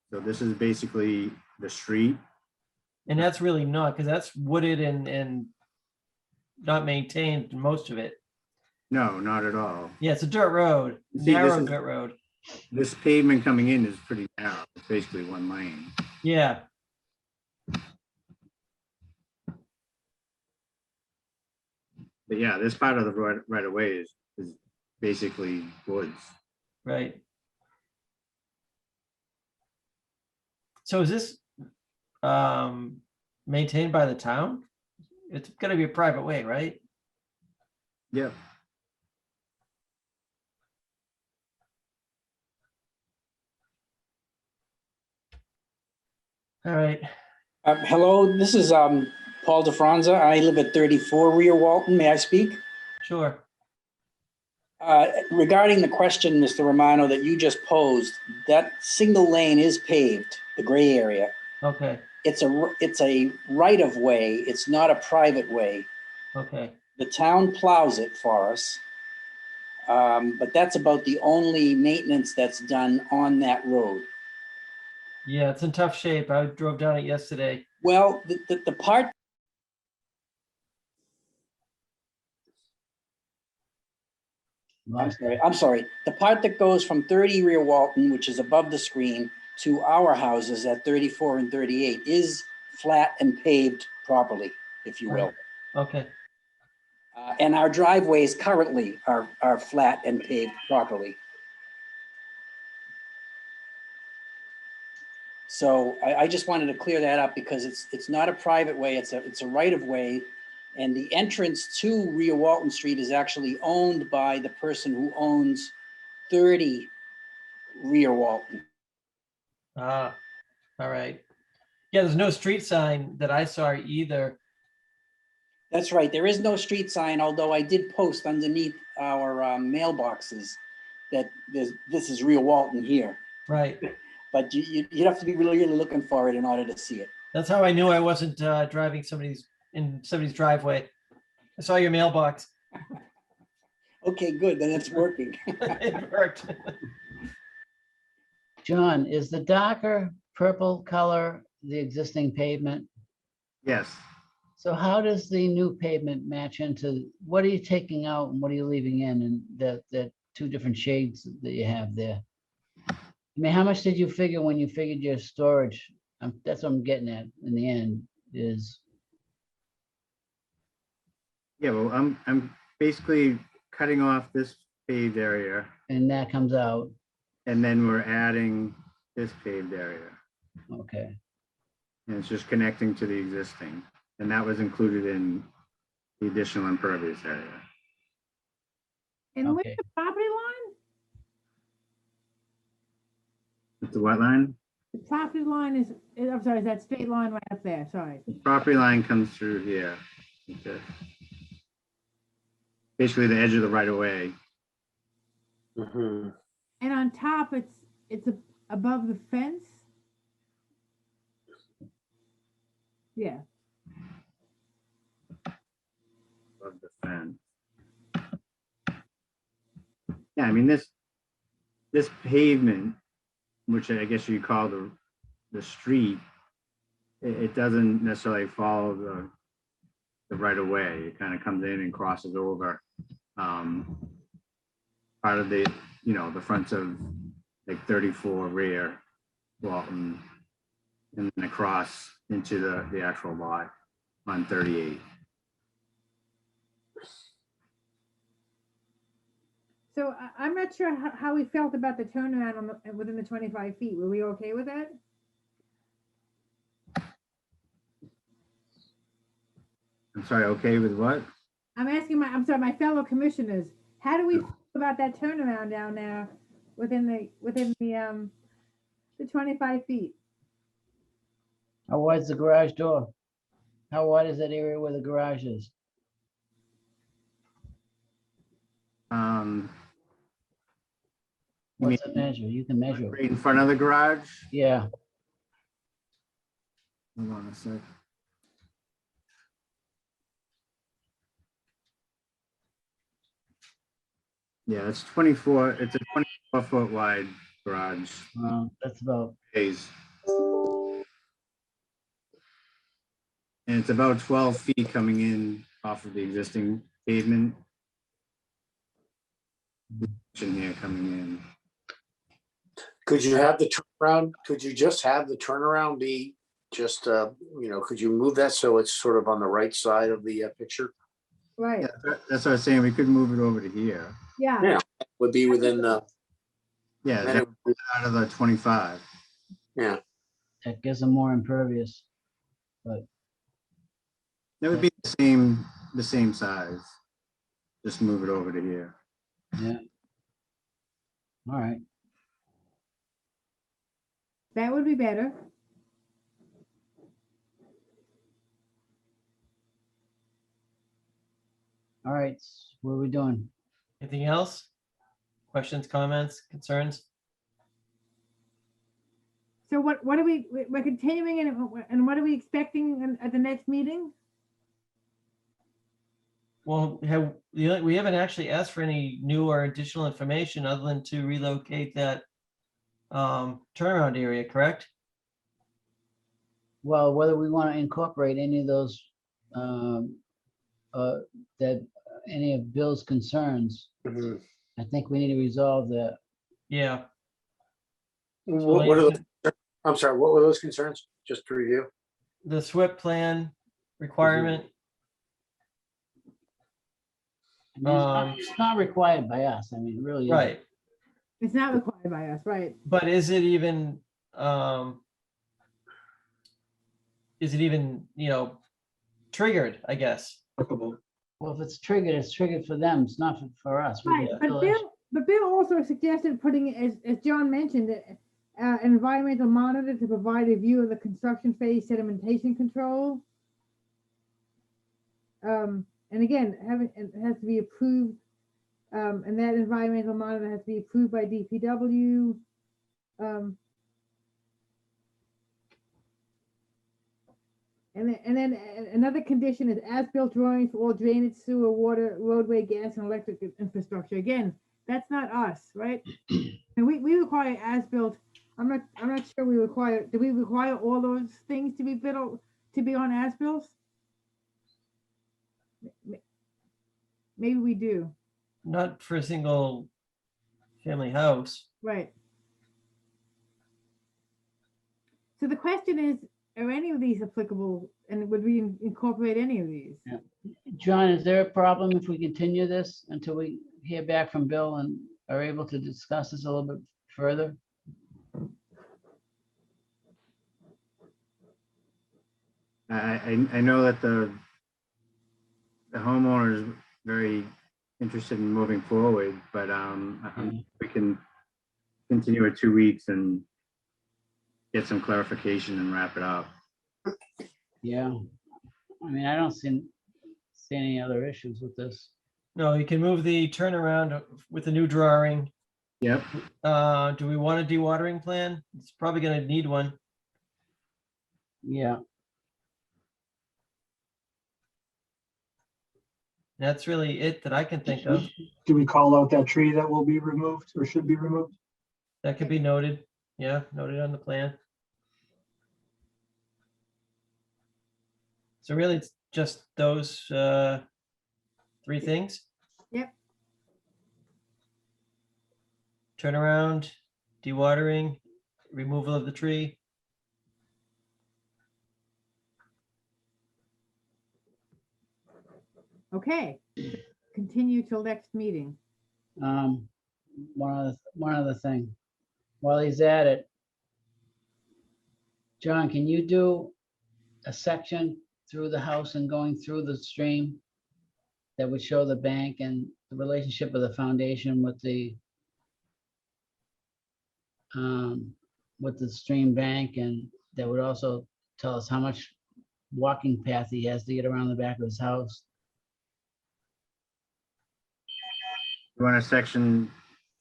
So this is basically the street. And that's really not, because that's wooded and not maintained, most of it. No, not at all. Yeah, it's a dirt road, See, this narrow is- dirt road. This pavement coming in is pretty narrow. It's basically one lane. Yeah, But yeah, this part of the right of way is basically woods. right. So is this maintained by the town? It's gonna be a private way, right? Yep. All right, Hello, this is Paul DeFranza. I live at 34 Rear Walton. May I speak? sure. Regarding the question, Mr. Romano, that you just posed, that single lane is paved, the gray area. Okay, It's a right of way. It's not a private way. okay. The town plows it for us. But that's about the only maintenance that's done on that road. Yeah, it's in tough shape. I drove down it yesterday. Well, the part I'm sorry. The part that goes from 30 Rear Walton, which is above the screen, to our houses at 34 and 38 is flat and paved properly, if you will. Okay, And our driveways currently are flat and paved properly. So I just wanted to clear that up because it's not a private way, it's a right of way. And the entrance to Rear Walton Street is actually owned by the person who owns 30 Rear Walton. all right. Yeah, there's no street sign that I saw either. That's right, there is no street sign, although I did post underneath our mailboxes that this is Rear Walton here. Right. But you'd have to be really looking for it in order to see it. That's how I knew I wasn't driving in somebody's driveway. I saw your mailbox. Okay, good, then it's working. It worked. John, is the darker purple color the existing pavement? Yes. So how does the new pavement match into, what are you taking out and what are you leaving in, and the two different shades that you have there? I mean, how much did you figure when you figured your storage? That's what I'm getting at in the end is, Yeah, well, I'm basically cutting off this paved area and that comes out, and then we're adding this paved area. okay. And it's just connecting to the existing. And that was included in the additional impervious area. And where's Okay. the property line? With the wetland, The property line I'm sorry, is that straight line right up there? Sorry. Property line comes through here. Okay. Basically the edge of the right of way. Mhm. And on top, it's above the fence? Yeah. Above the fence. Yeah, I mean, this pavement, which I guess you call the street, it doesn't necessarily follow the right of way. It kind of comes in and crosses over part of the, the fronts of like 34 rear Walton, and then across into the actual lot on 38. So I'm not sure how we felt about the turnaround within the 25 feet. Were we okay with that? I'm sorry, okay with what? I'm sorry, my fellow commissioners, how do we feel about that turnaround down there within the 25 feet? How wide's the garage door? How wide is that area where the garage is? You What's the measure? You can measure it. right in front of the garage? Yeah, Hold on a sec. Yeah, it's 24, it's a 24-foot wide garage. that's about, Space. And it's about 12 feet coming in off of the existing pavement. In here coming in. Could you have the turnaround? Could you just have the turnaround be just, could you move that so it's sort of on the right side of the picture? Right. Yeah, that's what I was saying. We could move it over to here. Yeah. Yeah, would be within the, Yeah, then that's it- out of the 25. yeah. that gives them more impervious, but That would be the same size. Just move it over to here. yeah. All right. That would be better. All right, what are we doing? Anything else? Questions, comments, concerns? So we're continuing and what are we expecting at the next meeting? Well, we haven't actually asked for any new or additional information other than to relocate that turnaround area, correct? Well, whether we want to incorporate any of those, any of Bill's concerns, Mhm. I think we need to resolve that. Yeah. What are I'm sorry, what were those concerns? Just to review? The SWIP plan requirement. I mean, it's not required by us. I mean, it really is. Right. It's not required by us, right? But is it even, triggered, I guess? Well, if it's triggered for them. It's not for us. We Right, can but still issue- Bill also suggested putting, as John mentioned, an environmental monitor to provide a view of the construction phase sedimentation control. And again, it has to be approved, and that environmental monitor has to be approved by DPW. And then another condition is as-built drawings for all drainage, sewer, water, roadway, gas, and electric infrastructure. Again, that's not us, right? And we require as-built. I'm not sure we require. Do we require all those things to be built to be on as-bills? Maybe we do. Not for a single family house. Right. So the question is, are any of these applicable, and would we incorporate any of these? Yeah. John, is there a problem if we continue this until we hear back from Bill and are able to discuss this a little bit further? I know that the homeowner is very interested in moving forward, but we can continue it 2 weeks and get some clarification and wrap it up. Yeah. I mean, I don't see any other issues with this. No, you can move the turnaround with the new drawing. Yep. Do we want a dewatering plan? It's probably gonna need one. Yeah. That's really it that I can think of. Do we call out that tree that will be removed or should be removed? That could be noted. Yeah, noted on the plan. So really, it's just those three things? Yep. Turnaround, dewatering, removal of the tree. Okay, continue till next meeting. One other thing, while he's at it, John, can you do a section through the house and going through the stream that would show the bank and the relationship of the foundation with the stream bank, and that would also tell us how much walking path he has to get around the back of his house? You want a section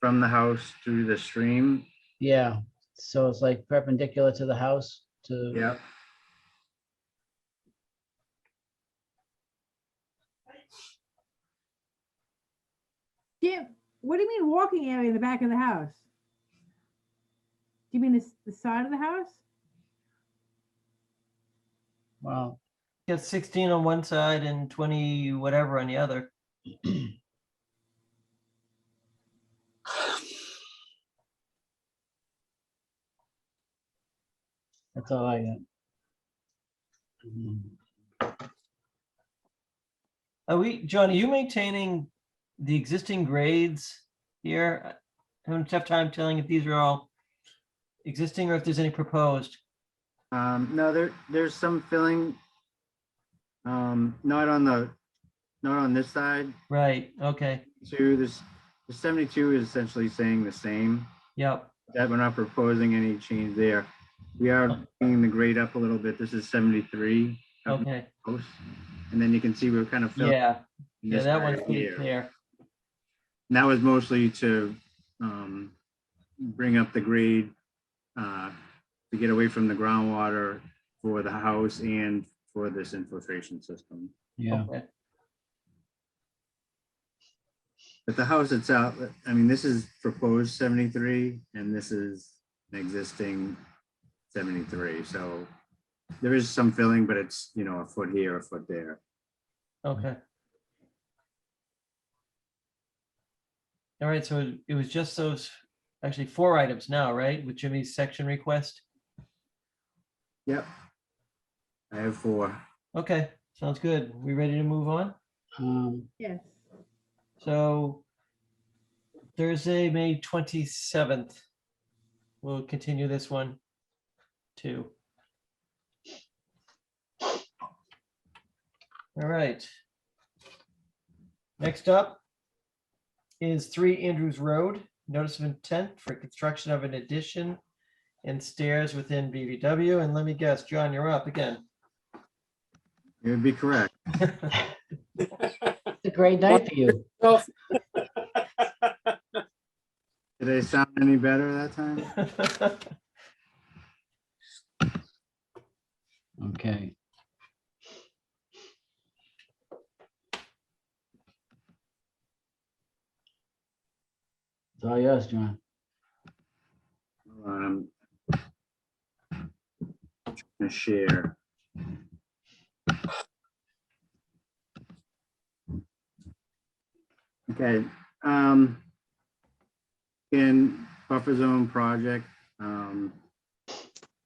from the house through the stream? Yeah, so it's like perpendicular to the house to. Yep. Jim, what do you mean walking area in the back of the house? Do you mean the side of the house? Well, Got 16 on one side and 20 whatever on the other. that's all I got. John, are you maintaining the existing grades here? I have a tough time telling if these are all existing or if there's any proposed. No, there's some filling. Not on this side. Right, okay, The 72 is essentially saying the same. yep, That we're not proposing any change there. We are bringing the grade up a little bit. This is 73. up okay, close. And then you can see we're kind of filling yeah, in yeah, this that area one's pretty here. clear. And that was mostly to bring up the grade to get away from the groundwater for the house and for this infiltration system. Yeah. Okay. But the house itself, I mean, this is proposed 73 and this is an existing 73. So there is some filling, but it's, you know, a foot here, a foot there. Okay. All right, so it was just those, actually 4 items now, right, with Jimmy's section request? Yep. I have 4. Okay, sounds good. We ready to move on? Yes. So Thursday, May 27th. We'll continue this one too. All right. Next up is 3 Andrews Road, notice of intent for construction of an addition and stairs within BVW. And let me guess, John, you're up again. It would be correct. It's a great night for you. Did I sound any better that time? Okay. It's all yours, John. I'm trying to share. Okay. In buffer zone project,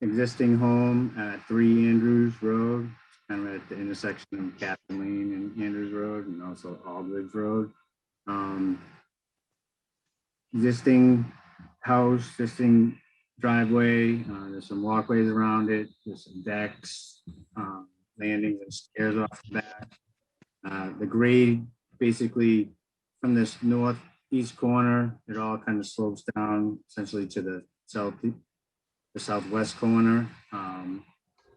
existing home at 3 Andrews Road, kind of at the intersection of Captain Lane and Andrews Road, and also Aldridge Road. Existing house, existing driveway, there's some walkways around it, there's some decks, landings and stairs off the back. The grade basically from this northeast corner, it all kind of slopes down essentially to the the southwest corner,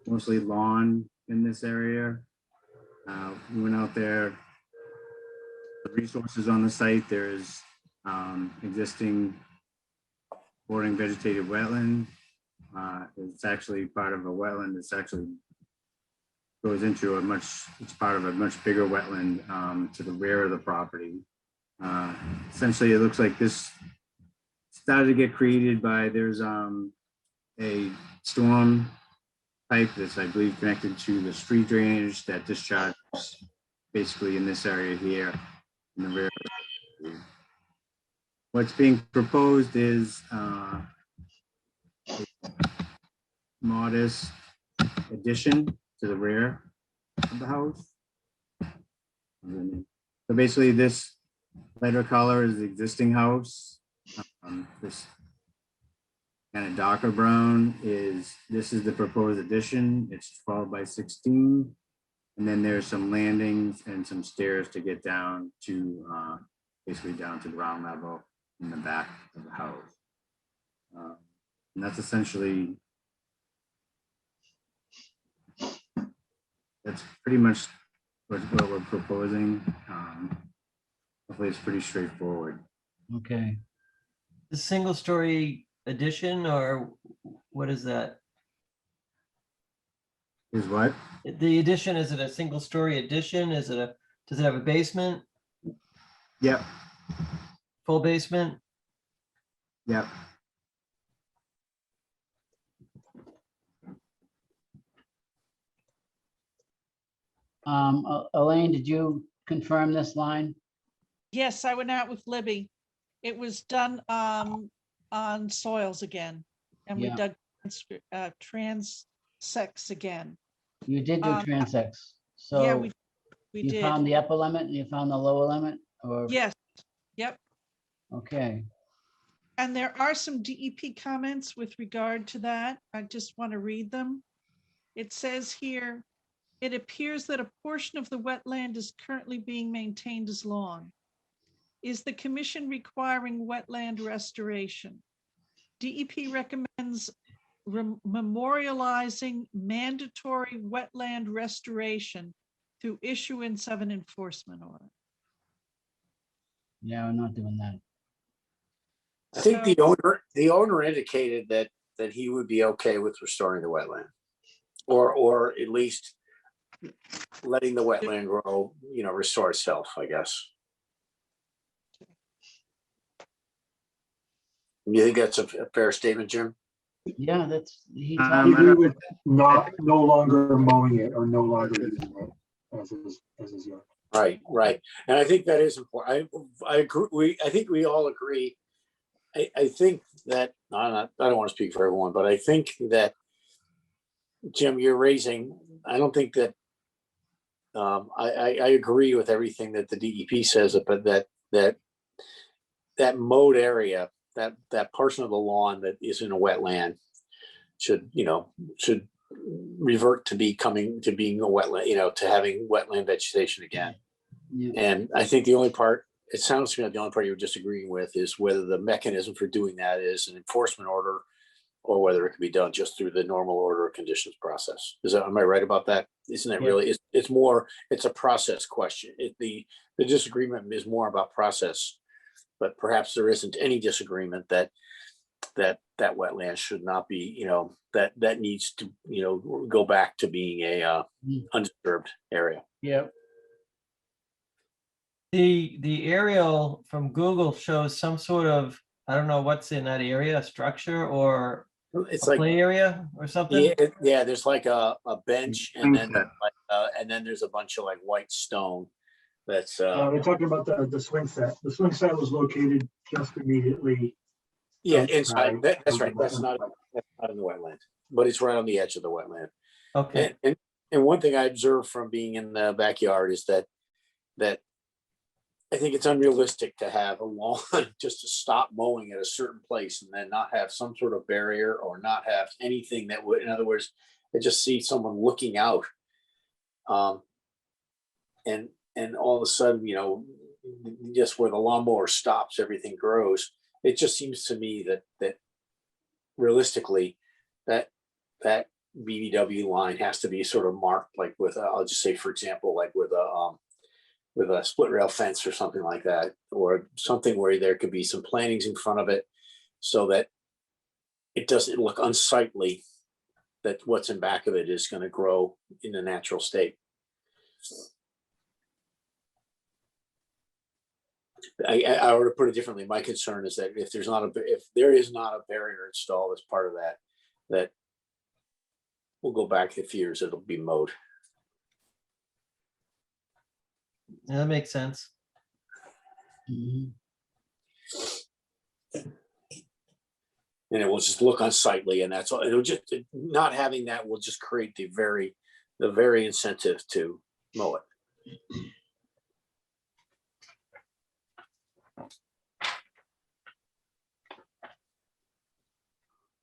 mostly lawn in this area. We went out there, the resources on the site, there's existing bordering vegetated wetland. It's actually part of a wetland. It's actually goes into it's part of a much bigger wetland to the rear of the property. Essentially, it looks like this started to get created by, there's a storm pipe that's, I believe, connected to the street drainage that discharges basically in this area here in the rear. What's being proposed is a modest addition to the rear of the house. So basically this lighter color is the existing house. This kind of darker brown this is the proposed addition. It's 12 by 16. And then there's some landings and some stairs to get down to basically down to ground level in the back of the house. And that's essentially, that's pretty much what we're proposing. Hopefully it's pretty straightforward. Okay. The single story addition, or what is that? Is what? The addition, is it a single story addition? Does it have a basement? Yep. Full basement? Yep. Elaine, did you confirm this line? Yes, I went out with Libby. It was done on soils again, and we Yeah. dug transects again. You did do transects. Yeah, So we you did. found the upper limit and you found the lower limit, or? Yes, yep. Okay. And there are some DEP comments with regard to that. I just want to read them. It says here, it appears that a portion of the wetland is currently being maintained as lawn. Is the commission requiring wetland restoration? DEP recommends memorializing mandatory wetland restoration through issuance of an enforcement order. Yeah, we're not doing that. I think the owner indicated that he would be okay with restoring the wetland, or at least letting the wetland grow, restore itself, I guess. You think that's a fair statement, Jim? Yeah, that's, he I agree with no longer mowing it or no longer using it as is yard. Right. And I think that is important. I agree. I think we all agree. I think that, I don't want to speak for everyone, but I think that, Jim, I don't think that, I agree with everything that the DEP says, but that mowed area, that portion of the lawn that is in a wetland should revert to being a wetland, to having wetland vegetation again. Yeah. And I think the only part, it sounds to me like the only part you're disagreeing with is whether the mechanism for doing that is an enforcement order or whether it can be done just through the normal order of conditions process. Am I right about that? Isn't that really, it's a process question. The disagreement is more about process, but perhaps there isn't any disagreement that wetland should not be, that needs to, go back to being a undisturbed area. Yep. The aerial from Google shows some sort of, I don't know what's in that area, a structure or It's a like play area or something? Yeah, there's like a bench and then there's a bunch of like white stone. That's They're talking about the swing set. The swing set was located just immediately. inside. That's right. That's not in the wetland, but it's right on the edge of the wetland. Okay. And one thing I observed from being in the backyard is that I think it's unrealistic to have a lawn just to stop mowing at a certain place and then not have some sort of barrier or not have anything that would, in other words, I just see someone looking out. And all of a sudden, just where the lawnmower stops, everything grows. It just seems to me that realistically, that BVW line has to be sort of marked like with, I'll just say, for example, like with a split rail fence or something like that, or something where there could be some plantings in front of it so that it doesn't look unsightly, that what's in back of it is going to grow in a natural state. I would put it differently. My concern is that if there is not a barrier installed as part of that we'll go back a few years, it'll be mowed. Yeah, that makes sense. Mhm. And it will just look unsightly, and that's all. It'll just, not having that will just create the very incentive to mow it.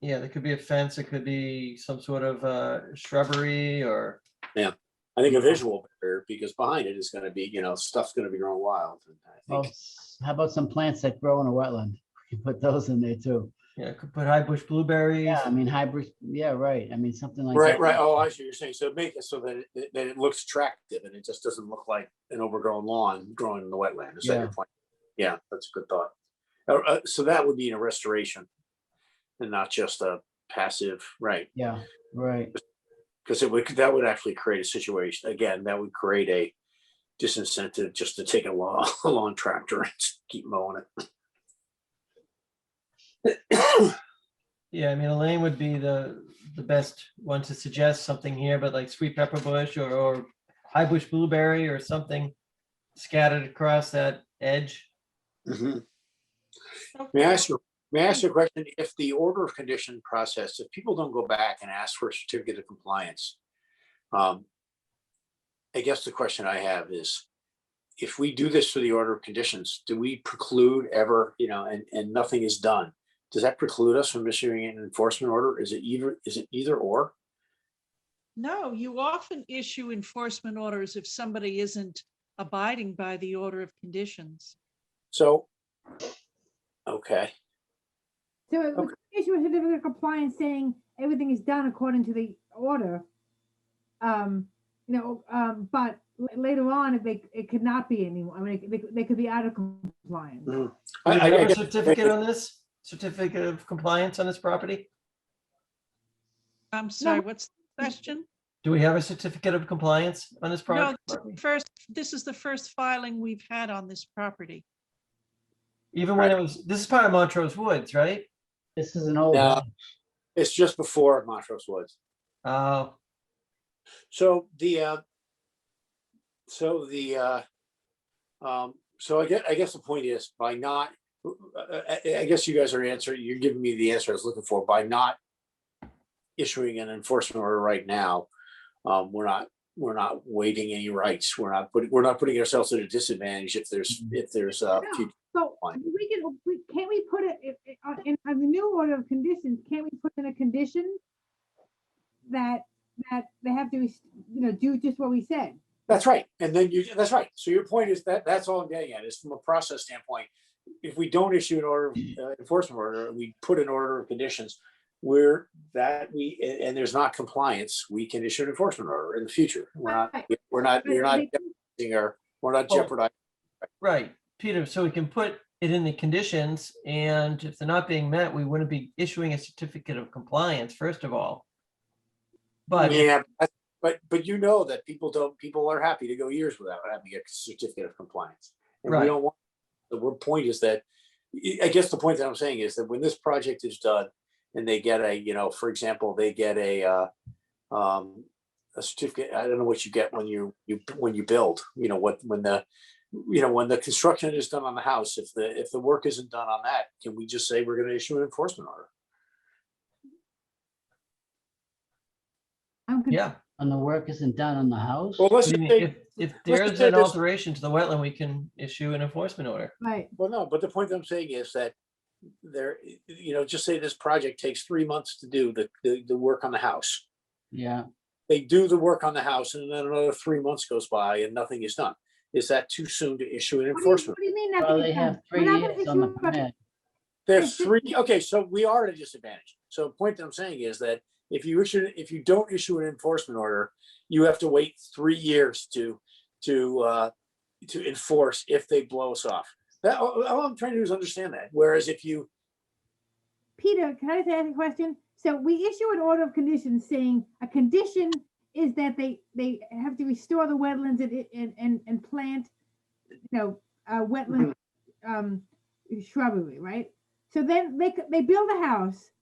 Yeah, there could be a fence, it could be some sort of shrubbery or, Yeah, I think a visual barrier, because behind it is going to be, stuff's going to be growing wild. And I Well, think, how about some plants that grow in a wetland? You can put those in there too. yeah, could put high bush blueberries. Yeah, I mean, hybrid, yeah, right. I mean, something like right. that. Oh, I see what you're saying. So make it so that it looks attractive and it just doesn't look like an overgrown lawn growing in the wetland. Is that your point? Yeah, that's a good thought. So that would be in a restoration and not just a passive, right? Yeah, right. Because that would actually create a situation, again, that would create a disincentive just to take a lawn tractor and keep mowing it. Yeah, I mean, Elaine would be the best one to suggest something here, but like sweet pepper bush or high bush blueberry or something scattered across that edge. Mhm. May I ask you a question? If the order of condition process, if people don't go back and ask for a certificate of compliance, I guess the question I have is, if we do this for the order of conditions, do we preclude ever, and nothing is done? Does that preclude us from issuing an enforcement order? Is it either or? No, you often issue enforcement orders if somebody isn't abiding by the order of conditions. So, okay. So it would issue a certificate of compliance saying everything is done according to the order. But later on, it could not be anymore. I mean, they could be out of compliance. Do we have a certificate on this? Certificate of compliance on this property? I'm sorry, what's the question? Do we have a certificate of compliance on this No, property? this is the first filing we've had on this property. Even when this is part of Montrose Woods, right? This is an old. It's just before Montrose Woods. So I guess the point is, by not, I guess you guys you're giving me the answer I was looking for. By not issuing an enforcement order right now, we're not waiving any rights. We're not putting ourselves at a disadvantage if there's future. So can't we put it in the new order of conditions? Can't we put in a condition that they have to, do just what we said? That's right. And then that's right. So your point is that's all I'm getting at, is from a process standpoint, if we don't issue an order, enforcement order, we put an order of conditions and there's not compliance, we can issue an enforcement order in the future. We're not jeopardizing. Right, Peter, so we can put it in the conditions, and if they're not being met, we wouldn't be issuing a certificate of compliance, first of all. But yeah, but that people are happy to go years without having a certificate of compliance. And we don't want, the point is that, I guess the point that I'm saying is that when this project is done and they get for example, they get a certificate, I don't know what you get when you build, when the construction is done on the house, if the work isn't done on that, can we just say we're going to issue an enforcement order? Yeah. And the work isn't done on the house? Well, let's just say, if there's an alteration to the wetland, we can issue an enforcement order. Right. Well, no, but the point that I'm saying is that just say this project takes 3 months to do the work on the house. Yeah. They do the work on the house and then another 3 months goes by and nothing is done. Is that too soon to issue an enforcement? What do you mean? Well, they have 3 years on the permit. There's 3. Okay, so we are at a disadvantage. So the point that I'm saying is that if you don't issue an enforcement order, you have to wait 3 years to enforce if they blow us off. All I'm trying to do is understand that. Whereas if you, Peter, can I just ask a question? So we issue an order of conditions saying a condition is that they have to restore the wetlands and plant, wetland shrubbery, right? So then they build a house,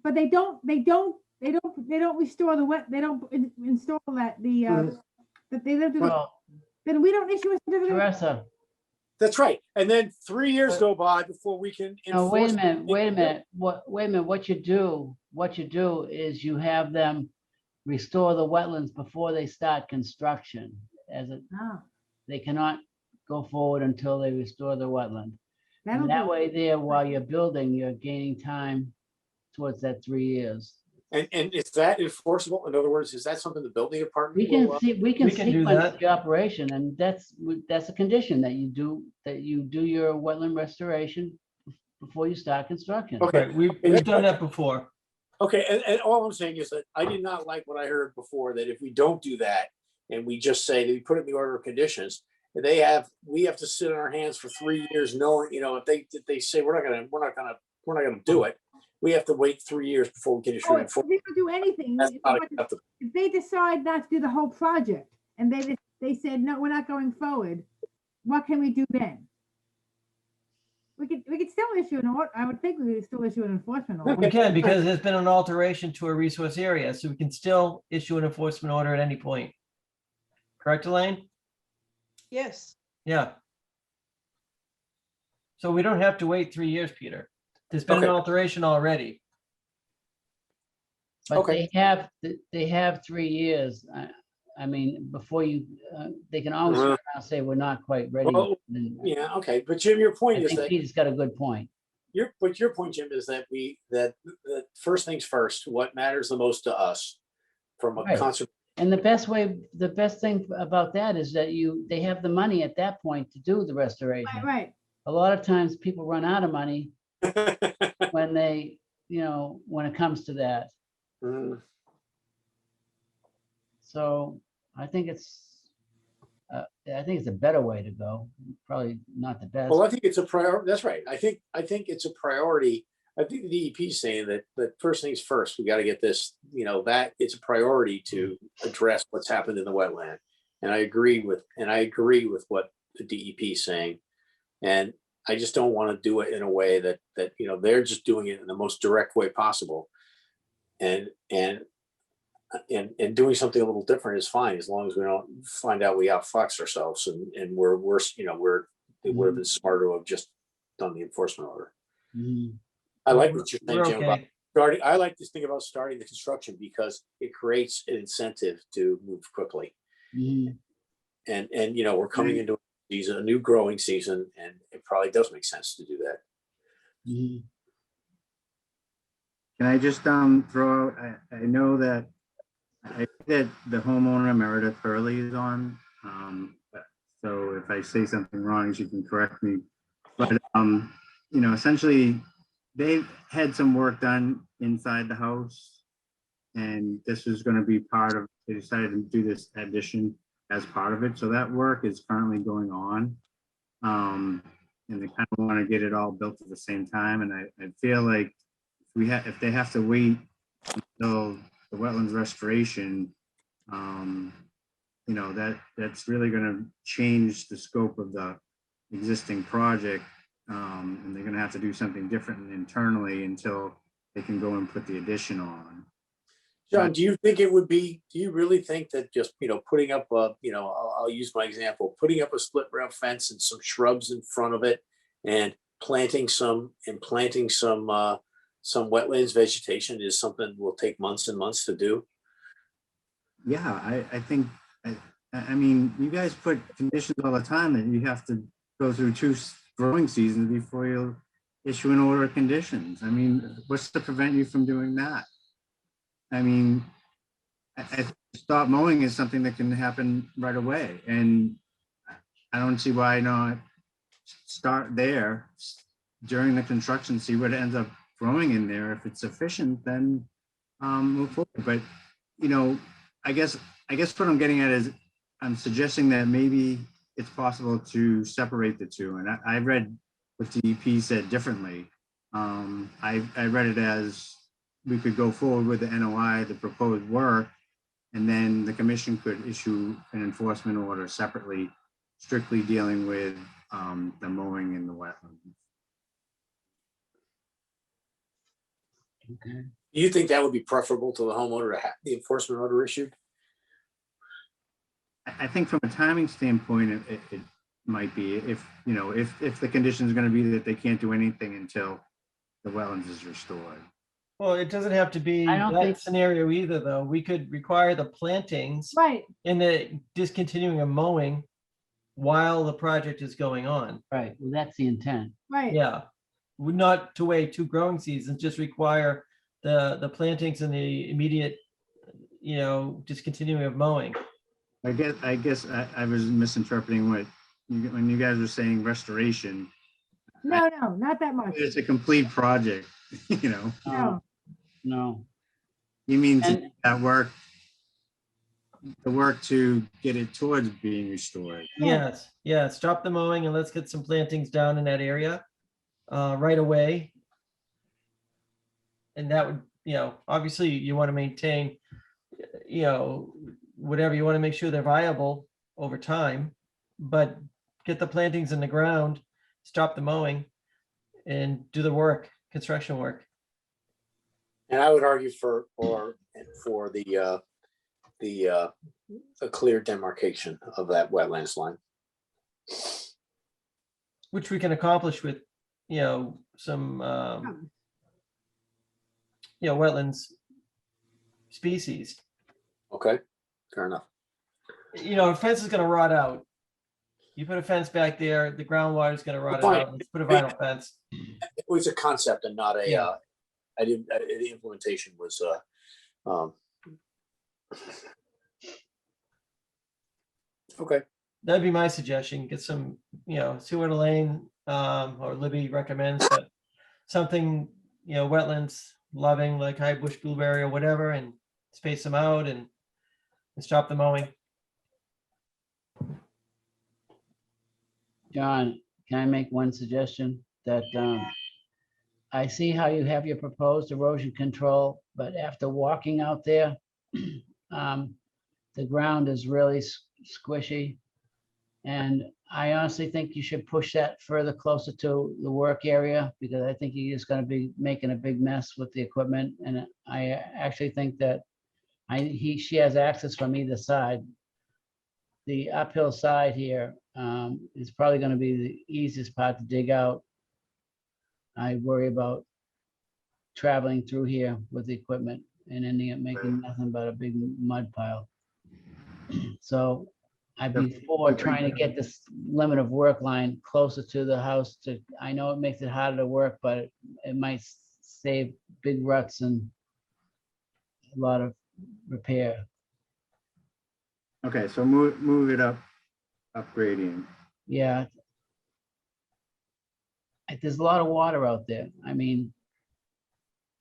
but they don't restore they don't install that that they don't do. Well, Then we don't issue a certificate. Teresa, that's right. And then 3 years go by before we can no, enforce. wait a minute. What you do is you have them restore the wetlands before they start construction. They cannot go forward until they restore the wetland. And that way there, while you're building, you're gaining time towards that 3 years. And is that enforceable? In other words, is that something the building department We can will? see, we can we can do sequence that. the operation, and that's a condition that you do your wetland restoration before you start construction. Okay. Right, we've done that before. Okay, and all I'm saying is that I did not like what I heard before, that if we don't do that and we just say that we put it in the order of conditions, we have to sit on our hands for 3 years knowing, if they say we're not gonna do it, we have to wait 3 years before we can issue an If enforcement. we don't do anything, That's not acceptable. if they decide not to do the whole project and they said, no, we're not going forward, what can we do then? We could still issue an order. I would think we could still issue an enforcement order. We can, because there's been an alteration to a resource area, so we can still issue an enforcement order at any point. Correct, Elaine? Yes. Yeah. So we don't have to wait 3 years, Peter. There's been an Okay. alteration already. But Okay. they have 3 years. I mean, before you, they can always turn around and say, we're not quite ready. Well, And Yeah, okay, but Jim, your point I is think that Peter's got a good point. your point, Jim, is that that first things first, what matters the most to us from a Right. concert. And the best thing about that is that they have the money at that point to do the restoration. Right. A lot of times people run out of money when when it comes to that. Mm. So I think it's a better way to go. Probably not the best. Well, I think it's a priority. That's right. I think it's a priority. I think the DEP is saying that first things first, we got to get this, that it's a priority to address what's happened in the wetland. And I agree with what the DEP is saying. And I just don't want to do it in a way that they're just doing it in the most direct way possible. And doing something a little different is fine, as long as we don't find out we outfox ourselves and we're worse, it would have been smarter to have just done the enforcement order. Mhm. I like what you're saying, We're Jim, about okay. starting. I like this thing about starting the construction because it creates an incentive to move quickly. Mhm. And we're coming into a new growing season, and it probably does make sense to do that. Mhm. Can I just throw out, I know that the homeowner Meredith Hurley is on. So if I say something wrong, she can correct me. But essentially they had some work done inside the house, and this is going to be they decided to do this addition as part of it. So that work is currently going on. And they kind of want to get it all built at the same time. And I feel like if they have to wait until the wetlands restoration, that's really going to change the scope of the existing project. And they're going to have to do something different internally until they can go and put the addition on. John, do you really think that just, putting up I'll use my example, putting up a split rail fence and some shrubs in front of it and planting some wetlands vegetation is something that will take months and months to do? Yeah, I think, I mean, you guys put conditions all the time that you have to go through 2 growing seasons before you'll issue an order of conditions. I mean, what's to prevent you from doing that? I mean, stop mowing is something that can happen right away. And I don't see why not start there during the construction, see what ends up growing in there. If it's sufficient, then move forward. But, you know, I guess what I'm getting at is I'm suggesting that maybe it's possible to separate the two. And I read what DEP said differently. I read it as we could go forward with the NOI, the proposed work, and then the commission could issue an enforcement order separately, strictly dealing with the mowing in the wetlands. Okay. Do you think that would be preferable to the homeowner to have the enforcement order issued? I think from a timing standpoint, it might be, if, you know, if the condition is going to be that they can't do anything until the wetlands is restored. Well, it doesn't have to be I don't that think- scenario either, though. We could require the plantings Right, and the discontinuing of mowing while the project is going on. Right, well, that's the intent. right. Yeah, would not to wait 2 growing seasons, just require the plantings and the immediate, you know, discontinuing of mowing. I guess I was misinterpreting what, when you guys were saying restoration, No, not that much. it's a complete project, you know? No, No, You mean And- that work, the work to get it towards being restored. Yes, yeah, stop the mowing and let's get some plantings down in that area right away. And that would, you know, obviously you want to maintain, you know, whatever, you want to make sure they're viable over time, but get the plantings in the ground, stop the mowing and do the work, construction work. And I would argue for a clear demarcation of that wetlands line. Which we can accomplish with, you know, some, you know, wetlands species. Okay, fair enough. You know, a fence is gonna rot out. You put a fence back there, the groundwater is gonna rot Fine. out. Let's put a vinyl fence. It was a concept and not a, Yeah. the implementation was, okay. That'd be my suggestion. Get some, you know, see what Elaine or Libby recommends, but something, you know, wetlands loving like high bush blueberry or whatever, and space them out and stop the mowing. John, can I make one suggestion that I see how you have your proposed erosion control, but after walking out there, the ground is really squishy. And I honestly think you should push that further closer to the work area, because I think you're just gonna be making a big mess with the equipment. And I actually think that she has access from either side. The uphill side here is probably gonna be the easiest part to dig out. I worry about traveling through here with the equipment and ending up making nothing but a big mud pile. So I'd be for trying to get this limit of work line closer to the house I know it makes it harder to work, but it might save big ruts and a lot of repair. Okay, so move it up gradient. Yeah. There's a lot of water out there. I mean,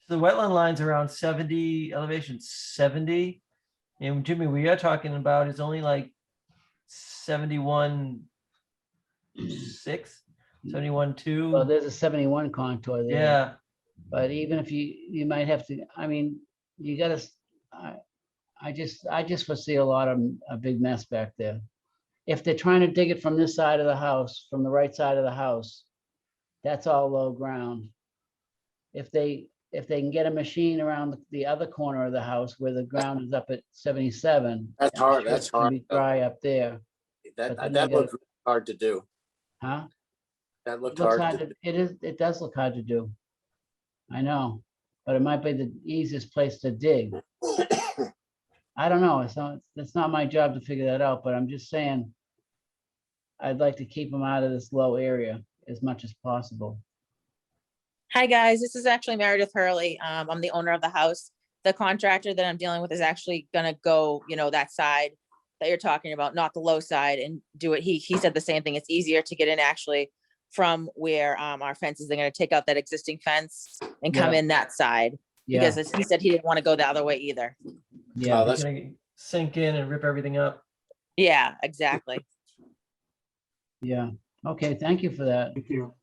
The wetland line's around 70, elevation 70. And Jimmy, we are talking about is only like 71.6, 71.2. well, there's a 71 contour there. Yeah, But even if you might have to, I mean, you gotta, I just foresee a lot of a big mess back there. If they're trying to dig it from this side of the house, from the right side of the house, that's all low ground. If they can get a machine around the other corner of the house where the ground is up at 77. That's I'm hard, sure that's it's gonna hard. be dry up there, That, But then that you looked hard to do. huh? That It looked looks hard hard to to, do. it does look hard to do. I know, but it might be the easiest place to dig. I don't know. It's not my job to figure that out, but I'm just saying I'd like to keep them out of this low area as much as possible. Hi, guys. This is actually Meredith Hurley. I'm the owner of the house. The contractor that I'm dealing with is actually gonna go, you know, that side that you're talking about, not the low side, and do it. He said the same thing. It's easier to get in actually from where our fence is. They're gonna take out that existing fence and come Yeah. in that side. Yeah, Because he said he didn't want to go the other way either. yeah, It's gonna sink in and rip everything up. Yeah, exactly. yeah. Okay, thank you for that. Thank you.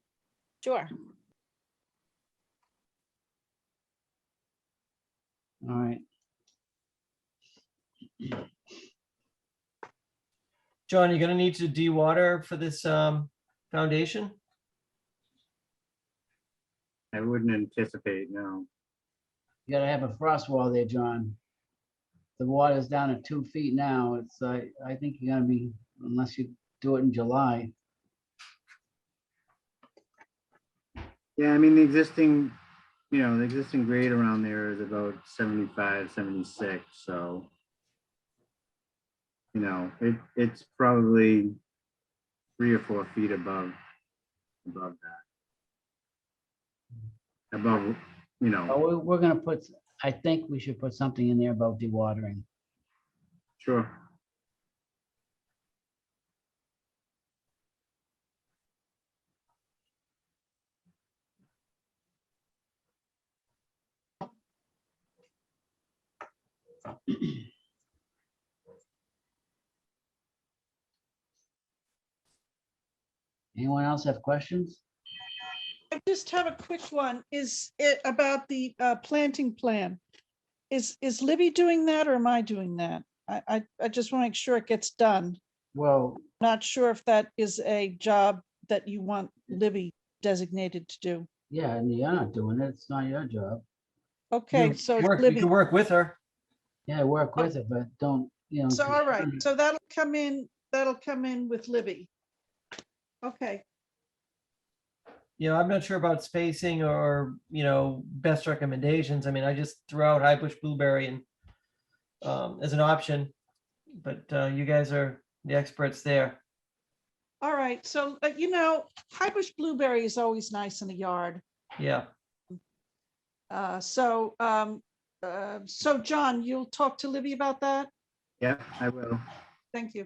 Sure. All right. John, you're gonna need to de-water for this foundation? I wouldn't anticipate, no. You gotta have a frost wall there, John. The water's down at 2 feet now. It's, I think you're gonna be, unless you do it in July. Yeah, I mean, the existing, the existing grade around there is about 75, 76, so. It's probably 3 or 4 feet above that. Above, Oh, we're gonna put, I think we should put something in there about dewatering. sure. Anyone else have questions? I just have a quick one. Is it about the planting plan? Is Libby doing that or am I doing that? I just want to make sure it gets done. Well, Not sure if that is a job that you want Libby designated to do. yeah, and you're not doing it. It's not your job. Okay, You so it's work, you Libby. can work with her. Yeah, work with it, but don't, So, all right, so that'll come in with Libby. Okay, I'm not sure about spacing or, best recommendations. I mean, I just threw out high bush blueberry and as an option, but you guys are the experts there. all right, so, high bush blueberry is always nice in the yard. Yeah, So John, you'll talk to Libby about that? Yeah, I will. Thank you.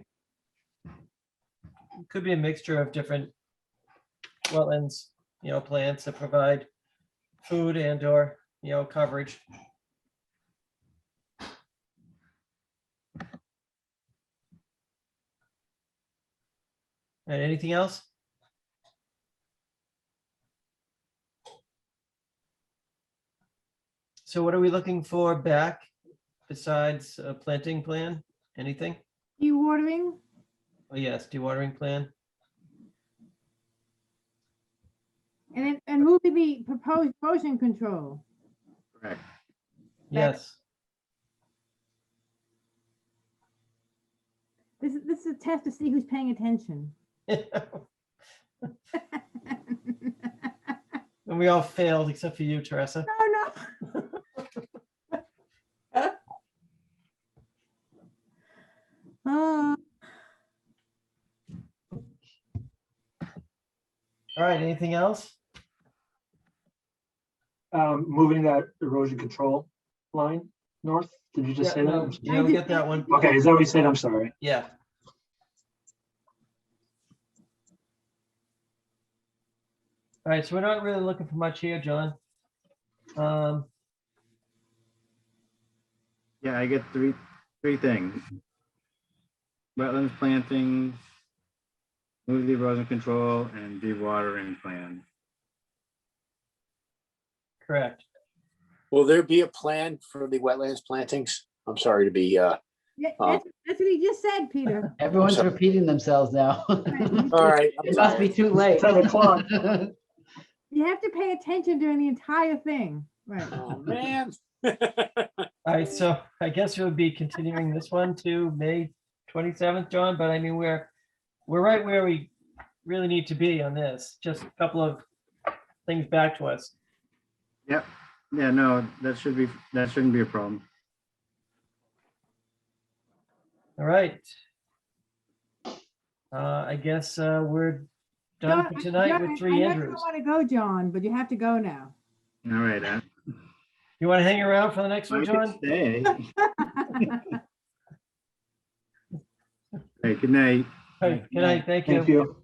could be a mixture of different wetlands, plants that provide food and or, coverage. And anything else? So what are we looking for back besides a planting plan? Anything? Dewatering, Oh, yes, dewatering plan. and will there be proposed erosion control? Correct. Yes. This is a test to see who's paying attention. And we all failed except for you, Teresa. No. Oh, All right, anything else? Moving that erosion control line north, did you just say No, that? yeah, we get that one. Okay, is that what you said? I'm sorry. Yeah. All right, so we're not really looking for much here, John. Yeah, I get three things. Wetlands plantings, move the erosion control, and dewatering plan. Correct. Will there be a plan for the wetlands plantings? I'm sorry to be, yeah, that's what he just said, Peter. Everyone's sorry. repeating themselves now. all right. I'm It must be tired. too late. 10 o'clock. You have to pay attention during the entire thing, right? Oh, man. All right, so I guess we'll be continuing this one to May 27th, John, but I mean, we're right where we really need to be on this. Just a couple of things back to us. Yep. Yeah, no, that shouldn't be a problem. All right. I guess we're done for tonight with I three know you Andrews. don't want to go, John, but you have to go now. All right, You want to hang around for the next one, I John? could stay. Hey, good night. All right, good night, thank you. Thank you.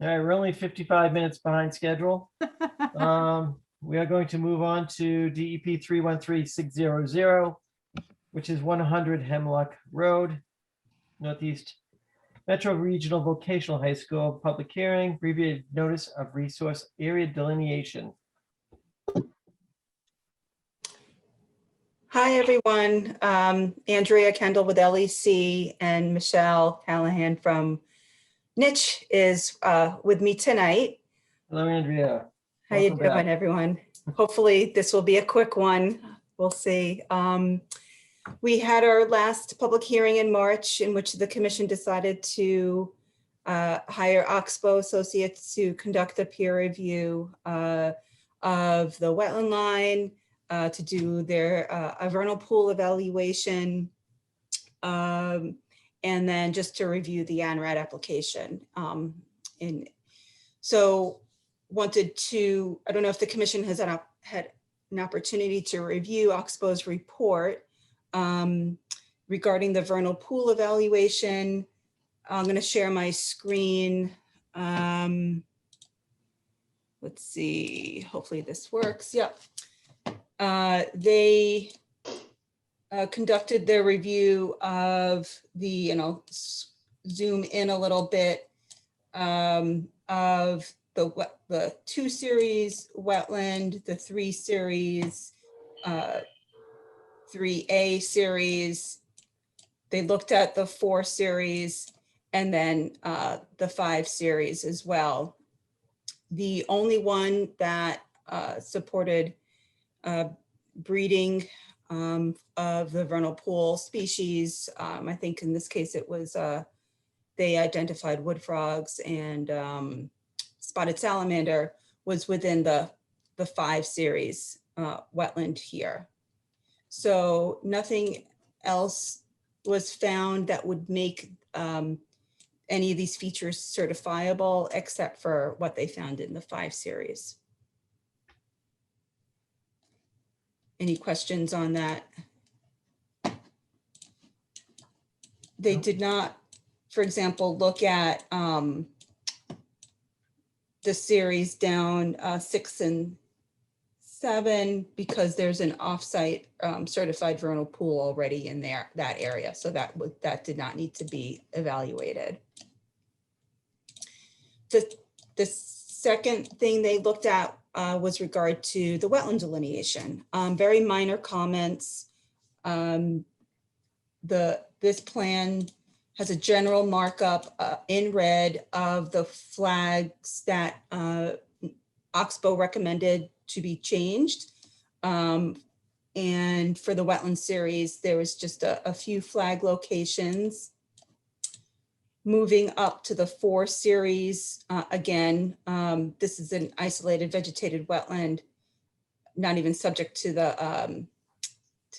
All right, we're only 55 minutes behind schedule. We are going to move on to DEP 313600, which is 100 Hemlock Road, Northeast Metro Regional Vocational High School, public hearing, abbreviated notice of resource area delineation. Hi, everyone. Andrea Kendall with LEC and Michelle Callahan from Niche is with me tonight. Hello, Andrea. How you Welcome doing, back. everyone? Hopefully this will be a quick one. We'll see. We had our last public hearing in March in which the commission decided to hire Oxbow Associates to conduct a peer review of the wetland line, to do their a vernal pool evaluation, and then just to review the ANRAD application. And so wanted to, I don't know if the commission has had an opportunity to review Oxbow's report regarding the vernal pool evaluation. I'm going to share my screen. Let's see, hopefully this works. Yep. They conducted their review of the, zoom in a little bit, of the 2 series wetland, the 3 series, 3A series. They looked at the 4 series and then the 5 series as well. The only one that supported breeding of the vernal pool species, I think in this case it was, they identified wood frogs and spotted salamander was within the 5 series wetland here. So nothing else was found that would make any of these features certifiable except for what they found in the 5 series. Any questions on that? They did not, for example, look at the series down 6 and 7 because there's an offsite certified vernal pool already in there, that area. So that did not need to be evaluated. The second thing they looked at was regard to the wetland delineation. Very minor comments. This plan has a general markup in red of the flags that Oxbow recommended to be changed. And for the wetland series, there was just a few flag locations. Moving up to the 4 series, again, this is an isolated vegetated wetland, not even subject to the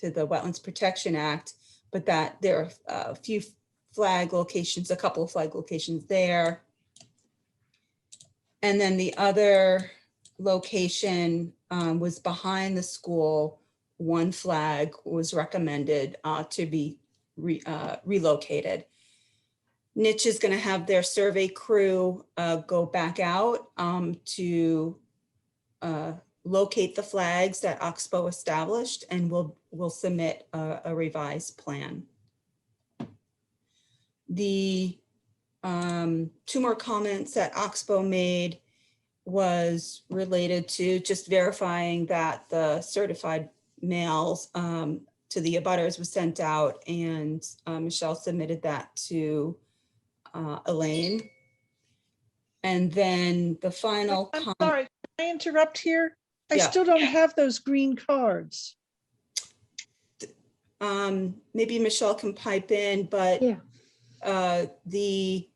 Wetlands Protection Act, but that there are a few flag locations, a couple of flag locations there. And then the other location was behind the school. 1 flag was recommended to be relocated. Niche is going to have their survey crew go back out to locate the flags that Oxbow established, and we'll submit a revised plan. The 2 more comments that Oxbow made was related to just verifying that the certified mails to the abutters was sent out, and Michelle submitted that to Elaine. And then the final I'm sorry, can I interrupt here? I Yeah. still don't have those green cards. Maybe Michelle can pipe in, but the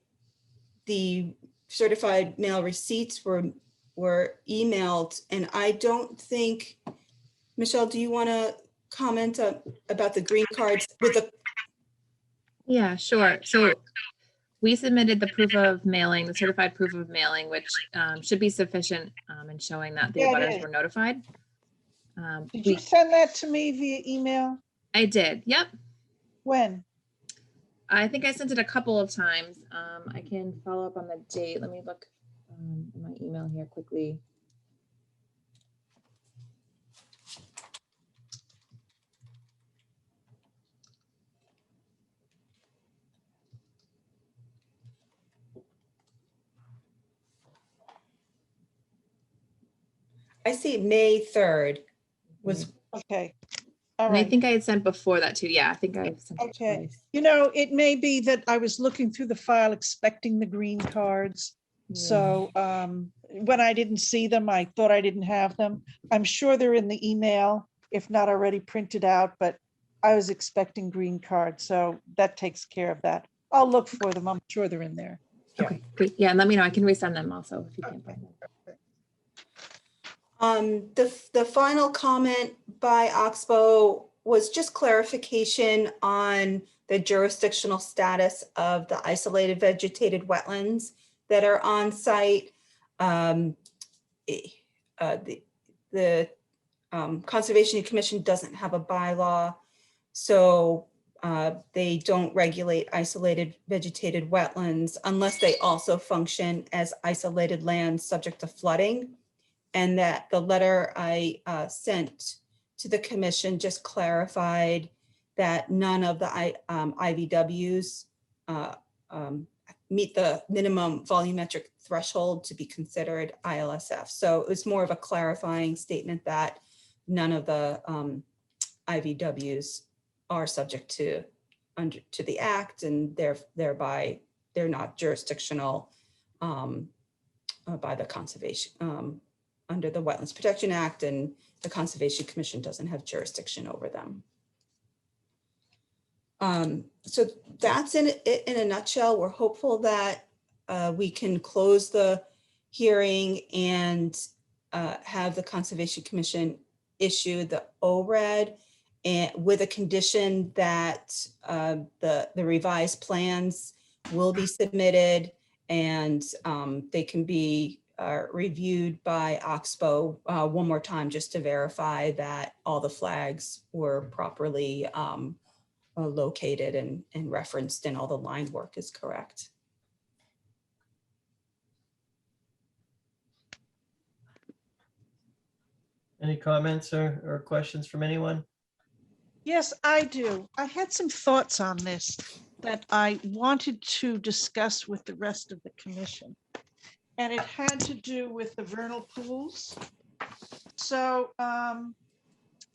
certified mail receipts were emailed, and I don't think, Michelle, do you want to comment about the green cards with the? Yeah, sure. So we submitted the proof of mailing, the certified proof of mailing, which should be sufficient in showing that the Yeah, it abutters is. were notified. Did you send that to me via email? I did. Yep. When? I think I sent it a couple of times. I can follow up on the date. Let me look. My email here quickly. I see May 3rd was, Okay. All And I right. think I had sent before that too. Yeah, I think I sent it Okay. twice. You know, it may be that I was looking through the file expecting the green cards. So when I didn't see them, I thought I didn't have them. I'm sure they're in the email, if not already printed out, but I was expecting green cards. So that takes care of that. I'll look for them. I'm sure they're in there. Okay, great. Yeah, and let me know. I can resend them also if you can't find them. the final comment by Oxbow was just clarification on the jurisdictional status of the isolated vegetated wetlands that are on site. The Conservation Commission doesn't have a bylaw, so they don't regulate isolated vegetated wetlands unless they also function as isolated lands subject to flooding. And that the letter I sent to the commission just clarified that none of the IVWs meet the minimum volumetric threshold to be considered ILSF. So it was more of a clarifying statement that none of the IVWs are subject to the act, and thereby they're not jurisdictional by the conservation under the Wetlands Protection Act, and the Conservation Commission doesn't have jurisdiction over them. So that's in a nutshell. We're hopeful that we can close the hearing and have the Conservation Commission issue the ORED, and with a condition that the revised plans will be submitted and they can be reviewed by Oxbow one more time just to verify that all the flags were properly located and referenced and all the line work is correct. Any comments or questions from anyone? Yes, I do. I had some thoughts on this that I wanted to discuss with the rest of the commission. And it had to do with the vernal pools. So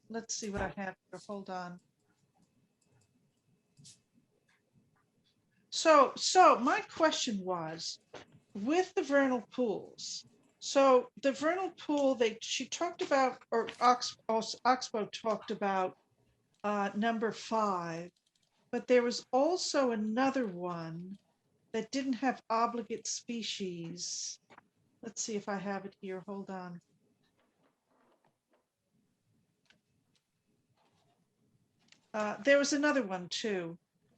let's see what I have here. Hold on. So my question was, with the vernal pools, so the vernal pool, she talked about, or Oxbow talked about number 5, but there was also another one that didn't have obligate species. Let's see if I have it here. Hold on. There was another one too.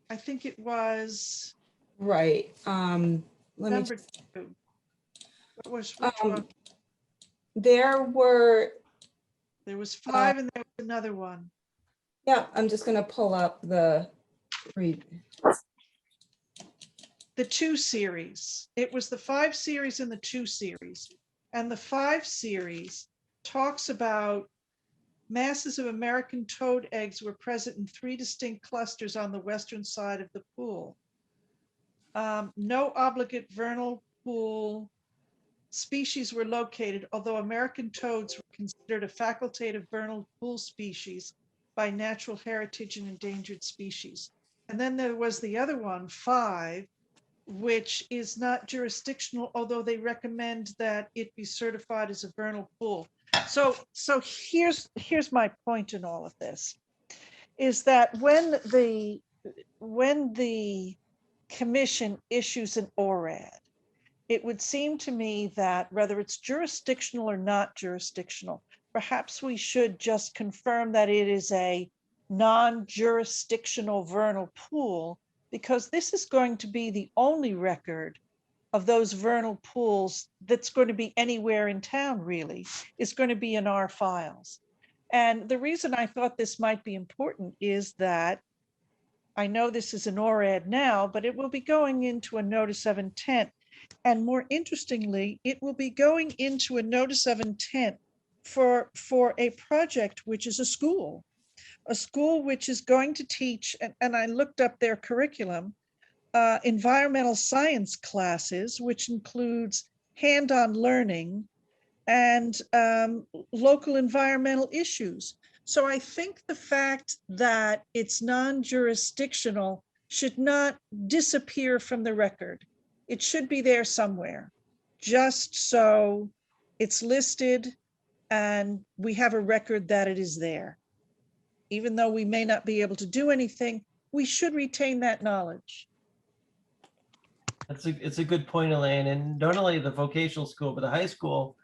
I think it was Right. number 2. What was which one? There There was 5 and there was another one. Yeah, I'm just gonna pull up the 2 series. It was the 5 series and the 2 series. And the 5 series talks about masses of American toad eggs were present in 3 distinct clusters on the western side of the pool. No obligate vernal pool species were located, although American toads were considered a facultative vernal pool species by Natural Heritage and Endangered Species. And then there was the other one, 5, which is not jurisdictional, although they recommend that it be certified as a vernal pool. So here's my point in all of this, is that when the commission issues an ORAD, it would seem to me that whether it's jurisdictional or not jurisdictional, perhaps we should just confirm that it is a non-jurisdictional vernal pool, because this is going to be the only record of those vernal pools that's going to be anywhere in town, really, is going to be in our files. And the reason I thought this might be important is that I know this is an ORAD now, but it will be going into a notice of intent. And more interestingly, it will be going into a notice of intent for a project which is a school which is going to teach, and I looked up their curriculum, environmental science classes, which includes hand-on learning and local environmental issues. So I think the fact that it's non-jurisdictional should not disappear from the record. It should be there somewhere, just so it's listed and we have a record that it is there. Even though we may not be able to do anything, we should retain that knowledge. It's a good point, Elaine. And not only the vocational school, but the high school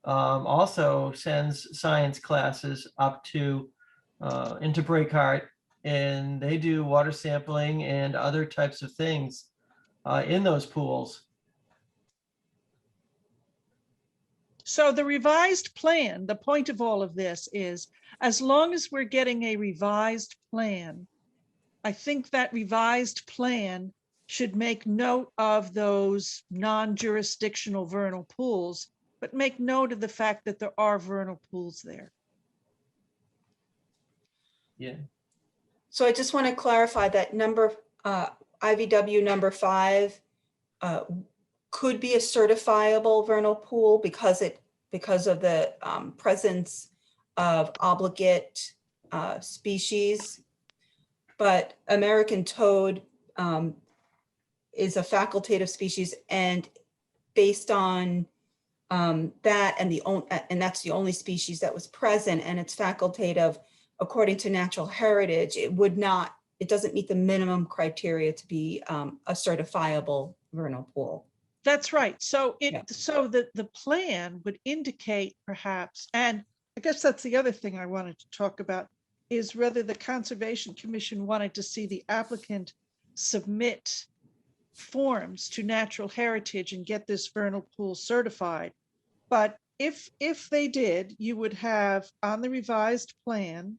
also sends science classes up to into Breakheart, and they do water sampling and other types of things in those pools. So the revised plan, the point of all of this is, as long as we're getting a revised plan, I think that revised plan should make note of those non-jurisdictional vernal pools, but make note of the fact that there are vernal pools there. Yeah. So I just want to clarify that number, IVW number 5 could be a certifiable vernal pool because of the presence of obligate species. But American toad is a facultative species, and based on that and that's the only species that was present, and it's facultative according to natural heritage, it doesn't meet the minimum criteria to be a certifiable vernal pool. That's right. So so the plan would indicate perhaps, and I guess that's the other thing I wanted to talk about, is whether the Conservation Commission wanted to see the applicant submit forms to Natural Heritage and get this vernal pool certified. But if they did, you would have on the revised plan,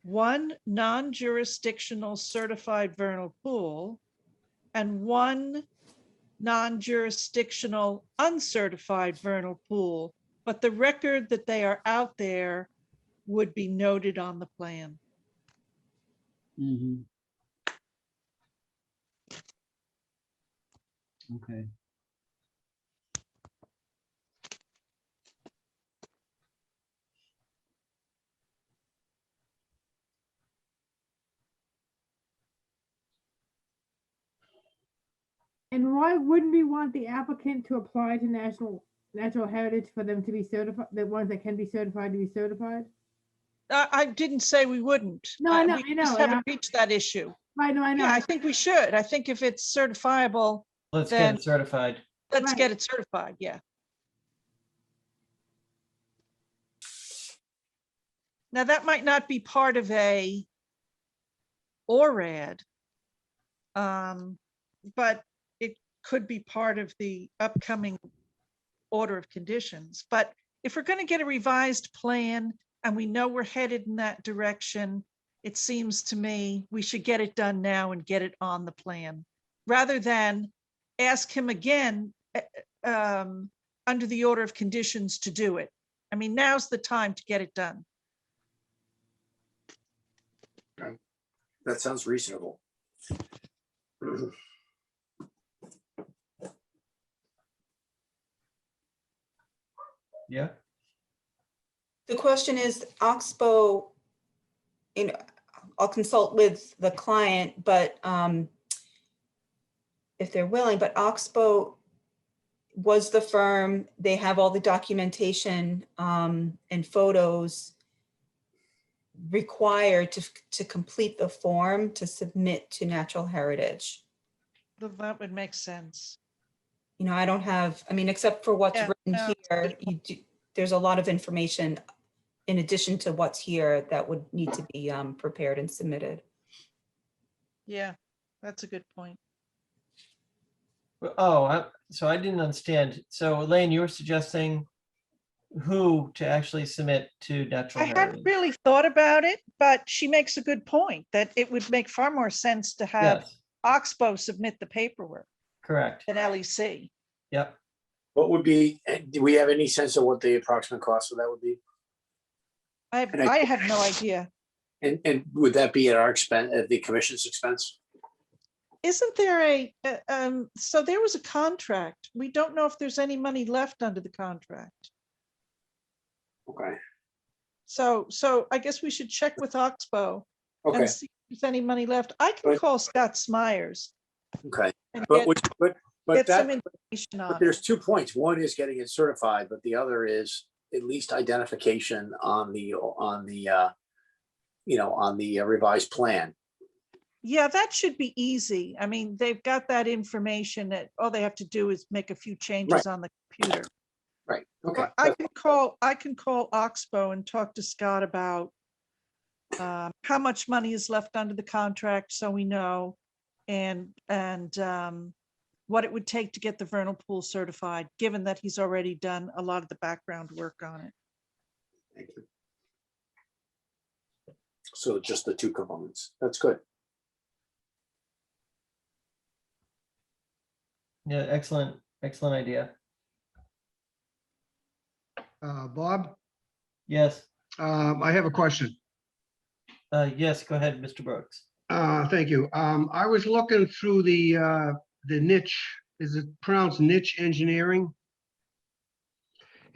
one non-jurisdictional certified vernal pool and one non-jurisdictional uncertified vernal pool, but the record that they are out there would be noted on the plan. Mhm. Okay. And why wouldn't we want the applicant to apply to Natural Heritage for them to be certified, the ones that can be certified to be certified? I didn't say we wouldn't. No, I know, We I know. just haven't reached that issue. I know. Yeah, I think we should. I think if it's certifiable, Let's get then it certified. let's get it certified, yeah. Now, that might not be part of a ORAD, but it could be part of the upcoming order of conditions. But if we're going to get a revised plan and we know we're headed in that direction, it seems to me we should get it done now and get it on the plan, rather than ask him again under the order of conditions to do it. I mean, now's the time to get it done. That sounds reasonable. Yeah. The question is, Oxbow, I'll consult with the client, but if they're willing, but Oxbow was the firm, they have all the documentation and photos required to complete the form to submit to Natural Heritage. That would make sense. I don't have, except for what's written here, there's a lot of information in addition to what's here that would need to be prepared and submitted. Yeah, that's a good point. Oh, so I didn't understand. So Elaine, you were suggesting who to actually submit to Natural I Heritage? hadn't really thought about it, but she makes a good point that it would make far more sense to have Yes, Oxbow submit the paperwork correct. than LEC. Yep. What would be, do we have any sense of what the approximate cost of that would be? And I have no idea. And would that be at our expense, at the commission's expense? Isn't there so there was a contract. We don't know if there's any money left under the contract. Okay, So I guess we should check with Oxbow okay, and see if there's any money left. I can call Scott Smyers okay. and But get, which, but get some that, information but on it. there's 2 points. One is getting it certified, but the other is at least identification on the revised plan. Yeah, that should be easy. I mean, they've got that information that all they have to do is make a few changes on the computer. Right, okay. I can call Oxbow and talk to Scott about how much money is left under the contract, so we know, and what it would take to get the vernal pool certified, given that he's already done a lot of the background work on it. Thank you. So just the 2 components. That's good. Yeah, excellent idea. Bob, Yes, I have a question. yes, go ahead, Mr. Brooks. Thank you. I was looking through the niche, is it pronounced niche engineering?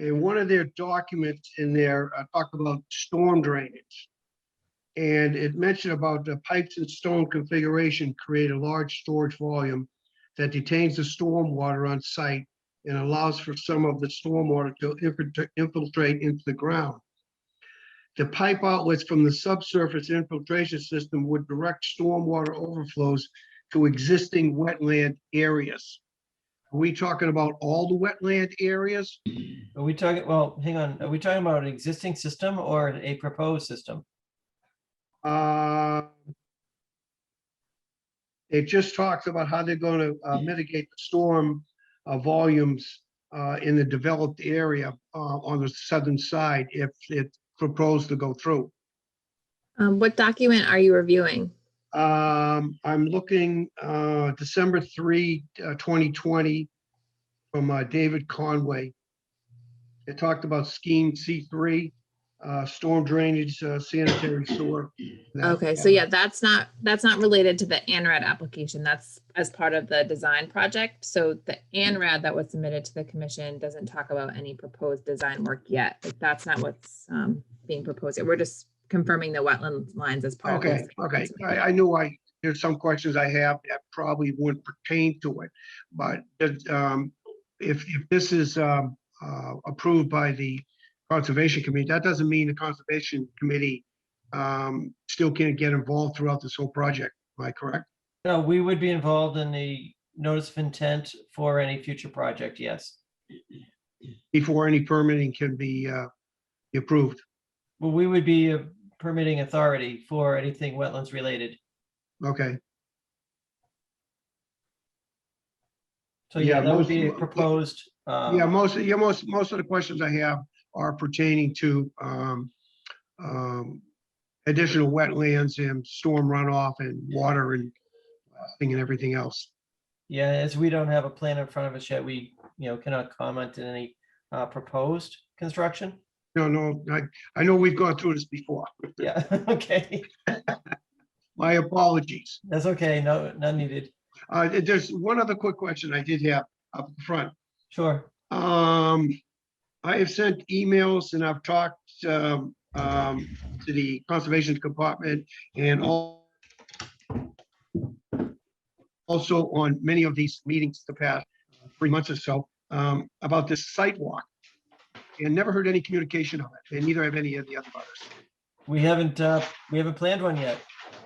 And one of their documents in there talked about storm drainage. And it mentioned about the pipes and stone configuration create a large storage volume that detains the stormwater on site and allows for some of the stormwater to infiltrate into the ground. The pipe outlets from the subsurface infiltration system would direct stormwater overflows to existing wetland areas. Are we talking about all the wetland areas? Are we talking, well, hang on, are we talking about an existing system or a proposed system? It just talks about how they're going to mitigate the storm volumes in the developed area on the southern side if it's proposed to go through. What document are you reviewing? I'm looking December 3, 2020 from David Conway. It talked about scheme C3, storm drainage, sanitary sewer. Okay, so yeah, that's not related to the ANRAD application. That's as part of the design project. So the ANRAD that was submitted to the commission doesn't talk about any proposed design work yet. Like, that's not what's being proposed. We're just confirming the wetland lines as part of this. Okay. I knew there's some questions I have that probably wouldn't pertain to it, but if this is approved by the Conservation Committee, that doesn't mean the Conservation Committee still can't get involved throughout this whole project. Am I correct? No, we would be involved in the notice of intent for any future project, yes. Before any permitting can be approved. Well, we would be a permitting authority for anything wetlands related. Okay. So yeah, that would be a proposed. Yeah, most of the questions I have are pertaining to additional wetlands and storm runoff and water and everything else. Yeah, as we don't have a plan in front of us yet, we cannot comment on any proposed construction. No, I know we've gone through this before. Yeah, okay. My apologies. That's okay, no, none needed. There's one other quick question I did have up front. Sure. I have sent emails and I've talked to the Conservation Department and also on many of these meetings the past 3 months or so about this sidewalk, and never heard any communication on it, and neither have any of the other butters. We haven't planned one yet.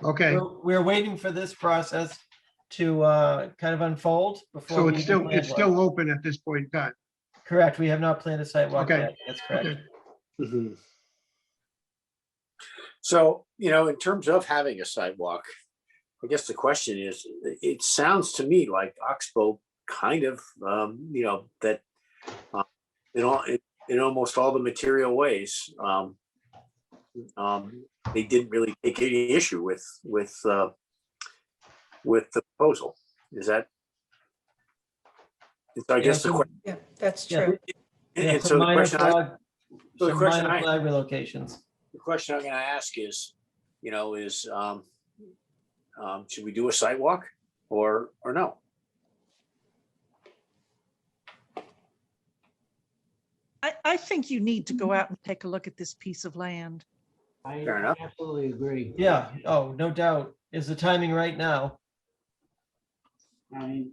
Okay. We're waiting for this process to kind of unfold before. So we it's even plan one. still open at this point in time. Correct. We have not planned a sidewalk Okay. yet. That's correct. Okay. Mhm. So, in terms of having a sidewalk, I guess the question is, it sounds to me like Oxbow kind of, that in almost all the material ways, they didn't really take any issue with the proposal. Is that? So I guess the question, Yeah, that's Yeah. true. Yeah, and some so the minor question, flag, so the some question minor I, flag relocations. the question I'm gonna ask is, should we do a site walk or no? I think you need to go out and take a look at this piece of land. I Fair enough. absolutely agree. Yeah, oh, no doubt. Is the timing right now? I mean,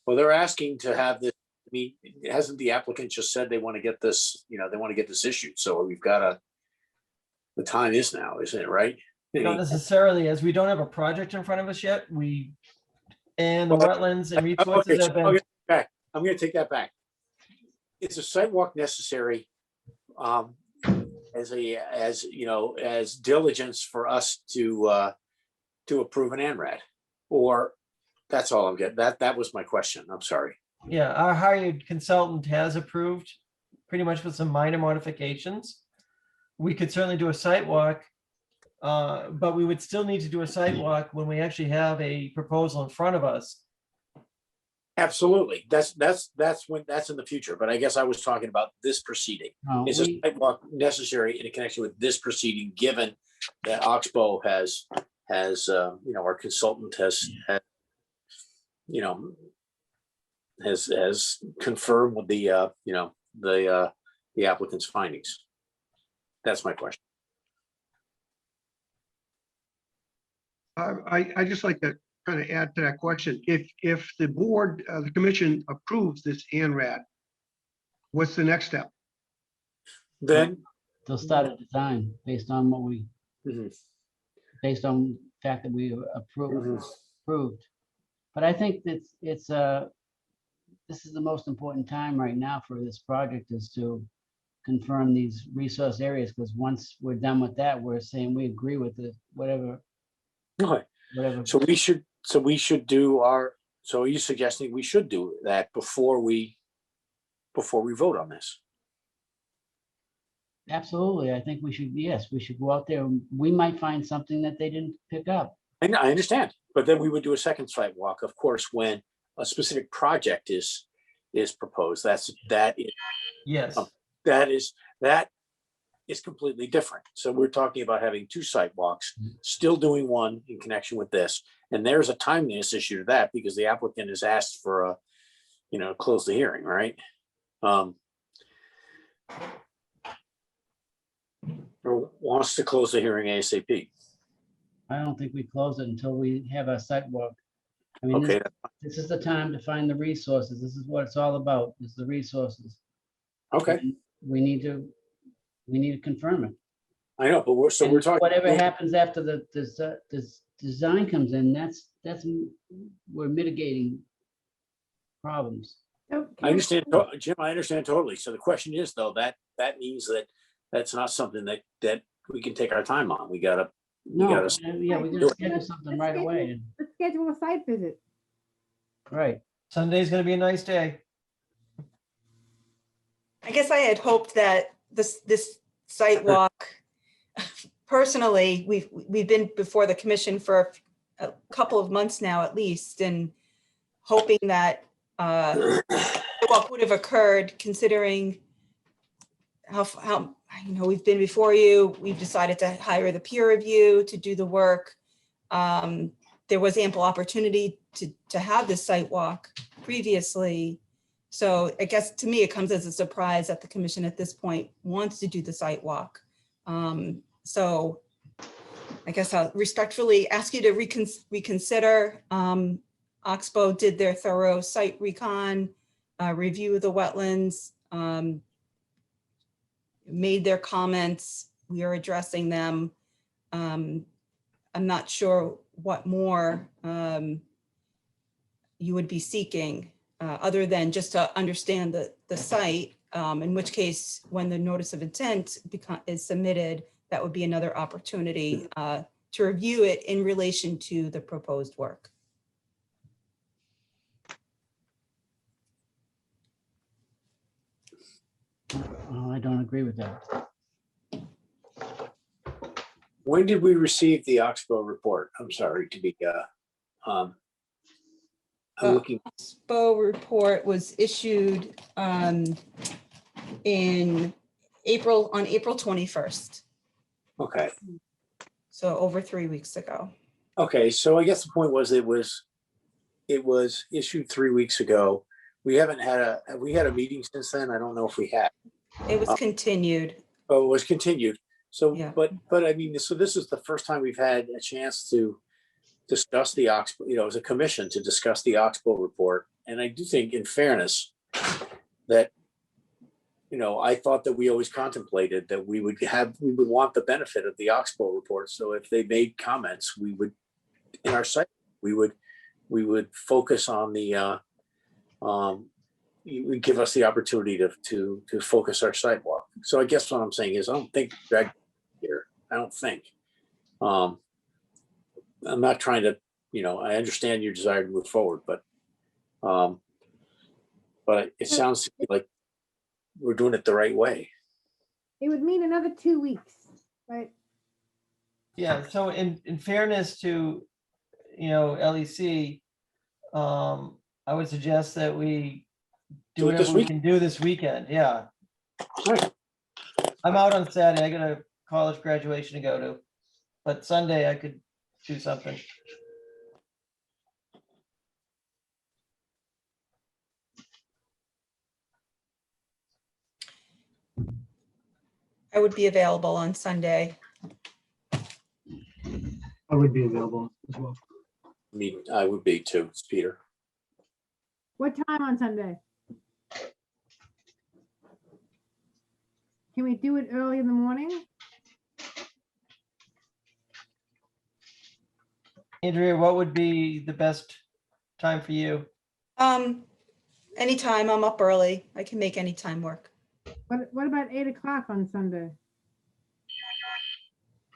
Well, they're asking to have this, I mean, hasn't the applicant just said they want to get this, they want to get this issued, so we've got to, the time is now, isn't it, right? I Not mean, necessarily, as we don't have a project in front of us yet. And the Well, wetlands and okay, resources have been, I'm gonna take that back. Is a site walk necessary as diligence for us to approve an ANRAD? Or that's all I'm getting, that was my question, I'm sorry. yeah, our hired consultant has approved pretty much with some minor modifications. We could certainly do a site walk, but we would still need to do a site walk when we actually have a proposal in front of us. Absolutely, that's in the future, but I guess I was talking about this proceeding. no, Is a site walk necessary in connection with this proceeding, given that Oxbow has our consultant has confirmed with the applicant's findings? That's my question. I just like to kind of add to that question. If the board, the commission approves this ANRAD, what's the next step? Then they'll start a design based on what we, based on the fact that we approved. But I think that this is the most important time right now for this project, is to confirm these resource areas, because once we're done with that, we're saying we agree with it, whatever. Okay. Whatever. So we should do so are you suggesting we should do that before we vote on this? Absolutely. I think we should, yes, we should go out there. We might find something that they didn't pick up. I understand, but then we would do a second site walk, of course, when a specific project is proposed. That is completely different. So we're talking about having two site walks, still doing one in connection with this. And there's a timeliness issue to that, because the applicant has asked for close the hearing, right? Or wants to close the hearing ASAP. I don't think we close it until we have a site walk. I mean, Okay. this is the time to find the resources. This is what it's all about, is the resources. Okay. And we need to confirm it. I know, but we're talking. Whatever happens after the design comes in, we're mitigating problems. I understand, Jim, I understand totally. So the question is, though, that means that that's not something that we can take our time on. We gotta Yeah, we gotta schedule something right away. Let's schedule a site visit. Right. Sunday's gonna be a nice day. I guess I had hoped that this site walk, personally, we've been before the commission for a couple of months now at least, and hoping that the walk would have occurred, considering how we've been before you. We've decided to hire the peer review to do the work. There was ample opportunity to have this site walk previously. So I guess to me, it comes as a surprise that the commission at this point wants to do the site walk. So I guess I'll respectfully ask you to reconsider. Oxbow did their thorough site recon, review of the wetlands, made their comments. We are addressing them. I'm not sure what more you would be seeking, other than just to understand the site, in which case, when the notice of intent is submitted, that would be another opportunity to review it in relation to the proposed work. Oh, I don't agree with that. When did we receive the Oxbow report? I'm sorry to be, I'm looking, OXBO report was issued in April, on April 21st. okay. So over 3 weeks ago. Okay, so I guess the point was it was issued 3 weeks ago. We haven't had have we had a meeting since then? I don't know if we had. It was continued. Oh, it was continued. So, Yeah. but I mean, so this is the first time we've had a chance to discuss the Oxbow, as a commission to discuss the Oxbow report. And I do think in fairness that, I thought that we always contemplated that we would want the benefit of the Oxbow report. So if they made comments, we would, in our site, we would focus on the, you would give us the opportunity to focus our sidewalk. So I guess what I'm saying is I don't think drag here. I don't think. I'm not trying to, I understand your desire to move forward, but it sounds to me like we're doing it the right way. It would mean another 2 weeks, right? Yeah, so in fairness to, LEC, I would suggest that we do Do it this whatever we week? can do this weekend, yeah. Right. I'm out on Saturday, I got a college graduation to go to, but Sunday I could do something. I would be available on Sunday. I would be available as well. I mean, I would be too, it's Peter. What time on Sunday? Can we do it early in the morning? Andrea, what would be the best time for you? Anytime, I'm up early. I can make any time work. What about 8 o'clock on Sunday?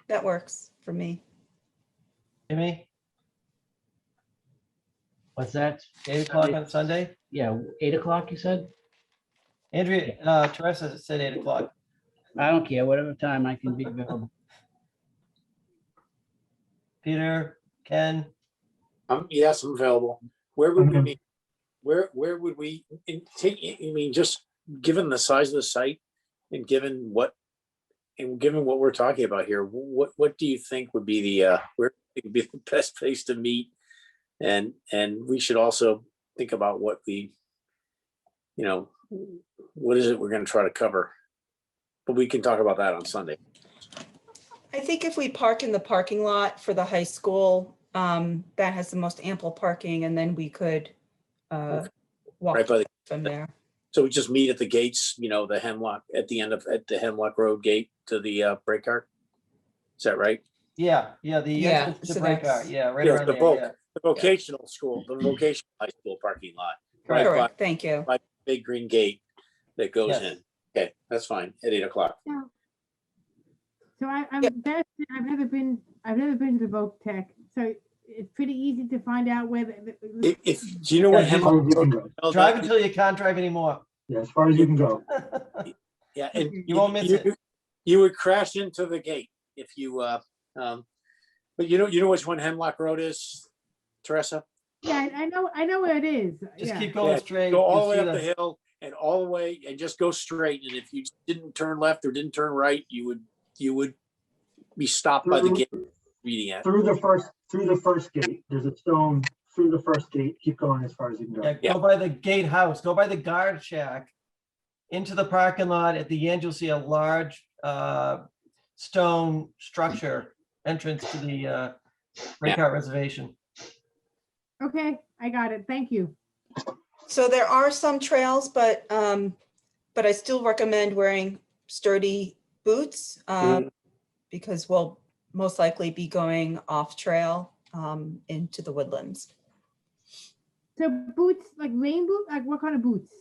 That works for me. Jimmy, What's that? 8 o'clock on Sunday? Yeah, 8 o'clock, you said? Andrea, Teresa said 8 o'clock. I don't care, whatever time I can be available. Peter, Ken, Yes, I'm available. Where would we meet? Where would we just given the size of the site and given what we're talking about here, what do you think would be the where would be the best place to meet? And we should also think about what what is it we're going to try to cover? But we can talk about that on Sunday. I think if we park in the parking lot for the high school, that has the most ample parking, and then we could walk Right by from there. So we just meet at the gates, the Hemlock at the Hemlock Road gate to the break car. Is that right? yeah, the Yeah, entrance to so break that's- out, yeah, right Yeah, around the there, yeah. vocational school, the vocational high school parking lot. Right by Correct, thank you. by the big green gate that goes Yes. in. Okay, that's fine, at 8 o'clock. So I'm Yep. I've never been to the Voc Tech, so it's pretty easy to find out where Do you know what As far Hemlock as you can go. Road? Drive until you can't drive anymore. Yeah, as far as you can go. Yeah, and You won't miss it. You would crash into the gate if you, but you know which one Hemlock Road is, Teresa? Yeah, I know where it is. Just Yeah. keep going Yeah, straight. Go all you'll the way see up the hill and all the way and just go straight. And if you didn't turn left or didn't turn right, you would be stopped by the gate reading it. Through the first gate, there's a stone through the first gate. Keep going as far as you can go. Yeah, go by the gatehouse, go by the guard shack, into the parking lot. At the end, you'll see a large stone structure entrance to the breakout reservation. Okay, I got it. Thank you. So there are some trails, but I still recommend wearing sturdy boots because we'll most likely be going off trail into the woodlands. So boots, like rain boots, like what kind of boots?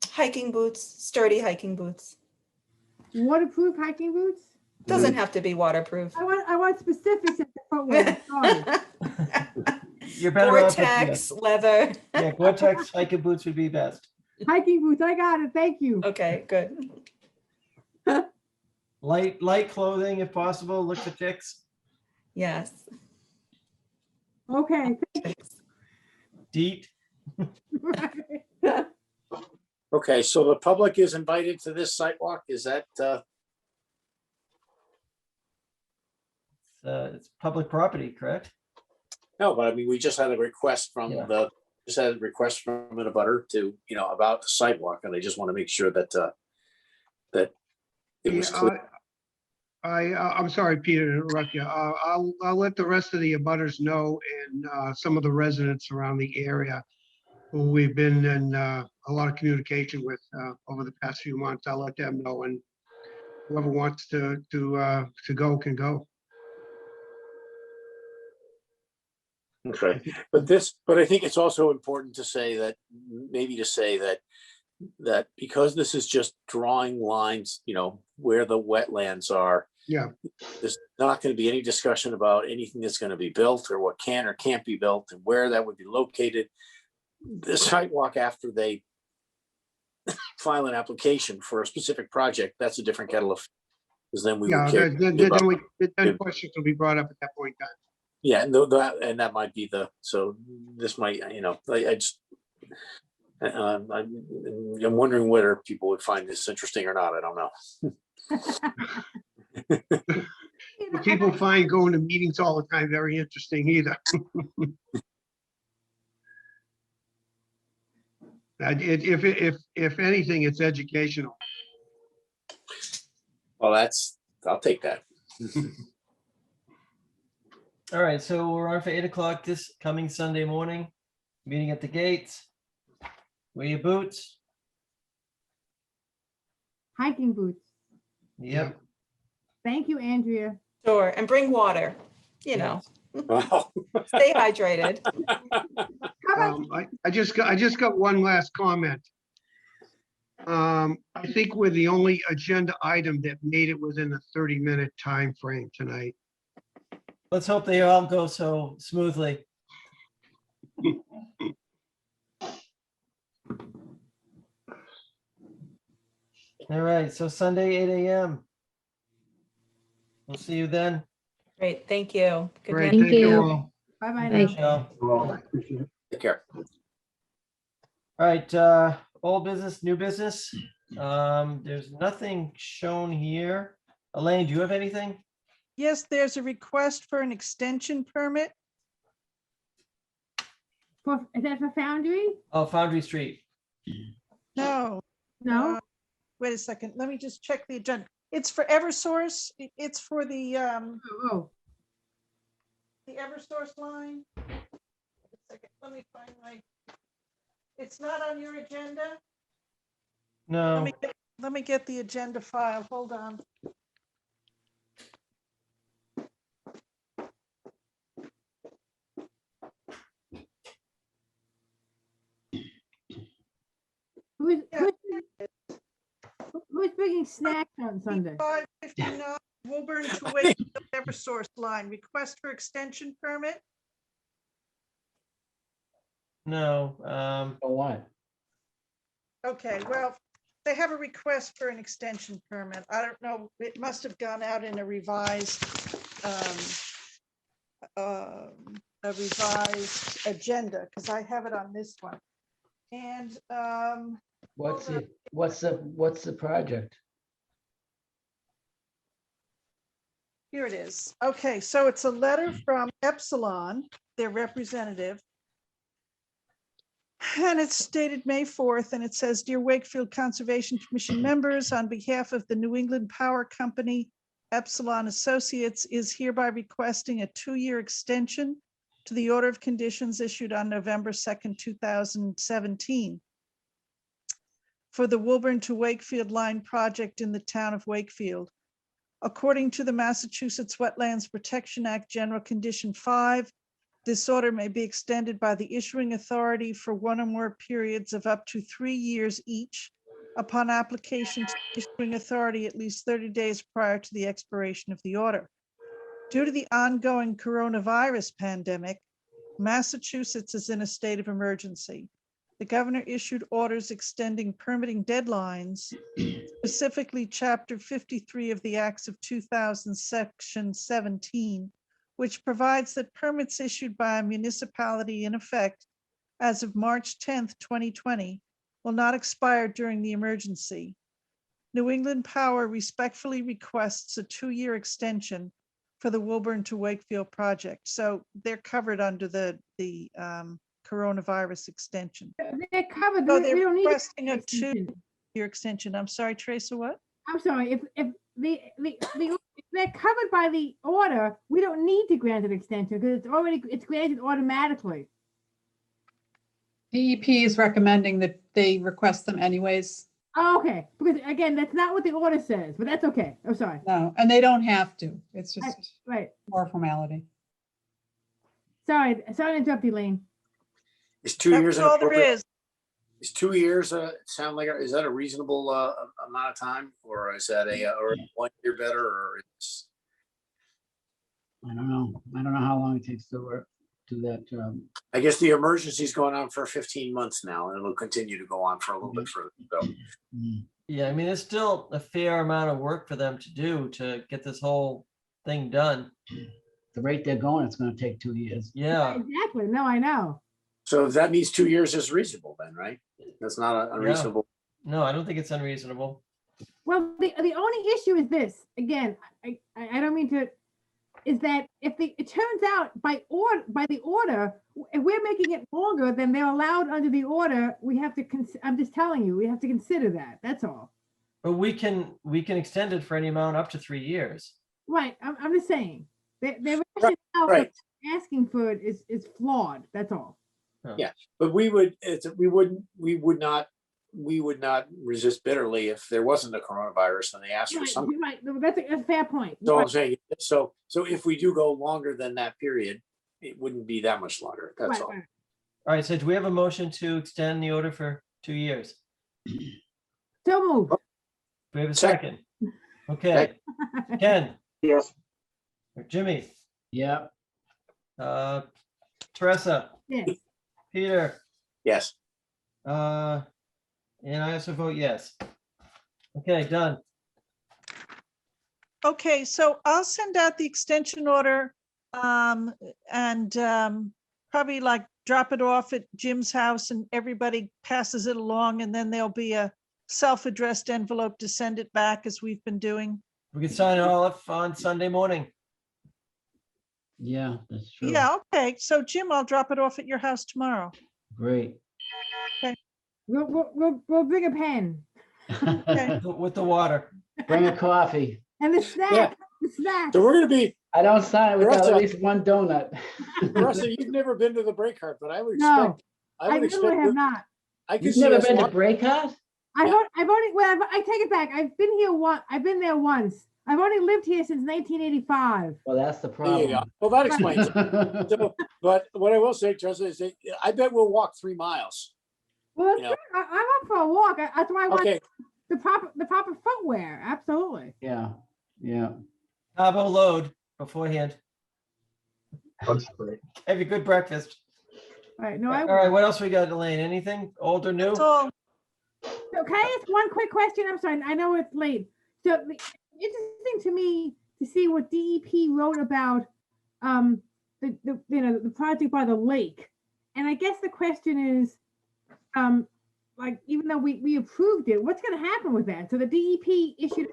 Hiking boots, sturdy hiking boots. Waterproof hiking boots? Doesn't have to be waterproof. I want specifics at the footwear. Sorry. You're better off with, Gore-Tex, leather. yeah, Gore-Tex hiking boots would be best. Hiking boots, I got it. Thank you. Okay, good. Light clothing if possible. Look for ticks. Yes. Okay. Deet. Okay, so the public is invited to this sidewalk, is that, It's public property, correct? no, but I mean, we just had a request from Yeah. just had a request from an abutter to, about the sidewalk, and they just want to make sure that, that it was Yeah, clear. I'm sorry, Peter, to interrupt you. I'll let the rest of the abutters know and some of the residents around the area who we've been in a lot of communication with over the past few months. I'll let them know, and whoever wants to go can go. Okay, but I think it's also important to say that, that because this is just drawing lines, where the wetlands are, Yeah, there's not going to be any discussion about anything that's going to be built or what can or can't be built and where that would be located. The sidewalk, after they file an application for a specific project, that's a different kettle of, because then we yeah, would care. then questions will be brought up at that point in time. Yeah, and that might be so this might, I just, I'm wondering whether people would find this interesting or not. I don't know. People find going to meetings all the time very interesting either. If anything, it's educational. Well, I'll take that. All right, so we're on for 8 o'clock this coming Sunday morning. Meeting at the gates. Wear your boots. Hiking boots. Yep. Thank you, Andrea. Sure, and bring water, you know, Wow. stay hydrated. I just got one last comment. I think we're the only agenda item that made it within the 30-minute time frame tonight. Let's hope they all go so smoothly. All right, so Sunday, 8 a.m. We'll see you then. Great, thank you. Good Great, night. thank you all. Bye-bye Bye. now. Michelle. Take care. All right, old business, new business. There's nothing shown here. Elaine, do you have anything? Yes, there's a request for an extension permit. Is that for Foundry? Oh, Foundry Street. No. No? Wait a second, let me just check the agenda. It's for Eversource. It's for the Eversource line. Wait a second, let me find it's not on your agenda? No. Let me get the agenda file. Hold on. Who's bringing snacks on Sunday? 559 Woburn to Wakefield Eversource line. Request for extension permit. No. Why? Okay, well, they have a request for an extension permit. I don't know, it must have gone out in a revised agenda, because I have it on this one. And What's the project? here it is. Okay, so it's a letter from Epsilon, their representative. And it's dated May 4th, and it says, "Dear Wakefield Conservation Commission members, on behalf of the New England Power Company, Epsilon Associates is hereby requesting a 2-year extension to the order of conditions issued on November 2nd, 2017 for the Woburn to Wakefield line project in the town of Wakefield. According to the Massachusetts Wetlands Protection Act General Condition 5, this order may be extended by the issuing authority for 1 or more periods of up to 3 years each upon application to the issuing authority at least 30 days prior to the expiration of the order. Due to the ongoing coronavirus pandemic, Massachusetts is in a state of emergency. The governor issued orders extending permitting deadlines, specifically Chapter 53 of the Acts of 2000, Section 17, which provides that permits issued by a municipality in effect as of March 10th, 2020, will not expire during the emergency. New England Power respectfully requests a 2-year extension for the Woburn to Wakefield project. So they're covered under the coronavirus extension. They're covered. So we they're don't need requesting a extension. 2-year extension. I'm sorry, Teresa, what? I'm sorry, if they're covered by the order, we don't need to grant an extension because it's granted automatically. DEP is recommending that they request them anyways. Oh, okay, because again, that's not what the order says, but that's okay. I'm sorry. No, and they don't have to. It's just Right. more formality. Sorry to interrupt you, Elaine. Is 2 That's years an all there appropriate? is. Is 2 years sound like, is that a reasonable amount of time, or is that or 1 year better, or it's? I don't know. I don't know how long it takes to work, do that job. I guess the emergency's going on for 15 months now, and it'll continue to go on for a little bit further. So, Yeah, I mean, it's still a fair amount of work for them to do to get this whole thing done. The rate they're going, it's gonna take 2 years. Yeah, Exactly. No, I know. so that means 2 years is reasonable then, right? That's not unreasonable. no, I don't think it's unreasonable. Well, the only issue is this. Again, I don't mean to. Is that if it turns out by the order, if we're making it longer than they're allowed under the order, we have to. I'm just telling you, we have to consider that. That's all. But we can extend it for any amount up to 3 years. Right. I'm just saying. Their Right, rationale for right. asking for it is flawed. That's all. Yeah, but we would not resist bitterly if there wasn't a coronavirus and they asked for Right. something. Right. That's a fair point. So I'm saying, so if we do go longer than that period, it wouldn't be that much longer. That's Right, all. right. All right, so do we have a motion to extend the order for 2 years? So moved. Do we have a second? Okay, Ken, Yes. Jimmy, Yeah, Teresa, Yes. Peter, Yes. and I also vote yes. Okay, done. Okay, so I'll send out the extension order and probably like drop it off at Jim's house and everybody passes it along, and then there'll be a self-addressed envelope to send it back as we've been doing. We can sign it all up on Sunday morning. yeah, that's true. Yeah, okay. So Jim, I'll drop it off at your house tomorrow. Great. We'll bring a pen With the water. Bring a coffee. and the snack. Yeah. The snack. So we're gonna be, I don't sign without Russell. at least one donut. Russell, you've never been to the break cart, but I would No, expect, I would literally expect, have not. I could You've see never us been to walk- Break House? I've only, well, I take it back. I've been here once. I've been there once. I've only lived here since 1985. Well, that's the There you go. problem. Well, that explains it. So, but what I will say, Teresa, is that I bet we'll walk 3 miles. Well, that's Yeah. good. I'm up for a walk. That's why I want Okay, the proper footwear. Absolutely. Yeah, yeah. Cabo load beforehand. That's great. Have a good breakfast. All right. No, All right, what else we got, Elaine? Anything old or new? That's all. So can I ask one quick question? I'm sorry, I know it's late. So interesting to me to see what DEP wrote about the project by the lake. And I guess the question is, like, even though we approved it, what's going to happen with that? So the DEP issued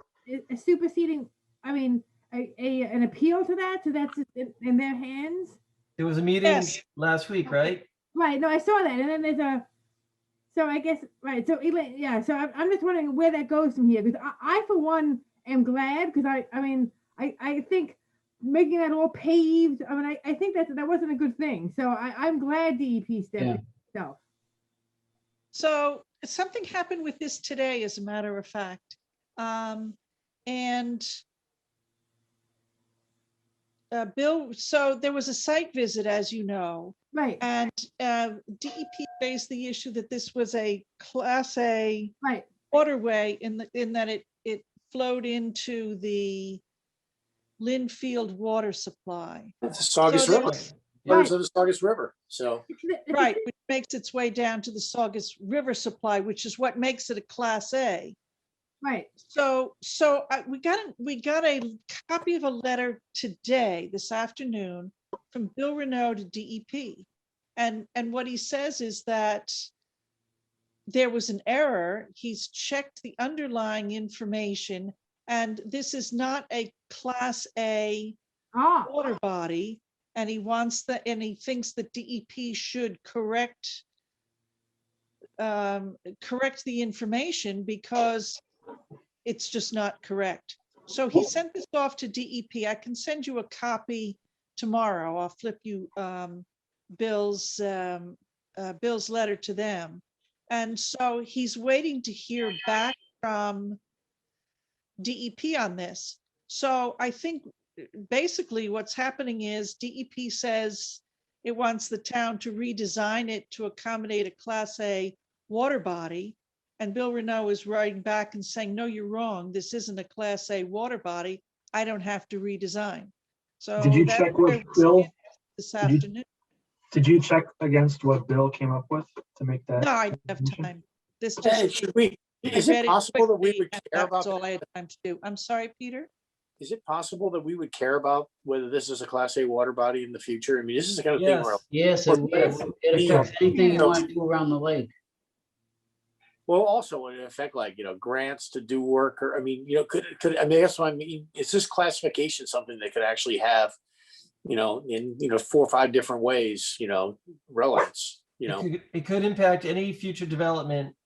a superseding, I mean, an appeal to that, so that's in their hands? There was a meeting Yes. last week, right? Right, no, I saw that, and then there's so I guess, right, so, yeah, so I'm just wondering where that goes from here, because I for one, am glad, because I think making that all paved, I mean, I think that wasn't a good thing, so I'm glad DEP stepped in itself. So something happened with this today, as a matter of fact. And Bill, so there was a site visit, as you know, Right, and DEP raised the issue that this was a Class A right, waterway in that it flowed into the Linfield water supply. the Saugus So there River. was- Waters of the Saugus River. So Right, which makes its way down to the Saugus River supply, which is what makes it a Class A. right, So we got a copy of a letter today, this afternoon, from Bill Renaud to DEP. And what he says is that there was an error. He's checked the underlying information, and this is not a Class A water body. And he wants that, and he thinks that DEP should correct the information because it's just not correct. So he sent this off to DEP. I can send you a copy tomorrow. I'll flip you Bill's letter to them. And so he's waiting to hear back from DEP on this. So I think basically what's happening is DEP says it wants the town to redesign it to accommodate a Class A water body. And Bill Renault is writing back and saying, no, you're wrong. This isn't a Class A water body. I don't have to redesign. So Did you that's check where with we Bill? stand this afternoon. Did you check against what Bill came up with to make that? No, I didn't have time. This Hey, just. should we, is I it read possible that we quickly, would and care that's about, all I had time to do. I'm sorry, Peter. is it possible that we would care about whether this is a Class A water body in the future? I mean, this is the kind of thing where. Yes, it would. It affects anything you want to do around the lake. Well, also in effect, like, grants to do work, or, I mean, I mean, that's what I mean. Is this classification something that could actually have, in, 4 or 5 different ways, relevance, It could impact any future development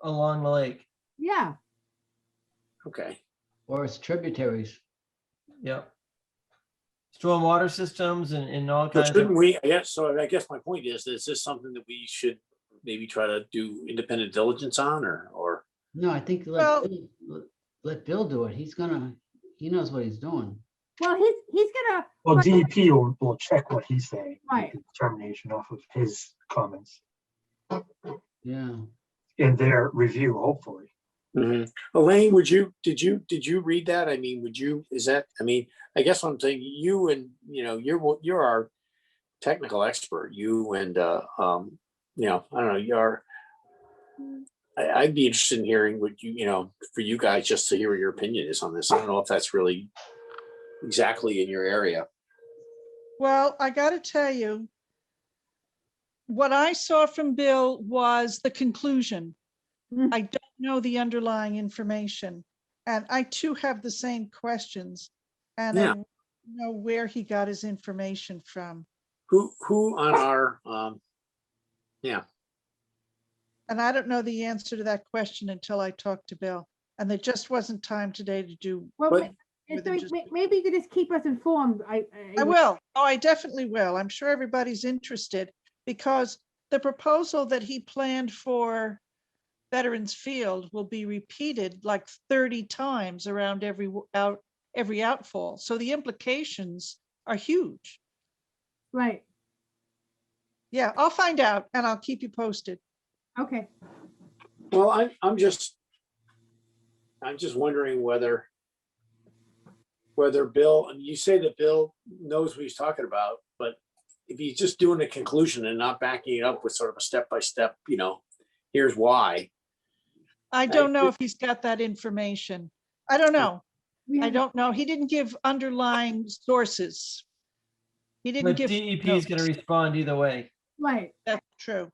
along the lake. Yeah. Okay. Or its tributaries. Yep. Stormwater systems and all So kinds of. shouldn't we, I guess my point is this something that we should maybe try to do independent diligence on, or? No, I think let Bill do it. He knows what he's doing. Well, he's gonna. Well, DEP will check what he's saying. Right. Make a determination off of his comments Yeah. in their review, hopefully. Elaine, did you read that? I mean, I guess what I'm saying, you and, you're our technical expert, you and, I don't know, I'd be interested in hearing what for you guys, just to hear what your opinion is on this. I don't know if that's really exactly in your area. Well, I got to tell you, what I saw from Bill was the conclusion. I don't know the underlying information. And I too have the same questions. And I don't know where he got his information from. Who on our, And I don't know the answer to that question until I talk to Bill. And there just wasn't time today to do. Well, maybe you could just keep us informed. I will. Oh, I definitely will. I'm sure everybody's interested because the proposal that he planned for Veterans Field will be repeated like 30 times around every outfall. So the implications are huge. Right. Yeah, I'll find out and I'll keep you posted. Okay. Well, I'm just wondering whether Bill, and you say that Bill knows what he's talking about, but if he's just doing a conclusion and not backing it up with sort of a step-by-step, here's why. I don't know if he's got that information. I don't know. I don't know. He didn't give underlying sources. He didn't But give. DEP is going to respond either way. Right. That's true.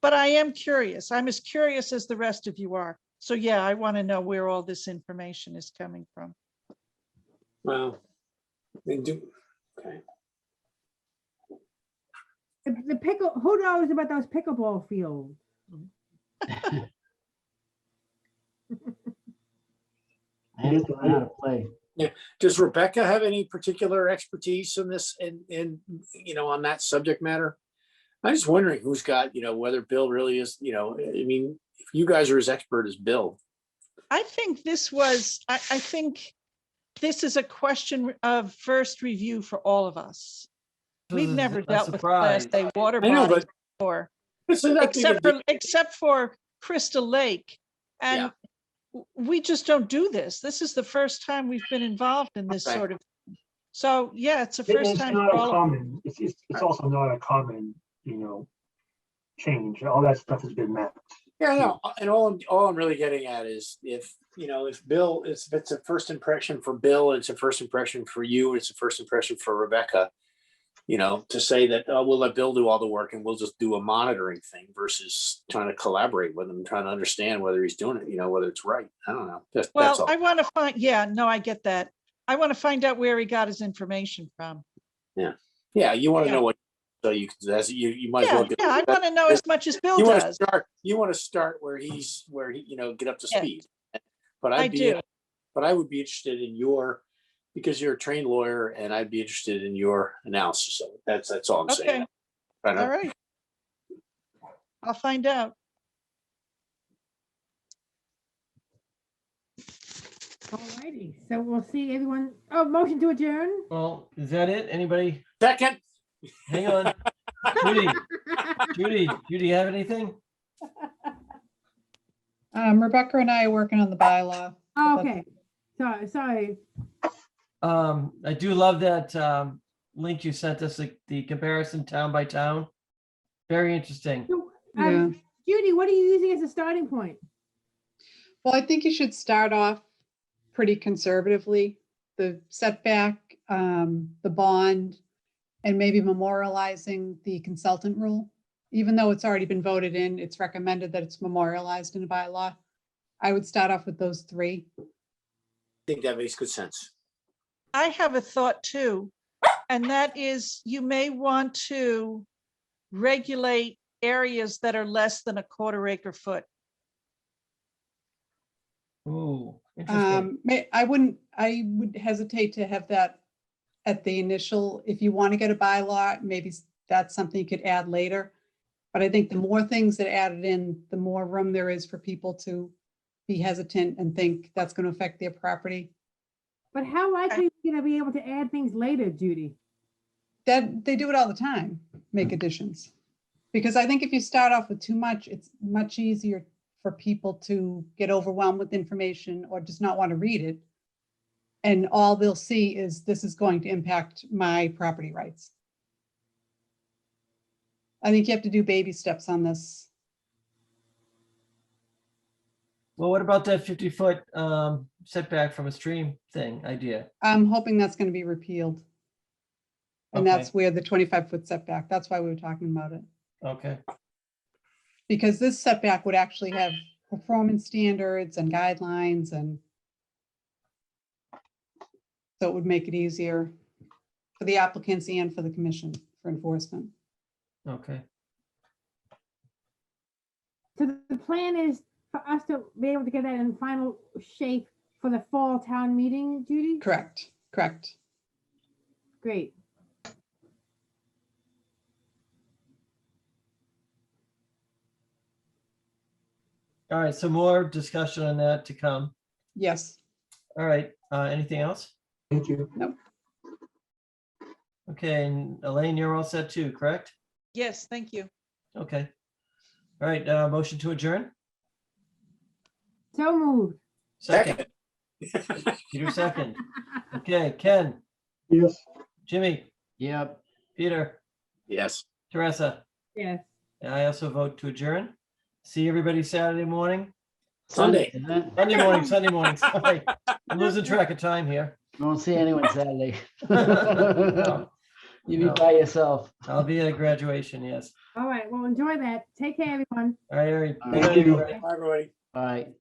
But I am curious. I'm as curious as the rest of you are. So yeah, I want to know where all this information is coming from. Well, they do. Okay. Who knows about those pickleball fields? I have to learn how to play. Yeah. Does Rebecca have any particular expertise in this in on that subject matter? I'm just wondering who's got, whether Bill really is, I mean, if you guys are as expert as Bill. I think this was, I think this is a question of first review for all of us. We've never dealt with Class A water bodies before, except for Crystal Lake. And we just don't do this. This is the first time we've been involved in this sort of. So yeah, it's the first time. Not a common. It's also not a common, change. All that stuff has been mapped. Yeah, no, and all I'm really getting at is if Bill, if it's a first impression for Bill, and it's a first impression for you, and it's a first impression for Rebecca, to say that, oh, we'll let Bill do all the work and we'll just do a monitoring thing versus trying to collaborate with him, trying to understand whether he's doing it, whether it's right. I don't know. That's Well, all. I want to find, yeah, no, I get that. I want to find out where he got his information from. Yeah, you want to Yeah. know what, so you you might as Yeah, well. yeah, I want to know as much as Bill You want to does. start, where he, get up to Yeah. speed. But I do. But I would be interested in because you're a trained lawyer and I'd be interested in your analysis. So that's all I'm saying. Okay. All right. I'll find out. All righty, so we'll see everyone. Oh, motion to adjourn? Well, is that it? Anybody? Second. Hang on. Judy, you have anything? Rebecca and I are working on the bylaw. Oh, okay, sorry. I do love that link you sent us, the comparison town by town. Very interesting. So, Yeah. Judy, what are you using as a starting point? Well, I think you should start off pretty conservatively. The setback, the bond, and maybe memorializing the consultant rule. Even though it's already been voted in, it's recommended that it's memorialized in a bylaw. I would start off with those three. I think that makes good sense. I have a thought too, and that is you may want to regulate areas that are less than a 1/4 acre foot. Ooh, interesting. I would hesitate to have that at the initial. If you want to get a bylaw, maybe that's something you could add later. But I think the more things that added in, the more room there is for people to be hesitant and think that's going to affect their property. But how likely are you gonna be able to add things later, Judy? That they do it all the time, make additions. Because I think if you start off with too much, it's much easier for people to get overwhelmed with information or just not want to read it. And all they'll see is this is going to impact my property rights. I think you have to do baby steps on this. Well, what about that 50-foot setback from a stream thing idea? I'm hoping that's going to be repealed. And Okay. that's where the 25-foot setback, that's why we were talking about it. Okay. Because this setback would actually have performance standards and guidelines, and so it would make it easier for the applicants and for the commission for enforcement. Okay. So the plan is for us to be able to get that in final shape for the fall town meeting, Judy? Correct, correct. Great. All right, so more discussion on that to come. Yes. All right, anything else? Thank you. Nope. Okay, and Elaine, you're all set too, correct? Yes, thank you. Okay. All right, motion to adjourn? So moved. Second. Peter, second. Okay, Ken, Yes. Jimmy, Yep. Peter, Yes. Teresa. Yes. And I also vote to adjourn. See everybody Saturday morning. Sunday. Sunday morning. Sorry. I'm losing track of time here. Won't see anyone Saturday. No, You be No. by yourself. I'll be at a graduation, yes. All right, well, enjoy that. Take care, everyone. All right, all right. All Good right. night, everybody. Bye, everybody. Bye.